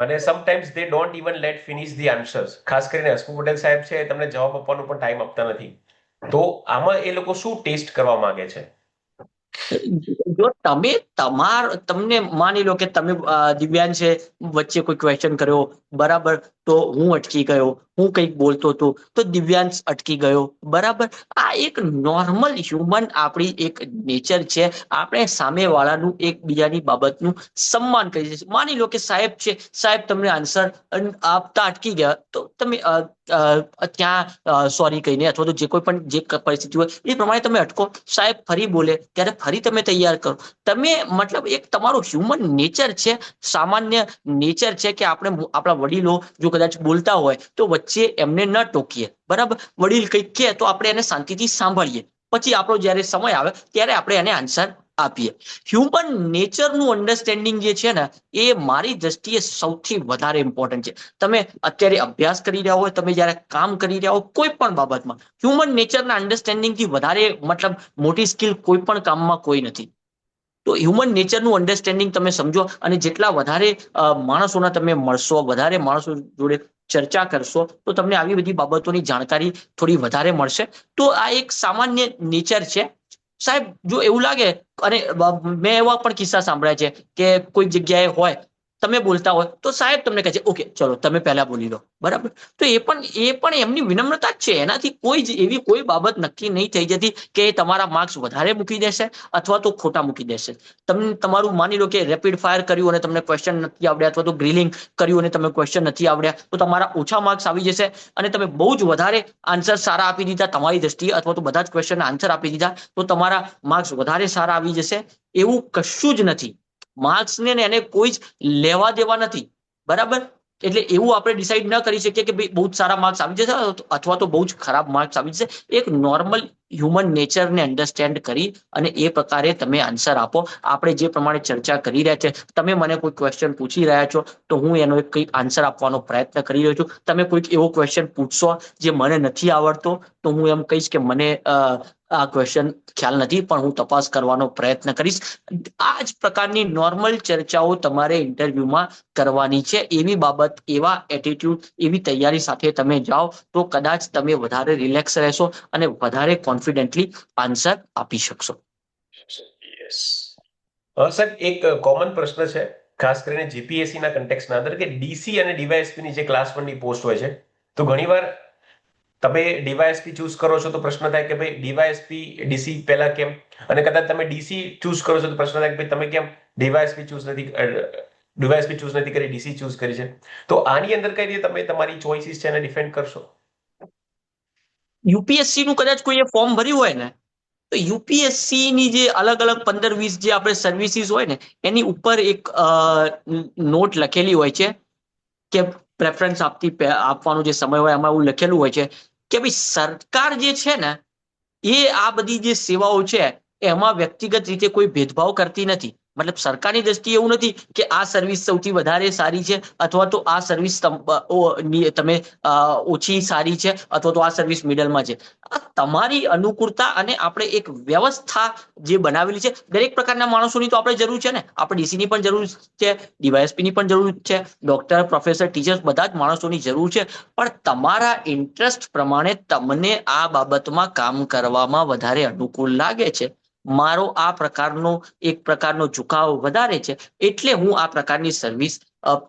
અને sometimes they don't even let finish the answers. ખાસ કરીને હસમુખ પટેલ સાહેબ છે તમને જવાબ આપવાનો પણ ટાઈમ આપતા નથી. તો આમાં એ લોકો શું ટેસ્ટ કરવા માંગે છે? જો તમને માની લો કે તમે દિવ્યાંગ છે, વચ્ચે કોઈ ક્વેશ્ચન કર્યો, બરાબર, તો હું અટકી ગયો, હું કંઈક બોલતો હતો તો દિવ્યાંશ અટકી ગયો, બરાબર. આ એક નોર્મલ હ્યુમન આપણી એક નેચર છે. આપણે સામેવાળાનું એકબીજાની બાબતનું સન્માન કરીએ છીએ. માની લો કે સાહેબ છે, સાહેબ તમને આન્સર આપતા અટકી ગયા તો તમે ત્યાં સોરી કહીને અથવા તો જે કોઈ પણ જે પરિસ્થિતિ હોય એ પ્રમાણે તમે અટકો. સાહેબ ફરી બોલે ત્યારે ફરી તમે તૈયાર કરો. તમે મતલબ એક તમારું હ્યુમન નેચર છે, સામાન્ય નેચર છે કે આપણે આપણા વડીલો જો કદાચ બોલતા હોય તો વચ્ચે એમને ન ટોકીએ, બરાબર. વડીલ કંઈક કહે તો આપણે એને શાંતિથી સાંભળીએ, પછી આપણો જ્યારે સમય આવે ત્યારે આપણે એને આન્સર આપીએ. હ્યુમન નેચરનું અન્ડરસ્ટેન્ડિંગ જે છે ને એ મારી દ્રષ્ટિએ સૌથી વધારે ઇમ્પોર્ટન્ટ છે. તમે અત્યારે અભ્યાસ કરી રહ્યા હોય, તમે જ્યારે કામ કરી રહ્યા હો, કોઈ પણ બાબતમાં હ્યુમન નેચરના અન્ડરસ્ટેન્ડિંગથી વધારે મતલબ મોટી સ્કિલ કોઈ પણ કામમાં કોઈ નથી. તો હ્યુમન નેચરનું અન્ડરસ્ટેન્ડિંગ તમે સમજો અને જેટલા વધારે માણસોના તમે મળશો, વધારે માણસો જોડે ચર્ચા કરશો તો તમને આવી બધી બાબતોની જાણકારી થોડી વધારે મળશે. તો આ એક સામાન્ય નેચર છે. સાહેબ જો એવું લાગે, અને મેં એવા પણ કિસ્સા સાંભળ્યા છે કે કોઈ જગ્યાએ હોય તમે બોલતા હોય તો સાહેબ તમને કહે છે ઓકે ચલો તમે પહેલા બોલી લો, બરાબર. તો એ પણ એમની વિનમ્રતા જ છે. એનાથી કોઈ જ એવી કોઈ બાબત નક્કી નહીં થઈ જતી કે તમારા માર્ક્સ વધારે મૂકી દેશે અથવા તો ખોટા મૂકી દેશે. તમને તમારું માની લો કે રેપિડ ફાયર કર્યું અને તમને ક્વેશ્ચન નથી આવડ્યા અથવા તો ગ્રીલિંગ કર્યું અને તમે ક્વેશ્ચન નથી આવડ્યા તો તમારા ઓછા માર્ક્સ આવી જશે અને તમે બહુ જ વધારે આન્સર સારા આપી દીધા તમારી દ્રષ્ટિએ અથવા તો બધા જ ક્વેશ્ચનના આન્સર આપી દીધા તો તમારા માર્ક્સ વધારે સારા આવી જશે. એવું કશું જ નથી. માર્ક્સને એને કોઈ જ લેવા દેવા નથી, બરાબર. એટલે એવું આપણે ડિસાઈડ ન કરી શકીએ કે ભાઈ બહુ જ સારા માર્ક્સ આવી જશે અથવા તો બહુ જ ખરાબ માર્ક્સ આવી જશે. એક નોર્મલ હ્યુમન નેચરને અન્ડરસ્ટેન્ડ કરી અને એ પ્રકારે તમે આન્સર આપો. આપણે જે પ્રમાણે ચર્ચા કરી રહ્યા છે, તમે મને કોઈ ક્વેશ્ચન પૂછી રહ્યા છો તો હું એનો એક કંઈક આન્સર આપવાનો પ્રયત્ન કરી રહ્યો છું. તમે કોઈક એવો ક્વેશ્ચન પૂછશો જે મને નથી આવડતો તો હું એમ કહીશ કે મને આ ક્વેશ્ચન ખ્યાલ નથી પણ હું તપાસ કરવાનો પ્રયત્ન કરીશ. આ જ પ્રકારની નોર્મલ ચર્ચાઓ તમારે ઇન્ટરવ્યુમાં કરવાની છે. એવી બાબત, એવા એટીટ્યુડ, એવી તૈયારી સાથે તમે જાઓ તો કદાચ તમે વધારે રિલેક્સ રહેશો અને વધારે કોન્ફિડન્ટલી આન્સર આપી શકશો. સર, એક કોમન પ્રશ્ન છે ખાસ કરીને જીપીએસસી ના કન્ટેક્સના અંદર કે ડીસી અને ડીવાયએસપી ની જે ક્લાસ 1 ની પોસ્ટ હોય છે તો ઘણીવાર તમે ડીવાયએસપી ચૂઝ કરો છો તો પ્રશ્ન થાય કે ભાઈ ડીવાયએસપી ડીસી પહેલા કેમ, અને કદાચ તમે ડીસી ચૂઝ કરો છો તો પ્રશ્ન થાય કે ભાઈ તમે કેમ ડીવાયએસપી ચૂઝ નથી કરી, ડીસી ચૂઝ કરી છે. તો આની અંદર કઈ રીતે તમે તમારી ચોઇસીસ છે એને ડિફેન્ડ કરશો? યુપીએસસી નું કદાચ કોઈએ ફોર્મ ભર્યું હોય ને તો યુપીએસસી ની જે અલગ અલગ 15-20 જે આપણે સર્વિસીસ હોય ને એની ઉપર એક નોટ લખેલી હોય છે કે પ્રેફરન્સ આપવાનો જે સમય હોય એમાં એવું લખેલું હોય છે કે ભાઈ સરકાર જે છે ને એ આ બધી જે સેવાઓ છે એમાં વ્યક્તિગત રીતે કોઈ ભેદભાવ કરતી નથી. મતલબ સરકારની દ્રષ્ટિએ એવું નથી કે આ સર્વિસ સૌથી વધારે સારી છે અથવા તો આ સર્વિસ તમે ઓછી સારી છે અથવા તો આ સર્વિસ મિડલમાં છે. આ તમારી અનુકૂળતા અને આપણે એક વ્યવસ્થા જે બનાવેલી છે. દરેક પ્રકારના માણસોની તો આપણે જરૂર છે ને. આપણે ડીસી ની પણ જરૂર છે, ડીવાયએસપી ની પણ જરૂર છે, ડોક્ટર, પ્રોફેસર, ટીચર્સ બધા જ માણસોની જરૂર છે. પણ તમારા ઇન્ટરેસ્ટ પ્રમાણે તમને આ બાબતમાં કામ કરવામાં વધારે અનુકૂળ લાગે છે. મારો આ એક પ્રકારનો ઝુકાવ વધારે છે એટલે હું આ પ્રકારની સર્વિસ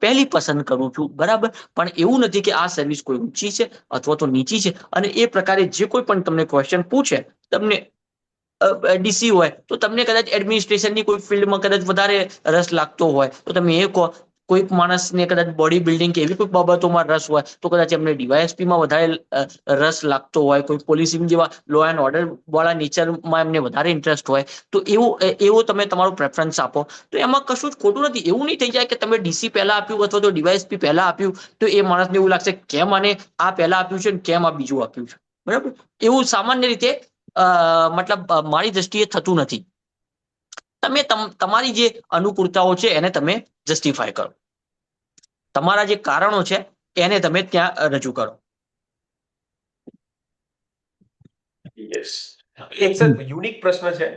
પહેલી પસંદ કરું છું, બરાબર. પણ એવું નથી કે આ સર્વિસ કોઈ ઊંચી છે અથવા તો નીચી છે. અને એ પ્રકારે જે કોઈ પણ તમને ક્વેશ્ચન પૂછે, તમને ડીસી હોય તો તમને કદાચ એડમિનિસ્ટ્રેશનની કોઈ ફિલ્ડમાં કદાચ વધારે રસ લાગતો હોય તો તમે એ કહો. કોઈક માણસને કદાચ બોડી બિલ્ડિંગ કે એવી કોઈ બાબતોમાં રસ હોય તો કદાચ એમને ડીવાયએસપીમાં વધારે રસ લાગતો હોય. કોઈ પોલિસિંગ જેવા લો એન્ડ ઓર્ડર વાળા નેચરમાં એમને વધારે ઇન્ટરેસ્ટ હોય તો એવો તમે તમારું પ્રેફરન્સ આપો. તો એમાં કશું જ ખોટું નથી. એવું નહીં થઈ જાય કે તમે ડીસી પહેલા આપ્યું અથવા તો ડીવાયએસપી પહેલા આપ્યું તો એ માણસને એવું લાગશે કેમ આને આ પહેલા આપ્યું છે ને કેમ આ બીજું આપ્યું છે, બરાબર. એવું સામાન્ય રીતે મતલબ મારી દ્રષ્ટિએ થતું નથી. તમે તમારી જે અનુકૂળતાઓ છે એને તમે જસ્ટિફાય કરો. તમારા જે કારણો છે એને તમે ત્યાં રજૂ કરો. એક સર યુનિક પ્રશ્ન છે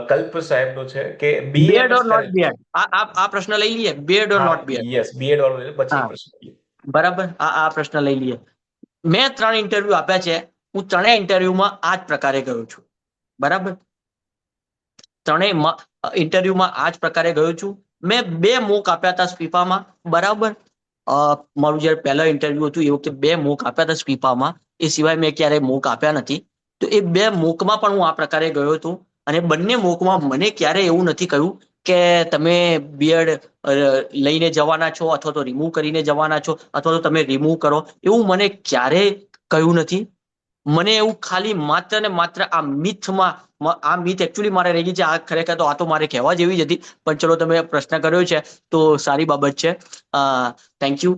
કલ્પ સાહેબનો છે કે બીએડ ઓર નોટ બીએડ. આ પ્રશ્ન લઈ લઈએ. BEd or not BEd. Yes, BEd or પછી પ્રશ્ન, બરાબર. આ પ્રશ્ન લઈ લઈએ. મેં 3 ઇન્ટરવ્યુ આપ્યા છે. હું 3 ઇન્ટરવ્યુમાં આ જ પ્રકારે ગયો છું, બરાબર. 3 ઇન્ટરવ્યુમાં આ જ પ્રકારે ગયો છું. મેં 2 મોક આપ્યા હતા સ્પીપામાં, બરાબર. મારું જયારે પહેલા ઇન્ટરવ્યુ હતું એ વખતે 2 મોક આપ્યા હતા સ્પીપામાં. એ સિવાય મેં ક્યારેય મોક આપ્યા નથી. તો એ 2 મોકમાં પણ હું આ પ્રકારે ગયો હતો અને બંને મોકમાં મને ક્યારેય એવું નથી કહ્યું કે તમે બીએડ લઈને જવાના છો અથવા તો રિમૂવ કરીને જવાના છો અથવા તો તમે રિમૂવ કરો. એવું મને ક્યારેય કહ્યું નથી. મને એવું ખાલી માત્ર ને માત્ર આ મિથ એકચ્યુઅલી મારે રહી ગઈ છે. આ ખરેખર તો આ તો મારે કહેવા જેવી જ હતી પણ ચલો તમે પ્રશ્ન કર્યો છે તો સારી બાબત છે. Thank you.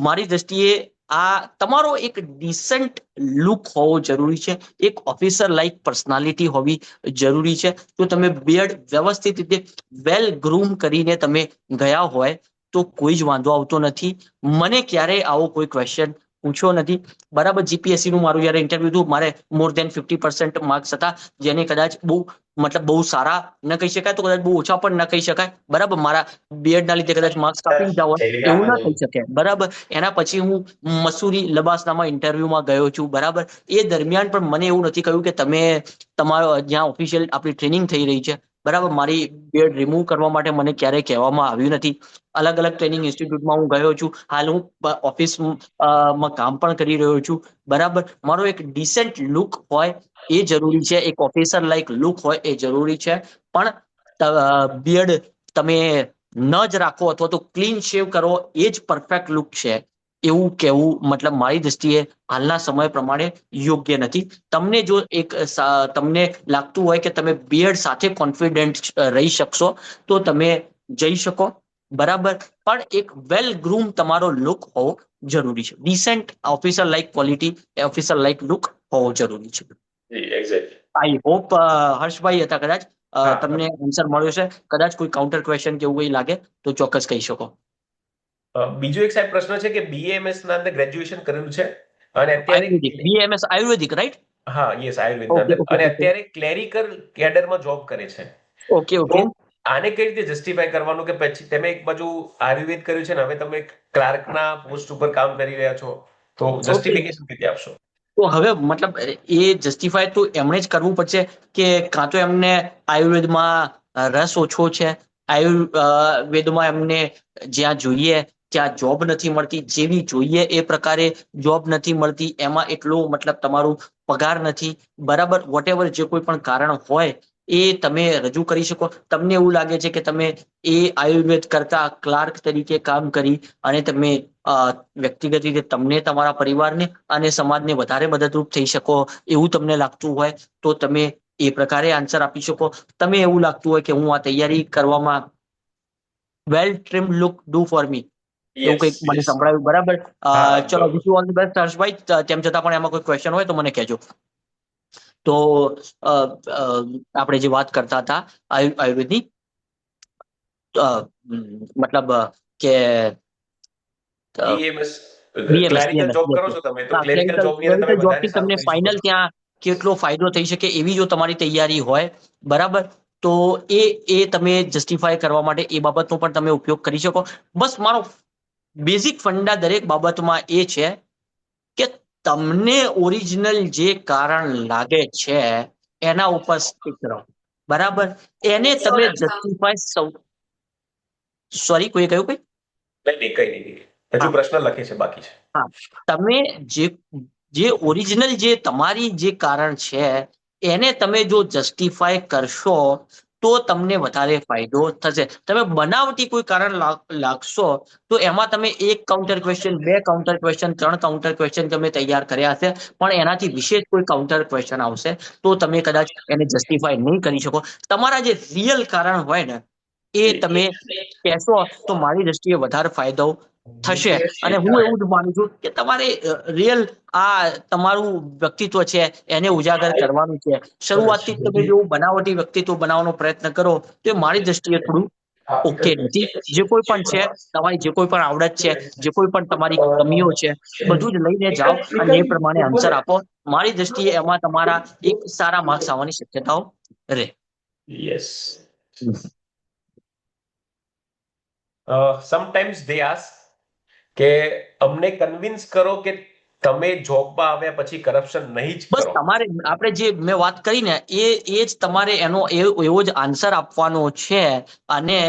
મારી દ્રષ્ટિએ આ તમારો એક ડિસન્ટ લુક હોવો જરૂરી છે. એક ઓફિસર લાઇક પર્સનાલિટી હોવી જરૂરી છે. જો તમે બીએડ વ્યવસ્થિત રીતે વેલ ગ્રૂમ કરીને તમે ગયા હોય તો કોઈ જ વાંધો આવતો નથી. મને ક્યારેય આવો કોઈ ક્વેશ્ચન પૂછ્યો નથી, બરાબર. જીપીએસસી નું મારું જયારે ઇન્ટરવ્યુ હતું મારે મોર દેન 50% માર્ક્સ હતા જેને કદાચ બહુ સારા ન કહી શકાય તો કદાચ બહુ ઓછા પણ ન કહી શકાય, બરાબર. મારા બીએડ ના લીધે કદાચ માર્ક્સ કાપી જાવ એવું ના થઈ શકે, બરાબર. એના પછી હું મસૂરી લબાસનામાં ઇન્ટરવ્યુમાં ગયો છું, બરાબર. એ દરમિયાન પણ મને એવું નથી કહ્યું કે તમે તમારો જ્યાં ઓફિશિયલ આપણી ટ્રેનિંગ થઈ રહી છે બરાબર. મારી બીએડ રિમૂવ કરવા માટે મને ક્યારેય કહેવામાં આવ્યું નથી. અલગ અલગ ટ્રેનિંગ ઇન્સ્ટિટ્યૂટમાં હું ગયો છું. હાલ હું ઓફિસમાં કામ પણ કરી રહ્યો છું. બરાબર. મારો એક ડિસેન્ટ લુક હોય એ જરૂરી છે, એક ઓફિસર લાઈક લુક હોય એ જરૂરી છે. પણ બીએડ તમે ન જ રાખો અથવા તો ક્લીન શેવ કરો એ જ પરફેક્ટ લુક છે એવું કહેવું મતલબ મારી દ્રષ્ટિએ હાલના સમય પ્રમાણે યોગ્ય નથી. તમને જો તમને લાગતું હોય કે તમે બીએડ સાથે કોન્ફિડન્ટ રહી શકશો તો તમે જઈ શકો. બરાબર. પણ એક વેલ ગ્રૂમ તમારો લુક હોવો જરૂરી છે. Descent officer like quality, officer like look હોવો જરૂરી છે. આઈ હોપ હર્ષભાઈ હતા કદાચ તમને આન્સર મળ્યો છે. કદાચ કોઈ કાઉન્ટર ક્વેશ્ચન કે એવું કંઈ લાગે તો ચોક્કસ કહી શકો. બીજો એક સાહેબ પ્રશ્ન છે કે બીએમએસ ના અંદર ગ્રેજ્યુએશન કરેલું છે અને અત્યારે આયુર્વેદિક, બીએમએસ આયુર્વેદિક, રાઈટ? હા યસ આયુર્વેદ ના અંદર અને અત્યારે ક્લેરિકલ કેડરમાં જોબ કરે છે. ઓકે તો આને કઈ રીતે જસ્ટિફાય કરવાનું કે પછી તમે એક બાજુ આયુર્વેદ કર્યું છે ને હવે તમે ક્લાર્કના પોસ્ટ ઉપર કામ કરી રહ્યા છો, તો જસ્ટિફિકેશન કેવી આપશો? તો હવે મતલબ એ જસ્ટિફાય તો એમણે જ કરવું પડશે કે કાં તો એમને આયુર્વેદમાં રસ ઓછો છે, આયુર્વેદમાં એમને જ્યાં જોઈએ ત્યાં જોબ નથી મળતી, જેવી જોઈએ એ પ્રકારે જોબ નથી મળતી, એમાં એટલું મતલબ તમારું પગાર નથી. બરાબર. વોટ એવર જે કોઈ પણ કારણ હોય એ તમે રજૂ કરી શકો. તમને એવું લાગે છે કે તમે એ આયુર્વેદ કરતા ક્લાર્ક તરીકે કામ કરી અને તમે વ્યક્તિગત રીતે તમને, તમારા પરિવારને અને સમાજને વધારે મદદરૂપ થઈ શકો એવું તમને લાગતું હોય તો તમે એ પ્રકારે આન્સર આપી શકો. તમે એવું લાગતું હોય કે હું આ તૈયારી કરવામાં well trimmed look do for me એવું કંઈક મને સંભળાયું. બરાબર. ચલો wish you all the best હર્ષભાઈ. તેમ છતાં પણ એમાં કોઈ ક્વેશ્ચન હોય તો મને કહેજો. તો આપણે જે વાત કરતા હતા આયુર્વેદની મતલબ કે ક્લેરિકલ જોબ કરો છો તમે તો ક્લેરિકલ જોબની અંદર તમે વધારે સારું તમને કરી શકો ફાઇનલ છો. ત્યાં કેટલો ફાયદો થઈ શકે એવી જો તમારી તૈયારી હોય, બરાબર, તો એ તમે જસ્ટિફાય કરવા માટે એ બાબતનો પણ તમે ઉપયોગ કરી શકો. બસ મારો બેઝિક ફંડા દરેક બાબતમાં એ છે કે તમને ઓરિજિનલ જે કારણ લાગે છે એના ઉપર સ્ટિક રહો. બરાબર. એને તમે જસ્ટિફાય સોરી કોઈ કહ્યું કઈ? નહીં કઈ નહીં, હજુ પ્રશ્ન લખે છે બાકી છે. હા, તમે જે ઓરિજિનલ જે તમારી જે કારણ છે એને તમે જો જસ્ટિફાય કરશો તો તમને વધારે ફાયદો થશે. તમે બનાવટી કોઈ કારણ લાગશો તો એમાં તમે એક કાઉન્ટર ક્વેશ્ચન, બે કાઉન્ટર ક્વેશ્ચન, ત્રણ કાઉન્ટર ક્વેશ્ચન તમે તૈયાર કર્યા હશે પણ એનાથી વિશેષ કોઈ કાઉન્ટર ક્વેશ્ચન આવશે તો તમે કદાચ એને જસ્ટિફાય નહીં કરી શકો. તમારા જે રિયલ કારણ હોય ને એ તમે કહેશો તો મારી દ્રષ્ટિએ વધારે ફાયદો થશે. અને હું એવું જ માનું છું કે તમારે રિયલ તમારું વ્યક્તિત્વ છે એને ઉજાગર કરવાનું છે. શરૂઆતથી તમે જેવું બનાવટી વ્યક્તિત્વ બનાવવાનો પ્રયત્ન કરો તો એ મારી દ્રષ્ટિએ થોડું ઓકે નથી. જે કોઈ પણ છે, તમારી જે કોઈ પણ આવડત છે, જે કોઈ પણ તમારી કમીઓ છે, બધું જ લઈને જાઓ અને એ પ્રમાણે આન્સર આપો. મારી દ્રષ્ટિએ એમાં તમારા એક સારા માર્ક્સ આવવાની શક્યતાઓ રહે. યસ. સમટાઈમ્સ દે આસ્ક કે અમને કન્વિન્સ કરો કે તમે જોબમાં આવ્યા પછી કરપ્શન નહીં જ બસ કરો. તમારે આપણે જે મેં વાત કરી ને એ જ તમારે એનો એવો જ આન્સર આપવાનો છે. અને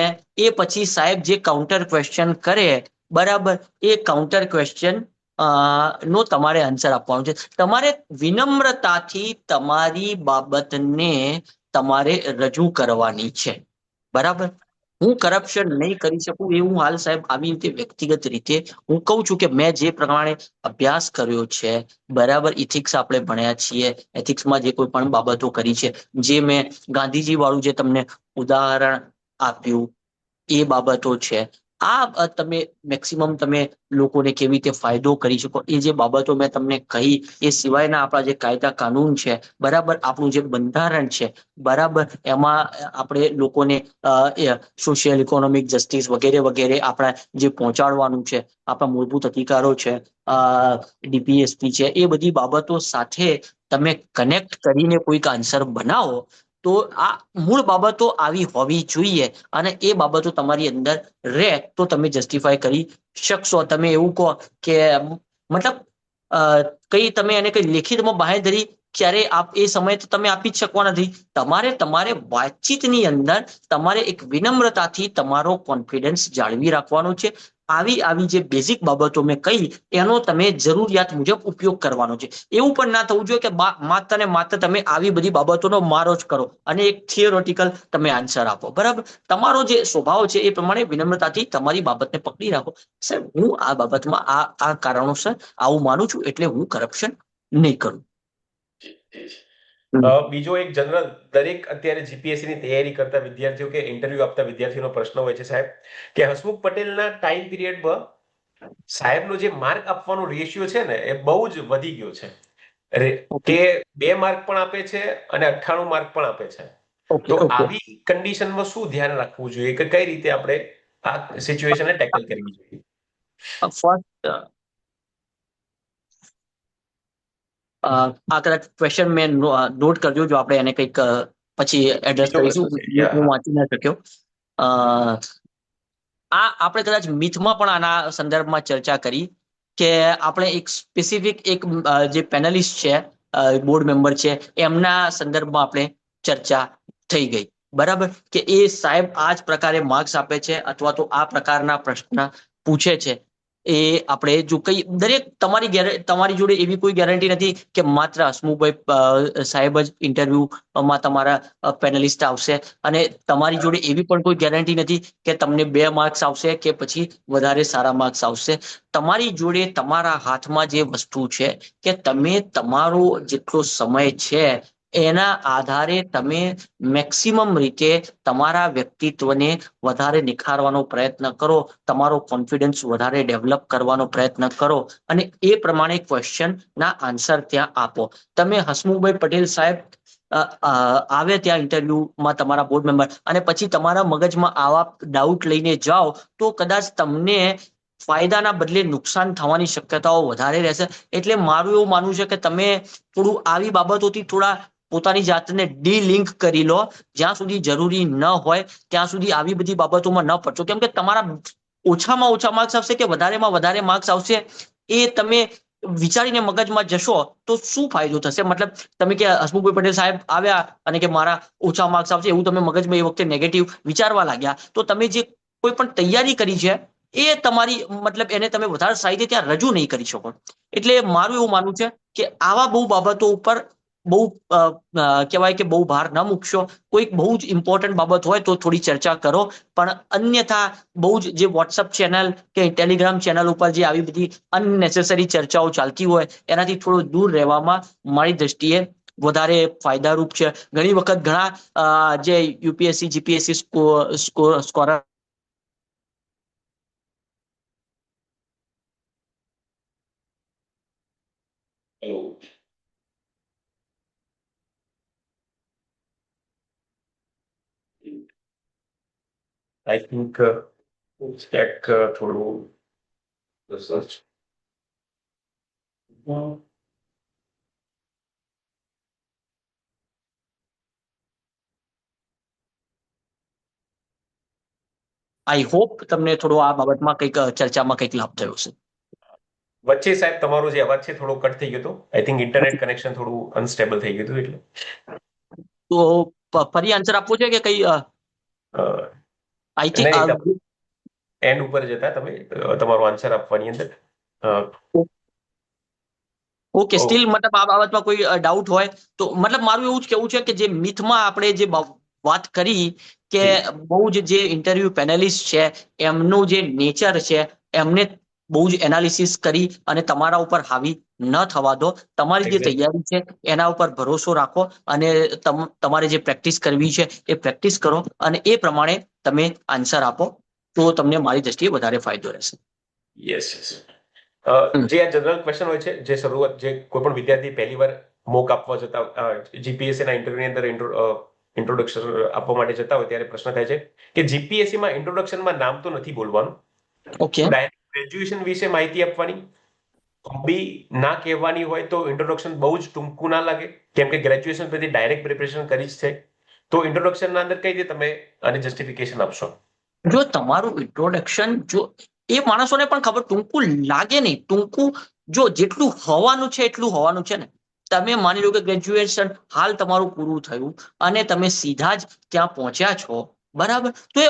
એ પછી સાહેબ જે કાઉન્ટર ક્વેશ્ચન કરે, બરાબર, એ કાઉન્ટર ક્વેશ્ચન નો તમારે આન્સર આપવાનો છે. તમારે વિનમ્રતાથી તમારી બાબતને તમારે રજૂ કરવાની છે. બરાબર. હું કરપ્શન નહીં કરી શકું એ હું હાલ સાહેબ આવી રીતે વ્યક્તિગત રીતે હું કહું છું કે મેં જે પ્રમાણે અભ્યાસ કર્યો છે, બરાબર, ઇથિક્સ આપણે ભણ્યા છીએ, એથિક્સમાં જે કોઈ પણ બાબતો કરી છે, જે મેં ગાંધીજી વાળું જે તમને ઉદાહરણ આપ્યું એ બાબતો છે. તમે મેક્સિમમ તમે લોકોને કેવી રીતે ફાયદો કરી શકો એ જે બાબતો મેં તમને કહી એ સિવાયના આપણા જે કાયદા કાનૂન છે, બરાબર, આપણું જે બંધારણ છે, બરાબર, એમાં આપણે લોકોને સોશિયલ ઇકોનોમિક જસ્ટિસ વગેરે વગેરે આપણા જે પહોંચાડવાનું છે, આપણા મૂળભૂત અધિકારો છે, ડીપીએસપી છે, એ બધી બાબતો સાથે તમે કનેક્ટ કરીને કોઈક આન્સર બનાવો તો આ મૂળ બાબતો આવી હોવી જોઈએ અને એ બાબતો તમારી અંદર રહે તો તમે જસ્ટિફાય કરી શકશો. તમે એવું કહો કે મતલબ કઈ તમે એને કઈ લેખિતમાં બાંહેધરી ક્યારે એ સમયે તો તમે આપી જ શકવા નથી. તમારે વાતચીતની અંદર તમારે એક વિનમ્રતાથી તમારો કોન્ફિડન્સ જાળવી રાખવાનો છે. આવી જે બેઝિક બાબતો મેં કહી એનો તમે જરૂરિયાત મુજબ ઉપયોગ કરવાનો છે. એવું પણ ના થવું જોઈએ કે માત્ર ને માત્ર તમે આવી બધી બાબતોનો મારો જ કરો અને એક થિયોરોટિકલ તમે આન્સર આપો. બરાબર, તમારો જે સ્વભાવ છે એ પ્રમાણે વિનમ્રતાથી તમારી બાબતને પકડી રાખો. સાહેબ, હું આ બાબતમાં આ કારણોસર આવું માનું છું, એટલે હું કરપ્શન નહીં કરું. બીજો એક જનરલ દરેક અત્યારે જીપીએસસી ની તૈયારી કરતા વિદ્યાર્થીઓ કે ઇન્ટરવ્યુ આપતા વિદ્યાર્થીઓનો પ્રશ્ન હોય છે સાહેબ, કે હસમુખ પટેલના ટાઈમ પીરિયડમાં સાહેબનો જે માર્ક આપવાનો રેશિયો છે ને એ બહુ જ વધી ગયો છે. કે 2 માર્ક પણ આપે છે અને 98 માર્ક પણ આપે છે. તો આવી કન્ડિશનમાં શું ધ્યાન રાખવું જોઈએ કે કઈ રીતે આપણે આ સિચ્યુએશનને ટેકલ કરવી જોઈએ? ફર્સ્ટ, આ કદાચ ક્વેશ્ચન મેં નોટ કરજો, જો આપણે એને કંઈક પછી એડ્રેસ કરીશું. હું વાંચી ના શક્યો. આપણે કદાચ મિથમાં પણ આના સંદર્ભમાં ચર્ચા કરી કે આપણે એક સ્પેસિફિક જે પેનલિસ્ટ છે, બોર્ડ મેમ્બર છે, એમના સંદર્ભમાં આપણે ચર્ચા થઈ ગઈ. બરાબર, કે એ સાહેબ આ જ પ્રકારે માર્ક્સ આપે છે અથવા તો આ પ્રકારના પ્રશ્ન પૂછે છે. એ આપણે જો કઈ દરેક તમારી જોડે એવી કોઈ ગેરંટી નથી કે માત્ર હસમુખભાઈ સાહેબ જ ઇન્ટરવ્યુમાં તમારા પેનલિસ્ટ આવશે, અને તમારી જોડે એવી પણ કોઈ ગેરંટી નથી કે તમને 2 માર્ક્સ આવશે કે પછી વધારે સારા માર્ક્સ આવશે. તમારી જોડે તમારા હાથમાં જે વસ્તુ છે કે તમે તમારો જેટલો સમય છે એના આધારે તમે મેક્સિમમ રીતે તમારા વ્યક્તિત્વને વધારે નિખારવાનો પ્રયત્ન કરો, તમારો કોન્ફિડન્સ વધારે ડેવલપ કરવાનો પ્રયત્ન કરો અને એ પ્રમાણે ક્વેશ્ચનના આન્સર ત્યાં આપો. તમે હસમુખભાઈ પટેલ સાહેબ આવે ત્યાં ઇન્ટરવ્યુમાં તમારા બોર્ડ મેમ્બર, અને પછી તમારા મગજમાં આવા ડાઉટ લઈને જાઓ તો કદાચ તમને ફાયદાના બદલે નુકસાન થવાની શક્યતાઓ વધારે રહેશે. એટલે મારું એવું માનવું છે કે તમે થોડું આવી બાબતોથી થોડા પોતાની જાતને ડીલિંક કરી લો. જ્યાં સુધી જરૂરી ન હોય ત્યાં સુધી આવી બધી બાબતોમાં ન પડશો, કેમ કે તમારા ઓછામાં ઓછા માર્ક્સ આવશે કે વધારેમાં વધારે માર્ક્સ આવશે એ તમે વિચારીને મગજમાં જશો તો શું ફાયદો થશે? મતલબ તમે કે હસમુખભાઈ પટેલ સાહેબ આવ્યા અને કે મારા ઓછા માર્ક્સ આવશે એવું તમે મગજમાં એ વખતે નેગેટિવ વિચારવા લાગ્યા તો તમે જે કોઈ પણ તૈયારી કરી છે એ તમારી મતલબ એને તમે વધારે સારી રીતે ત્યાં રજૂ નહીં કરી શકો. એટલે મારું એવું માનવું છે કે આવા બહુ બાબતો ઉપર બહુ કહેવાય કે બહુ ભાર ન મૂકશો. કોઈક બહુ જ ઇમ્પોર્ટન્ટ બાબત હોય તો થોડી ચર્ચા કરો, પણ અન્યથા બહુ જ જે વોટ્સઅપ ચેનલ કે ટેલિગ્રામ ચેનલ ઉપર જે આવી બધી અનનેસેસરી ચર્ચાઓ ચાલતી હોય એનાથી થોડું દૂર રહેવામાં મારી દ્રષ્ટિએ વધારે ફાયદારૂપ છે. ઘણી વખત ઘણા જે UPSC GPSC scorer I think check થોડું research. આઈ હોપ તમને થોડો આ બાબતમાં કંઈક ચર્ચામાં કંઈક લાભ થયો છે. વચ્ચે સાહેબ તમારો જે અવાજ છે થોડો કટ થઈ ગયો હતો. આઈ થિંક ઇન્ટરનેટ કનેક્શન થોડું અનસ્ટેબલ થઈ ગયું હતું એટલે. તો ફરી આન્સર આપવો છે કે કઈ આઈ થિંક એન્ડ ઉપર જતા તમે તમારો આન્સર આપવાની અંદર. ઓકે, સ્ટીલ મતલબ આ બાબતમાં કોઈ ડાઉટ હોય તો મતલબ મારું એવું જ કેવું છે કે જે મિથમાં આપણે જે વાત કરી કે બહુ જ જે ઇન્ટરવ્યુ પેનલિસ્ટ છે એમનું જે નેચર છે એમને બહુ જ એનાલિસિસ કરી અને તમારા ઉપર હાવી ન થવા દો. તમારી જે તૈયારી છે એના ઉપર ભરોસો રાખો અને તમારે જે પ્રેક્ટિસ કરવી છે એ પ્રેક્ટિસ કરો અને એ પ્રમાણે તમે આન્સર આપો તો તમને મારી દ્રષ્ટિએ વધારે ફાયદો રહેશે. યસ. જે આ જનરલ ક્વેશ્ચન હોય છે જે શરૂઆત જે કોઈ પણ વિદ્યાર્થી પહેલી વાર મોક આપવા જતા જીપીએસસી ના ઇન્ટરવ્યુની અંદર ઇન્ટ્રોડક્શન આપવા માટે જતા હોય ત્યારે પ્રશ્ન થાય છે કે જીપીએસસી માં ઇન્ટ્રોડક્શનમાં નામ તો નથી બોલવાનું, ઓકે, ડાયરેક્ટ ગ્રેજ્યુએશન વિશે માહિતી આપવાની, હોબી ના કહેવાની હોય તો ઇન્ટ્રોડક્શન બહુ જ ટૂંકું ના લાગે કેમ કે ગ્રેજ્યુએશન પછી ડાયરેક્ટ પ્રિપરેશન કરી જ છે. તો ઇન્ટ્રોડક્શનના અંદર કઈ રીતે તમે આને જસ્ટિફિકેશન આપશો? જો તમારું ઇન્ટ્રોડક્શન જો એ માણસોને પણ ખબર ટૂંકું લાગે નહીં, ટૂંકું જો જેટલું હોવાનું છે એટલું હોવાનું છે ને તમે માની લો કે ગ્રેજ્યુએશન હાલ તમારું પૂરું થયું અને તમે સીધા જ ત્યાં પહોંચ્યા છો, બરાબર, તો એ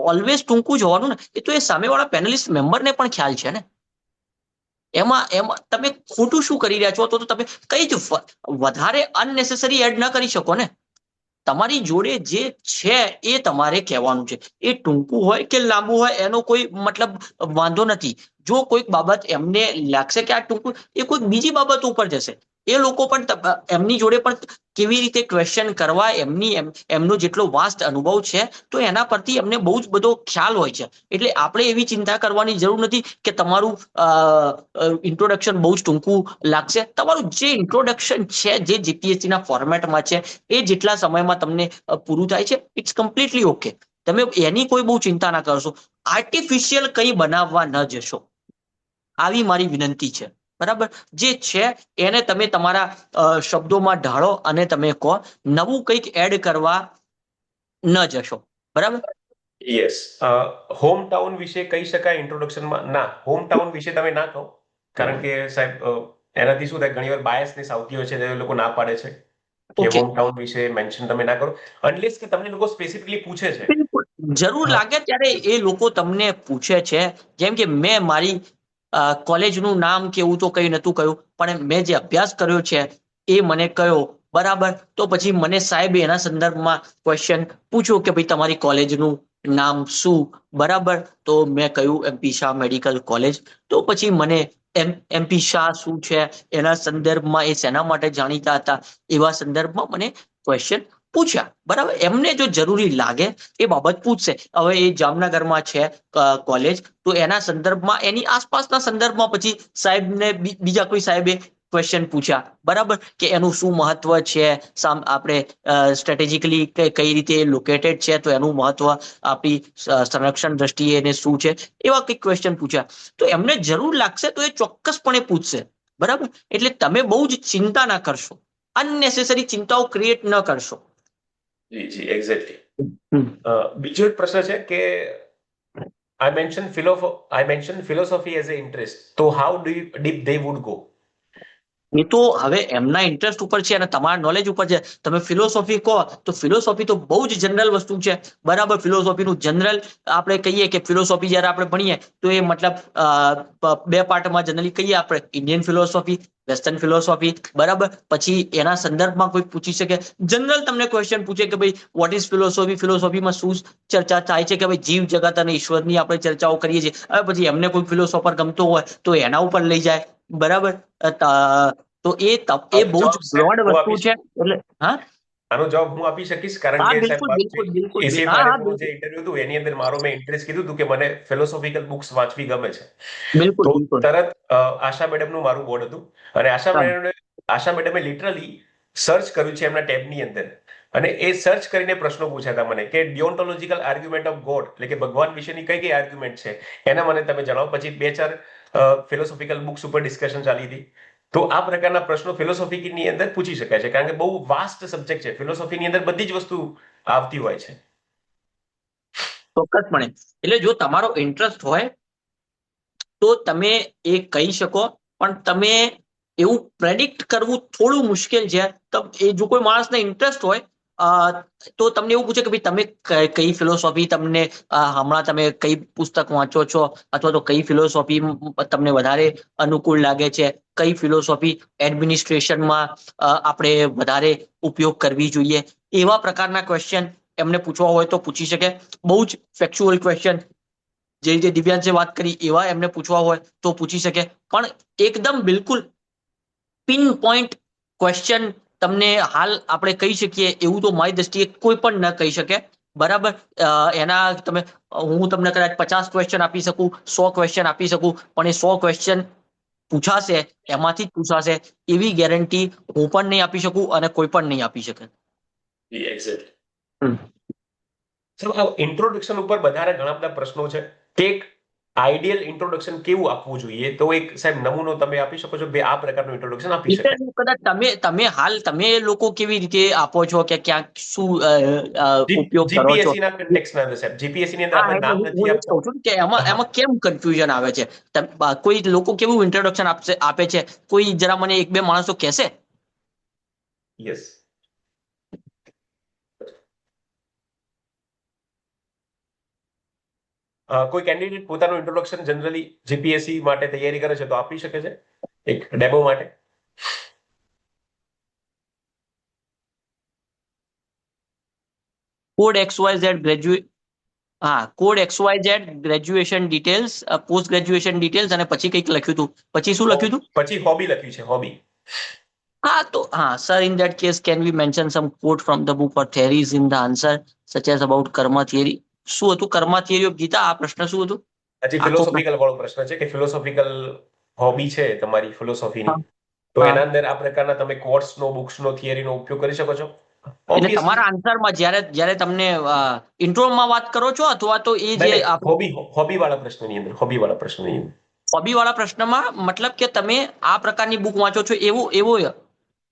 ઓલવેઝ ટૂંકું જ હોવાનું ને. એ તો એ સામેવાળા પેનલિસ્ટ મેમ્બરને પણ ખ્યાલ છે ને. એમાં તમે ખોટું શું કરી રહ્યા છો? તો તમે કઈ જ વધારે અનનેસેસરી એડ ન કરી શકો ને. તમારી જોડે જે છે એ તમારે કહેવાનું છે. એ ટૂંકું હોય કે લાંબુ હોય એનો કોઈ મતલબ વાંધો નથી. જો કોઈક બાબત એમને લાગશે કે આ ટૂંકું, એ કોઈક બીજી બાબત ઉપર જશે. એ લોકો પણ એમની જોડે પણ કેવી રીતે ક્વેશ્ચન કરવા, એમનો જેટલો વાસ્ટ અનુભવ છે તો એના પરથી એમને બહુ જ બધો ખ્યાલ હોય છે. એટલે આપણે એવી ચિંતા કરવાની જરૂર નથી કે તમારું ઇન્ટ્રોડક્શન બહુ જ ટૂંકું લાગશે. તમારું જે ઇન્ટ્રોડક્શન છે, જે જીપીએસસી ના ફોર્મેટમાં છે, એ જેટલા સમયમાં તમને પૂરું થાય છે, ઇટ્સ કમ્પ્લીટલી ઓકે. તમે એની કોઈ બહુ ચિંતા ના કરશો. આર્ટિફિશિયલ કંઈ બનાવવા ન જશો, આવી મારી વિનંતી છે. બરાબર, જે છે એને તમે તમારા શબ્દોમાં ઢાળો અને તમે કહો. નવું કંઈક એડ કરવા ન જશો. બરાબર. યસ. હોમ ટાઉન વિશે કહી શકાય ઇન્ટ્રોડક્શનમાં? ના, હોમ ટાઉન વિશે તમે ના કહો, કારણ કે સાહેબ એનાથી શું થાય, ઘણીવાર બાયસનેસ આવતી હોય છે, એ લોકો ના પાડે છે કે Okay. હોમ ટાઉન વિશે મેન્શન તમે ના કરો, અનલેસ કે તમને લોકો સ્પેસિફિકલી પૂછે છે. બિલકુલ. જરૂર લાગે ત્યારે એ લોકો તમને પૂછે છે. જેમ કે મેં મારી કોલેજનું નામ કે એવું તો કઈ નતું કહ્યું, પણ મેં જે અભ્યાસ કર્યો છે એ મને કહ્યો. બરાબર, તો પછી મને સાહેબે એના સંદર્ભમાં ક્વેશ્ચન પૂછ્યો કે ભાઈ તમારી કોલેજનું નામ શું? બરાબર, તો મેં કહ્યું એમપી શાહ મેડિકલ કોલેજ. તો પછી મને એમપી શાહ શું છે, એના સંદર્ભમાં એ શેના માટે જાણીતા હતા, એવા સંદર્ભમાં મને ક્વેશ્ચન પૂછ્યા. બરાબર, એમને જો જરૂરી લાગે એ બાબત પૂછશે. હવે એ જામનગરમાં છે કોલેજ, તો એના સંદર્ભમાં, એની આસપાસના સંદર્ભમાં પછી સાહેબને બીજા કોઈ સાહેબે ક્વેશ્ચન પૂછ્યા. બરાબર, કે એનું શું મહત્વ છે, આપણે સ્ટ્રેટેજિકલી કઈ રીતે લોકેટેડ છે, તો એનું મહત્વ આપણી સંરક્ષણ દ્રષ્ટિએ એને શું છે, એવા કંઈક ક્વેશ્ચન પૂછ્યા. તો એમને જરૂર લાગશે તો એ ચોક્કસપણે પૂછશે. બરાબર, એટલે તમે બહુ જ ચિંતા ના કરશો, અનનેસેસરી ચિંતાઓ ક્રિએટ ન કરશો. જી જી, એક્ઝેક્ટલી. બીજો એક પ્રશ્ન છે કે I mentioned philosophy as an interest. So how deep they would go? એ તો હવે એમના ઇન્ટરેસ્ટ ઉપર છે અને તમારા નોલેજ ઉપર છે. તમે ફિલોસોફી કહો તો ફિલોસોફી તો બહુ જ જનરલ વસ્તુ છે. બરાબર, ફિલોસોફીનું જનરલ આપણે કહીએ કે ફિલોસોફી જ્યારે આપણે ભણીએ તો એ મતલબ બે પાર્ટમાં જનરલી કહીએ આપણે, ઇન્ડિયન ફિલોસોફી, વેસ્ટર્ન ફિલોસોફી. બરાબર, પછી એના સંદર્ભમાં કોઈ પૂછી શકે, જનરલ તમને ક્વેશ્ચન પૂછે કે ભાઈ વોટ ઇઝ ફિલોસોફી, ફિલોસોફીમાં શું ચર્ચા થાય છે, કે ભાઈ જીવ જગત અને ઈશ્વરની આપણે ચર્ચાઓ કરીએ છીએ. હવે પછી એમને કોઈ ફિલોસોફર ગમતો હોય તો એના ઉપર લઈ જાય. બરાબર, તો એ બહુ જ બ્રોડ વસ્તુ છે. એટલે હા, આનો જવાબ હું આપી શકીશ, કારણ હા, કે બિલકુલ બિલકુલ બિલકુલ. એસીએ હા હા, માટેનું જે ઇન્ટરવ્યુ હતું એની અંદર મારો મેં ઇન્ટરેસ્ટ કીધું હતું કે મને ફિલોસોફિકલ બુક્સ વાંચવી ગમે છે. બિલકુલ તો બિલકુલ. તરત આશા મેડમનું મારું બોર્ડ હતું, અને આશા મેડમે લિટરલી સર્ચ કર્યું છે એમના ટેબની અંદર, અને એ સર્ચ કરીને પ્રશ્નો પૂછ્યા હતા મને કે ડિયોન્ટોલોજીકલ આર્ગ્યુમેન્ટ ઓફ ગોડ, એટલે કે ભગવાન વિશેની કઈ કઈ આર્ગ્યુમેન્ટ છે એના મને તમે જણાવો. પછી 2-4 ફિલોસોફિકલ બુક્સ ઉપર ડિસ્કશન ચાલી હતી. તો આ પ્રકારના પ્રશ્નો ફિલોસોફીની અંદર પૂછી શકાય છે, કારણ કે બહુ વાસ્ટ સબ્જેક્ટ છે. ફિલોસોફીની અંદર બધી જ વસ્તુ આવતી હોય છે. ચોક્કસપણે. એટલે જો તમારો ઇન્ટરેસ્ટ હોય તો તમે એ કહી શકો, પણ તમે એવું પ્રેડિક્ટ કરવું થોડું મુશ્કેલ છે. એ જો કોઈ માણસને ઇન્ટરેસ્ટ હોય તો તમને એવું પૂછે કે ભાઈ તમે કઈ ફિલોસોફી, તમને હમણાં તમે કઈ પુસ્તક વાંચો છો, અથવા તો કઈ ફિલોસોફી તમને વધારે અનુકૂળ લાગે છે, કઈ ફિલોસોફી એડમિનિસ્ટ્રેશનમાં આપણે વધારે ઉપયોગ કરવી જોઈએ, એવા પ્રકારના ક્વેશ્ચન એમને પૂછવા હોય તો પૂછી શકે. બહુ જ ફેક્ચ્યુઅલ ક્વેશ્ચન, જે રીતે દિવ્યાંશે વાત કરી એવા એમને પૂછવા હોય તો પૂછી શકે. પણ એકદમ બિલકુલ પિન પોઈન્ટ ક્વેશ્ચન તમને હાલ આપણે કહી શકીએ એવું તો મારી દ્રષ્ટિએ કોઈ પણ ન કહી શકે. બરાબર, એના હું તમને કદાચ 50 ક્વેશ્ચન આપી શકું, 100 ક્વેશ્ચન આપી શકું, પણ એ 100 ક્વેશ્ચન પૂછાશે એમાંથી જ પૂછાશે એવી ગેરંટી હું પણ નહીં આપી શકું અને કોઈ પણ નહીં આપી શકે. ઇન્ટ્રોડક્શન ઉપર બધાના ઘણા બધા પ્રશ્નો છે કે એક આઈડિયલ ઇન્ટ્રોડક્શન કેવું આપવું જોઈએ, તો એક સાહેબ નમૂનો તમે આપી શકો છો? બે આ પ્રકારનું ઇન્ટ્રોડક્શન આપી શકાય. કદાચ તમે લોકો કેવી રીતે આપો છો, કે ક્યાંક શું ઉપયોગ કરો છો? જીપીએસસી ના કન્ટેક્સ્ટના અંદર સાહેબ, જીપીએસસી ની અંદર આપણે નામ નથી હું એ જ આપતા. કહું છું કે એમાં કેમ કન્ફ્યુઝન આવે છે. કોઈ લોકો કેવું ઇન્ટ્રોડક્શન આપે છે, કોઈ જરા મને 1-2 માણસો કહેશે યસ. કોઈ કેન્ડિડેટ પોતાનું ઇન્ટ્રોડક્શન જનરલી જીપીએસસી માટે તૈયારી કરે છે તો આપી શકે છે એક ડેમો માટે? કોડ XYZ ગ્રેજ્યુએટ, હા, code XYZ graduation details, post graduation details, અને પછી કંઈક લખ્યું હતું. પછી શું લખ્યું હતું? પછી હોબી લખ્યું છે, હોબી. હા, તો હા sir, in that case can we mention some quote from the book or theories in the answer such as about karma theory? શું હતું કર્મા થિયરી ઓફ ગીતા? આ પ્રશ્ન શું હતું? હજી આખો ફિલોસોફિકલ વાળો પ્રશ્ન છે કે ફિલોસોફિકલ હોબી છે તમારી ફિલોસોફીની, હા, તો હા. એના અંદર આ પ્રકારના તમે કોટ્સનો, બુક્સનો, થિયરીનો ઉપયોગ કરી શકો છો. એટલે Obviously, તમારા આન્સરમાં જ્યારે જ્યારે તમને ઇન્ટ્રોમાં વાત કરો છો, અથવા તો એ જે હોબી વાળા પ્રશ્નની અંદર, હોબી વાળા પ્રશ્નની અંદર. હોબી વાળા પ્રશ્નમાં મતલબ કે તમે આ પ્રકારની બુક વાંચો છો એવું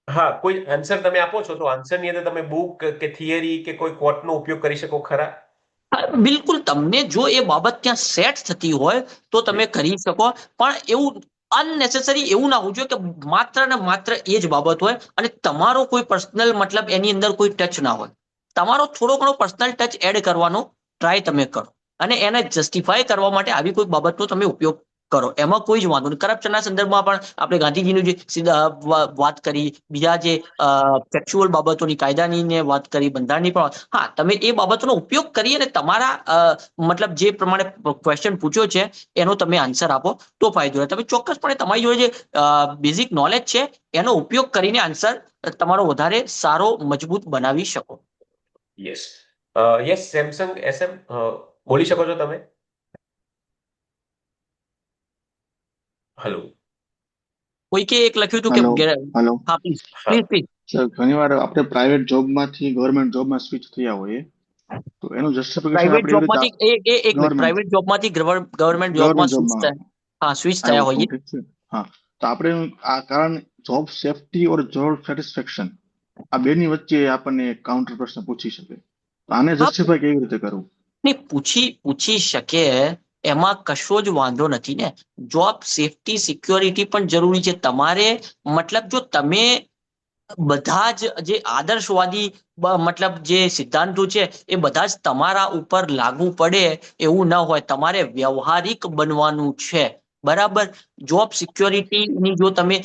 હા, કોઈ આન્સર તમે આપો છો તો આન્સરની અંદર તમે બુક કે થિયરી કે કોઈ કોટનો ઉપયોગ કરી શકો ખરા? બિલકુલ, તમને જો એ બાબત ત્યાં સેટ થતી હોય તો તમે કરી શકો, પણ એવું અનનેસેસરી એવું ના હોવું જોઈએ કે માત્ર ને માત્ર એ જ બાબત હોય અને તમારો કોઈ પર્સનલ મતલબ એની અંદર કોઈ ટચ ના હોય. તમારો થોડો ઘણો પર્સનલ ટચ એડ કરવાનો ટ્રાય તમે કરો અને એને જસ્ટિફાય કરવા માટે આવી કોઈ બાબતનો તમે ઉપયોગ કરો, એમાં કોઈ જ વાંધો નહીં. કરપ્શનના સંદર્ભમાં પણ આપણે ગાંધીજીનું જે વાત કરી, બીજા જે ફેક્ચ્યુઅલ બાબતોની, કાયદાની ને વાત કરી, બંધારણની પણ, હા, તમે એ બાબતોનો ઉપયોગ કરી અને તમારા મતલબ જે પ્રમાણે ક્વેશ્ચન પૂછ્યો છે એનો તમે આન્સર આપો તો ફાયદો રહે. તમે ચોક્કસપણે તમારી જોડે જે બેઝિક નોલેજ છે એનો ઉપયોગ કરીને આન્સર તમારો વધારે સારો, મજબૂત બનાવી શકો. યસ. યસ, સેમસંગ SM, બોલી શકો છો તમે. હેલો. કોઈકે એક લખ્યું હતું હેલો કે હેલો હા, પ્લીઝ હા. Please please. સર, ઘણીવાર આપણે પ્રાઇવેટ જોબમાંથી ગવર્મેન્ટ જોબમાં સ્વિચ થયા હોઈએ તો એનું જસ્ટિફિકેશન પ્રાઇવેટ આપણે એવી રીતે જોબમાંથી એક મિનિટ, ગવર્મેન્ટ પ્રાઇવેટ જોબમાંથી ગવર્મેન્ટ જોબમાં ગવર્મેન્ટ જોબમાં સ્વિચ થયા આવ્યો છું, હોઈએ. ઠીક છે. હા, તો આપણે આ કારણ જોબ સેફટી ઓર જોબ સેટિસ્ફેક્શન, આ બેની વચ્ચે આપણને કાઉન્ટર પ્રશ્ન પૂછી શકે, તો આને હા, જસ્ટિફાય કેવી રીતે કરવું? ને પૂછી શકે, એમાં કશો જ વાંધો નથી ને. જોબ સેફટી, સિક્યોરિટી પણ જરૂરી છે. તમારે મતલબ જો તમે બધા જ જે આદર્શવાદી મતલબ જે સિદ્ધાંતો છે એ બધા જ તમારા ઉપર લાગુ પડે એવું ન હોય. તમારે વ્યવહારિક બનવાનું છે, બરાબર. જોબ સિક્યોરિટીની જો તમે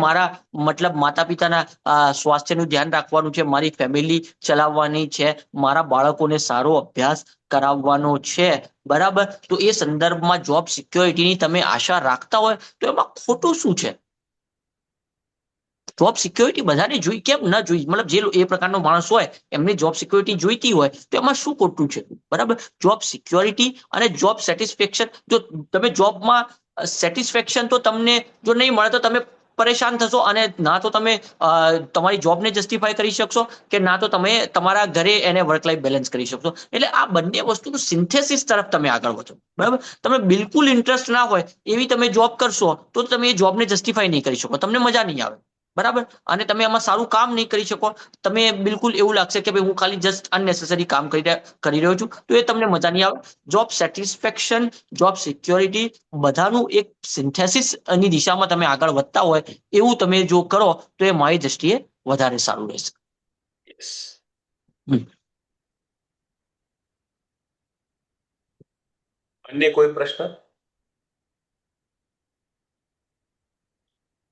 મારા મતલબ માતા પિતાના સ્વાસ્થ્યનું ધ્યાન રાખવાનું છે, મારી ફેમિલી ચલાવવાની છે, મારા બાળકોને સારો અભ્યાસ કરાવવાનો છે, બરાબર. તો એ સંદર્ભમાં જોબ સિક્યોરિટીની તમે આશા રાખતા હોય તો એમાં ખોટું શું છે? જોબ સિક્યોરિટી બધાને જોઈ, કેમ ન જોઈ? મતલબ જે એ પ્રકારનો માણસ હોય એમને જોબ સિક્યોરિટી જોઈતી હોય તો એમાં શું ખોટું છે, બરાબર. જોબ સિક્યોરિટી અને જોબ સેટિસ્ફેક્શન, જો તમે જોબમાં સેટિસ્ફેક્શન તો તમને જો નહીં મળે તો તમે પરેશાન થશો અને ના તો તમે તમારી જોબને જસ્ટિફાય કરી શકશો કે ના તો તમે તમારા ઘરે એને વર્ક લાઈફ બેલેન્સ કરી શકશો. એટલે આ બંને વસ્તુનું સિન્થેસિસ તરફ તમે આગળ વધો, બરાબર. તમે બિલકુલ ઇન્ટરેસ્ટ ના હોય એવી તમે જોબ કરશો તો તમે એ જોબને જસ્ટિફાય નહીં કરી શકો, તમને મજા નહીં આવે, બરાબર. અને તમે એમાં સારું કામ નહીં કરી શકો. તમે બિલકુલ એવું લાગશે કે ભાઈ હું ખાલી જસ્ટ અનનેસેસરી કામ કરી રહ્યો છું, તો એ તમને મજા નહીં આવે. જોબ સેટિસ્ફેક્શન, જોબ સિક્યોરિટી બધાનું એક સિન્થેસિસ ની દિશામાં તમે આગળ વધતા હોય એવું તમે જો કરો તો એ મારી દ્રષ્ટિએ વધારે સારું રહેશે. યસ. અન્ય કોઈ પ્રશ્ન?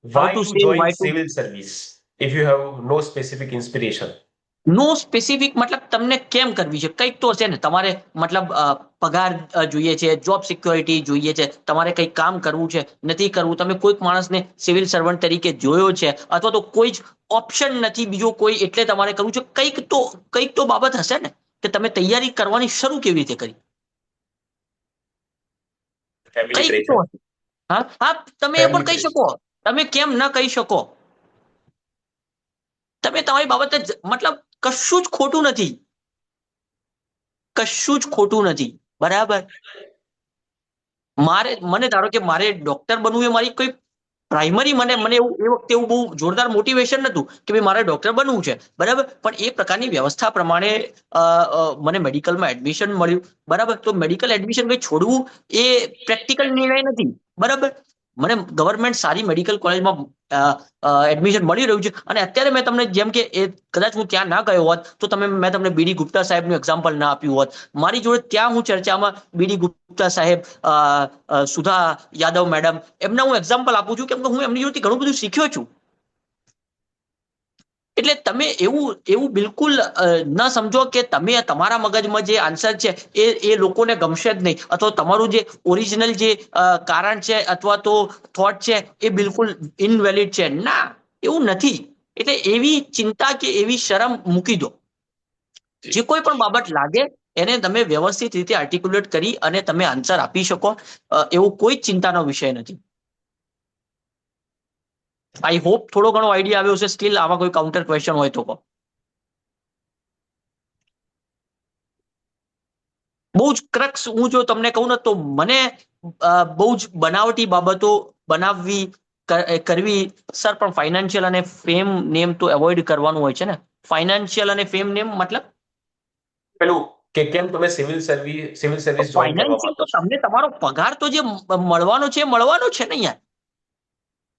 How Why to to say join why to civil service if you have no specific inspiration? No specific મતલબ તમને કેમ કરવી છે, કંઈક તો છે ને. તમારે મતલબ પગાર જોઈએ છે, જોબ સિક્યોરિટી જોઈએ છે, તમારે કંઈક કામ કરવું છે, નથી કરવું, તમે કોઈક માણસને સિવિલ સર્વન્ટ તરીકે જોયો છે, અથવા તો કોઈ જ ઓપ્શન નથી બીજો કોઈ એટલે તમારે કરવું છે. કંઈક તો બાબત હશે ને કે તમે તૈયારી કરવાની શરૂ કેવી રીતે કરી, ફેમિલી કંઈક તો પ્રેશર. હશે. હા હા, તમે એ પણ કહી શકો. તમે કેમ ન કહી શકો? તમે તમારી બાબતે મતલબ કશું જ ખોટું નથી, કશું જ ખોટું નથી, બરાબર. મને ધારો કે મારે ડોક્ટર બનવું એ મારી કોઈ પ્રાઇમરી, મને એવું એ વખતે એવું બહુ જોરદાર મોટિવેશન નતું કે ભાઈ મારે ડોક્ટર બનવું છે, બરાબર. પણ એ પ્રકારની વ્યવસ્થા પ્રમાણે મને મેડિકલમાં એડમિશન મળ્યું, બરાબર. તો મેડિકલ એડમિશન કઈ છોડવું એ પ્રેક્ટિકલ નિર્ણય નથી, બરાબર. મને ગવર્મેન્ટ સારી મેડિકલ કોલેજમાં એડમિશન મળી રહ્યું છે અને અત્યારે મેં તમને જેમ કે એ કદાચ હું ત્યાં ના ગયો હોત તો મેં તમને બીડી ગુપ્તા સાહેબનું એક્ઝામ્પલ ના આપ્યું હોત. મારી જોડે ત્યાં હું ચર્ચામાં બીડી ગુપ્તા સાહેબ, સુધા યાદવ મેડમ, એમના હું એક્ઝામ્પલ આપું છું કેમ કે હું એમની જોડેથી ઘણું બધું શીખ્યો છું. એટલે તમે એવું બિલકુલ ન સમજો કે તમે તમારા મગજમાં જે આન્સર છે એ લોકોને ગમશે જ નહીં, અથવા તમારું જે ઓરિજિનલ જે કારણ છે અથવા તો થોટ છે એ બિલકુલ ઇનવેલિડ છે. ના, એવું નથી. એટલે એવી ચિંતા કે એવી શરમ મૂકી દો. જે કોઈ પણ બાબત લાગે એને તમે વ્યવસ્થિત રીતે આર્ટિક્યુલેટ કરી અને તમે આન્સર આપી શકો, એવું કોઈ ચિંતાનો વિષય નથી. આઈ હોપ થોડો ઘણો આઈડિયા આવ્યો છે. સ્ટીલ આમાં કોઈ કાઉન્ટર ક્વેશ્ચન હોય તો કહો. બહુ જ ક્રક્સ હું જો તમને કહું ને તો મને બહુ જ બનાવટી બાબતો બનાવવી કરવી સર, પણ ફાઇનાન્શિયલ અને ફેમ નેમ તો એવોઇડ કરવાનું હોય છે ને. ફાઇનાન્શિયલ અને ફેમ નેમ મતલબ પેલું કે કેમ તમે સિવિલ સર્વિસ જોઈન કરવા ફાઇનાન્શિયલ તો તમને તમારો પગાર તો જે મળવાનો છે ને યાર.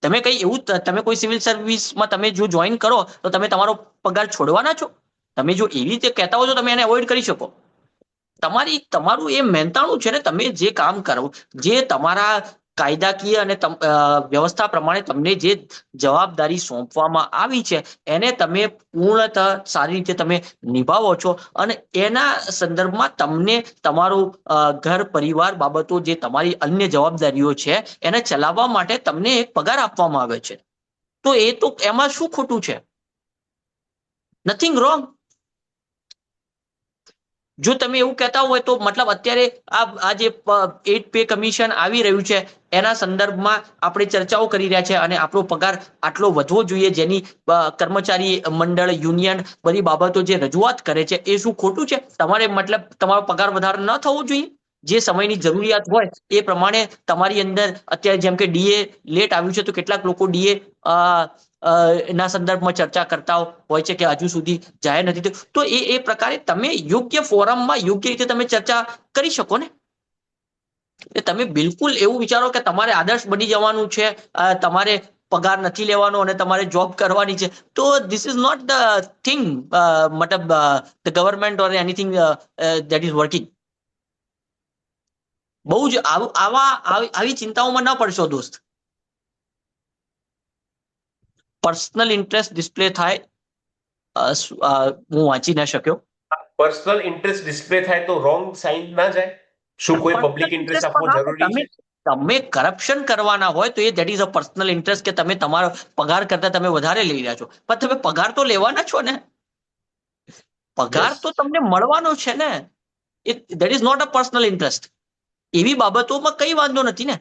તમે કઈ એવું તમે કોઈ સિવિલ સર્વિસમાં તમે જો જોઈન કરો તો તમે તમારો પગાર છોડવાના છો? તમે જો એવી રીતે કહેતા હો તો તમે એને અવોઇડ કરી શકો. તમારું એ મહેનતાણું છે ને, તમે જે કામ કરો, જે તમારા કાયદાકીય અને વ્યવસ્થા પ્રમાણે તમને જે જવાબદારી સોંપવામાં આવી છે એને તમે પૂર્ણતઃ સારી રીતે તમે નિભાવો છો અને એના સંદર્ભમાં તમને તમારું ઘર પરિવાર બાબતો જે તમારી અન્ય જવાબદારીઓ છે એને ચલાવવા માટે તમને એક પગાર આપવામાં આવે છે. તો એ તો એમાં શું ખોટું છે? Nothing wrong. જો તમે એવું કહેતા હોય તો મતલબ અત્યારે આ જે 8 પે કમિશન આવી રહ્યું છે એના સંદર્ભમાં આપણે ચર્ચાઓ કરી રહ્યા છે અને આપણો પગાર આટલો વધવો જોઈએ, જેની કર્મચારી મંડળ, યુનિયન બધી બાબતો જે રજૂઆત કરે છે એ શું ખોટું છે? તમારે મતલબ તમારો પગાર વધારો ન થવો જોઈએ? જે સમયની જરૂરિયાત હોય એ પ્રમાણે તમારી અંદર અત્યારે જેમ કે ડીએ લેટ આવ્યું છે તો કેટલાક લોકો ડીએ ના સંદર્ભમાં ચર્ચા કરતા હોય છે કે હજુ સુધી જાહેર નથી. તો એ પ્રકારે તમે યોગ્ય ફોરમમાં યોગ્ય રીતે તમે ચર્ચા કરી શકો ને. તમે બિલકુલ એવું વિચારો કે તમારે આદર્શ બની જવાનું છે, તમારે પગાર નથી લેવાનો અને તમારે જોબ કરવાની છે, તો this is not the thing. મતલબ the government or anything that is working. બહુ જ આવી ચિંતાઓમાં ન પડશો દોસ્ત. પર્સનલ ઇન્ટરેસ્ટ ડિસ્પ્લે થાય, હું વાંચી ન શક્યો. પર્સનલ ઇન્ટરેસ્ટ ડિસ્પ્લે થાય તો રોંગ સાઇન ના જાય? શું કોઈ પબ્લિક ઇન્ટરેસ્ટ આપવો જરૂરી છે? તમે કરપ્શન કરવાના હોય તો એ that is a personal interest કે તમે તમારો પગાર કરતા તમે વધારે લઈ રહ્યા છો, પણ તમે પગાર તો લેવાના છો ને. પગાર તો તમને મળવાનો છે ને. That is not a personal interest. એવી બાબતોમાં કઈ વાંધો નથી ને.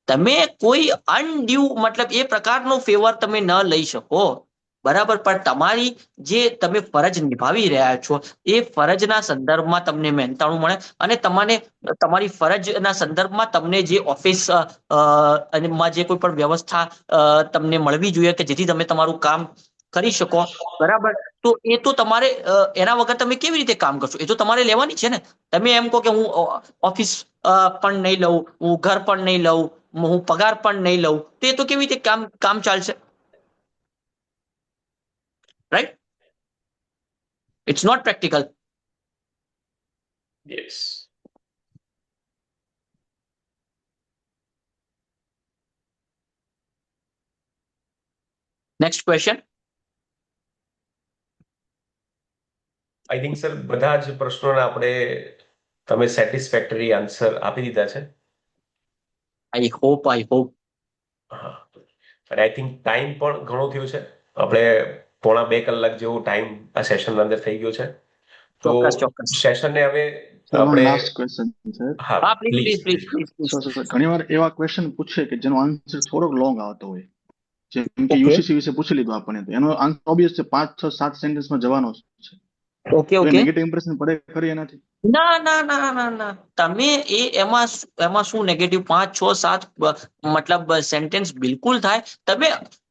તમે કોઈ અનડ્યુ મતલબ એ પ્રકારનો ફેવર તમે ન લઈ શકો, બરાબર, પણ તમારી જે તમે ફરજ નિભાવી રહ્યા છો એ ફરજના સંદર્ભમાં તમને મહેનતાણું મળે અને તમારી ફરજના સંદર્ભમાં તમને જે ઓફિસ માં જે કોઈ પણ વ્યવસ્થા તમને મળવી જોઈએ કે જેથી તમે તમારું કામ કરી શકો, બરાબર. તો એ તો તમારે એના વગર તમે કેવી રીતે કામ કરશો? એ તો તમારે લેવાની છે ને. તમે એમ કહો કે હું ઓફિસ પણ નહીં લઉં, હું ઘર પણ નહીં લઉં, હું પગાર પણ નહીં લઉં, તો એ તો કેવી રીતે કામ ચાલશે? Right? It's not practical. Yes. Next question. I think sir બધા જ પ્રશ્નોના તમે સેટિસ્ફેક્ટરી આન્સર આપી દીધા છે. આઈ હોપ હા, અને આઈ થિંક ટાઈમ પણ ઘણો થયો છે. આપણે પોણા 2 કલાક જેવો ટાઈમ આ સેશન અંદર થઈ ગયો છે. તો ચોક્કસ. સેશનને હવે આપણે લાસ્ટ ક્વેશ્ચન છે. હા, પ્લીઝ. ઘણીવાર એવા ક્વેશ્ચન પૂછે કે જેનો આન્સર થોડોક લોંગ આવતો હોય, જેમ કે યુસીસી વિશે પૂછી લીધું આપણને, તો એનો આન્સર ઓબ્વિયસ છે, 5, 6, 7 સેન્ટેન્સમાં જવાનો છે. ઓકે. નેગેટિવ ઇમ્પ્રેશન પડે ખરી એનાથી? ના. તમે એમાં શું નેગેટિવ 5, 6, 7 મતલબ સેન્ટેન્સ બિલકુલ થાય. તમે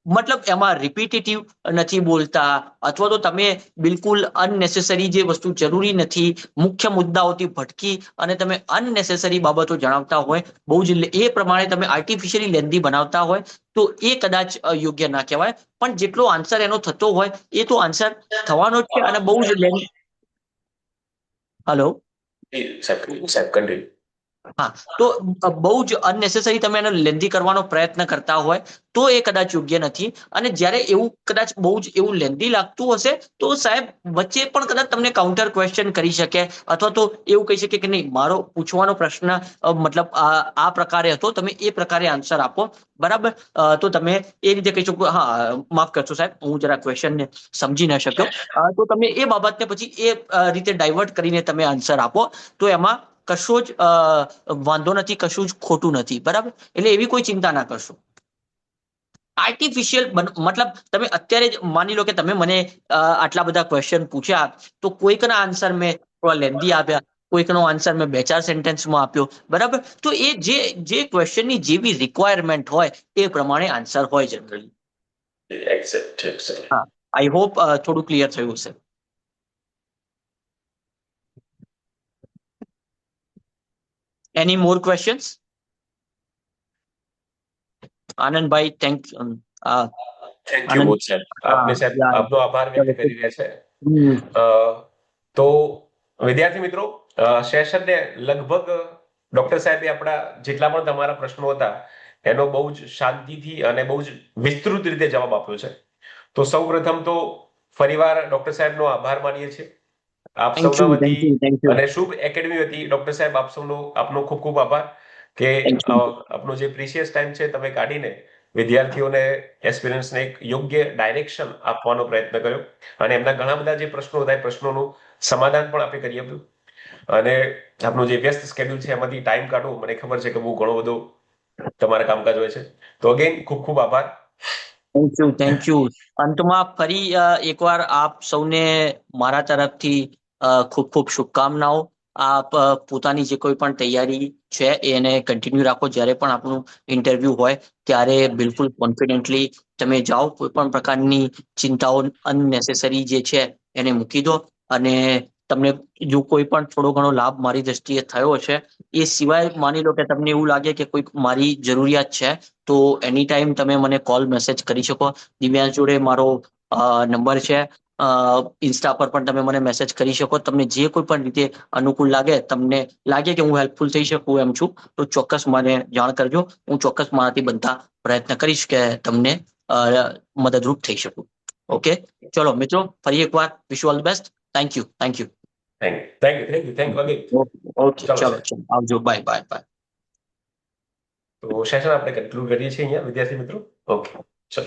મતલબ એમાં રિપીટેટિવ નથી બોલતા, અથવા તો તમે બિલકુલ અનનેસેસરી જે વસ્તુ જરૂરી નથી, મુખ્ય મુદ્દાઓથી ભટકી અને તમે અનનેસેસરી બાબતો જણાવતા હોય, બહુ જ એ પ્રમાણે તમે આર્ટિફિશિયલી લેન્ધી બનાવતા હોય, તો એ કદાચ યોગ્ય ના કહેવાય. પણ જેટલો આન્સર એનો થતો હોય એ તો આન્સર થવાનો જ છે. અને બહુ જ હલો, સાહેબ કન્ટિન્યુ. હા, તો બહુ જ અનનેસેસરી તમે એને લેન્ધી કરવાનો પ્રયત્ન કરતા હોય તો એ કદાચ યોગ્ય નથી. અને જ્યારે એવું કદાચ બહુ જ એવું લેન્ધી લાગતું હશે તો સાહેબ વચ્ચે પણ કદાચ તમને કાઉન્ટર ક્વેશ્ચન કરી શકે, અથવા તો એવું કહી શકે કે નહીં, મારો પૂછવાનો પ્રશ્ન મતલબ આ પ્રકારે હતો, તમે એ પ્રકારે આન્સર આપો. બરાબર, તો તમે એ રીતે કહી શકો. હા, માફ કરશો સાહેબ, હું જરા ક્વેશ્ચનને સમજી ન શક્યો. તો તમે એ બાબતને પછી એ રીતે ડાયવર્ટ કરીને તમે આન્સર આપો, તો એમાં કશો જ વાંધો નથી, કશું જ ખોટું નથી. બરાબર, એટલે એવી કોઈ ચિંતા ના કરશો. આર્ટિફિશિયલ મતલબ તમે અત્યારે જ માની લો કે તમે મને આટલા બધા ક્વેશ્ચન પૂછ્યા, તો કોઈકના આન્સર મેં થોડા લેન્ધી આપ્યા, કોઈકનો આન્સર મેં 2-4 સેન્ટેન્સમાં આપ્યો. બરાબર, તો એ જે ક્વેશ્ચનની જેવી રિક્વાયરમેન્ટ હોય એ પ્રમાણે આન્સર હોય જનરલી. હા, આઈ હોપ થોડું ક્લિયર થયું હશે. Any more questions? આનંદભાઈ, થેન્ક થેન્ક યુ બોથ સાહેબ. આપને સાહેબ આપનો આભાર વ્યક્ત કરી રહ્યા છે. તો વિદ્યાર્થી મિત્રો, સેશનને લગભગ ડોક્ટર સાહેબે આપણા જેટલા પણ તમારા પ્રશ્નો હતા એનો બહુ જ શાંતિથી અને બહુ જ વિસ્તૃત રીતે જવાબ આપ્યો છે. તો સૌપ્રથમ તો ફરીવાર ડોક્ટર સાહેબનો આભાર માનીએ છીએ આપ સૌના વતી, અને શુભ એકેડમી વતી ડોક્ટર સાહેબ આપ સૌનો આપનો ખૂબ ખૂબ આભાર કે આપનો જે પ્રીશિયસ ટાઈમ છે તમે કાઢીને વિદ્યાર્થીઓને, એસ્પિરન્ટ્સને એક યોગ્ય ડાયરેક્શન આપવાનો પ્રયત્ન કર્યો, અને એમના ઘણા બધા જે પ્રશ્નો હતા એ પ્રશ્નોનું સમાધાન પણ આપણે કરી આપ્યું. અને આપનું જે વ્યસ્ત સ્કેડ્યુલ છે એમાંથી ટાઈમ કાઢવો, મને ખબર છે કે બહુ ઘણો બધો તમારા કામકાજ હોય છે. તો અગેન ખૂબ ખૂબ આભાર. Thank you. અંતમાં ફરી એકવાર આપ સૌને મારા તરફથી ખૂબ ખૂબ શુભકામનાઓ. આપ પોતાની જે કોઈ પણ તૈયારી છે એને કન્ટિન્યુ રાખો. જ્યારે પણ આપણું ઇન્ટરવ્યુ હોય ત્યારે બિલકુલ કોન્ફિડન્ટલી તમે જાઓ. કોઈ પણ પ્રકારની ચિંતાઓ અનનેસેસરી જે છે એને મૂકી દો. અને તમને જો કોઈ પણ થોડો ઘણો લાભ મારી દ્રષ્ટિએ થયો છે, એ સિવાય માની લો કે તમને એવું લાગે કે કોઈ મારી જરૂરિયાત છે, તો એની ટાઈમ તમે મને કોલ મેસેજ કરી શકો. દિવ્યાંશ જોડે મારો નંબર છે, ઇન્સ્ટા પર પણ તમે મને મેસેજ કરી શકો. તમને જે કોઈ પણ રીતે અનુકૂળ લાગે, તમને લાગે કે હું હેલ્પફુલ થઈ શકું એમ છું, તો ચોક્કસ મને જાણ કરજો. હું ચોક્કસ મારાથી બનતા પ્રયત્ન કરીશ કે તમને મદદરૂપ થઈ શકું. ઓકે, ચલો મિત્રો, ફરી એકવાર વિશ you all the best. Thank you. Thank you again. Okay, ચલો આવજો. બાય. તો સેશન આપણે કન્ક્લુડ કરીએ છીએ અહીંયા વિદ્યાર્થી મિત્રો. ઓકે, ચલો.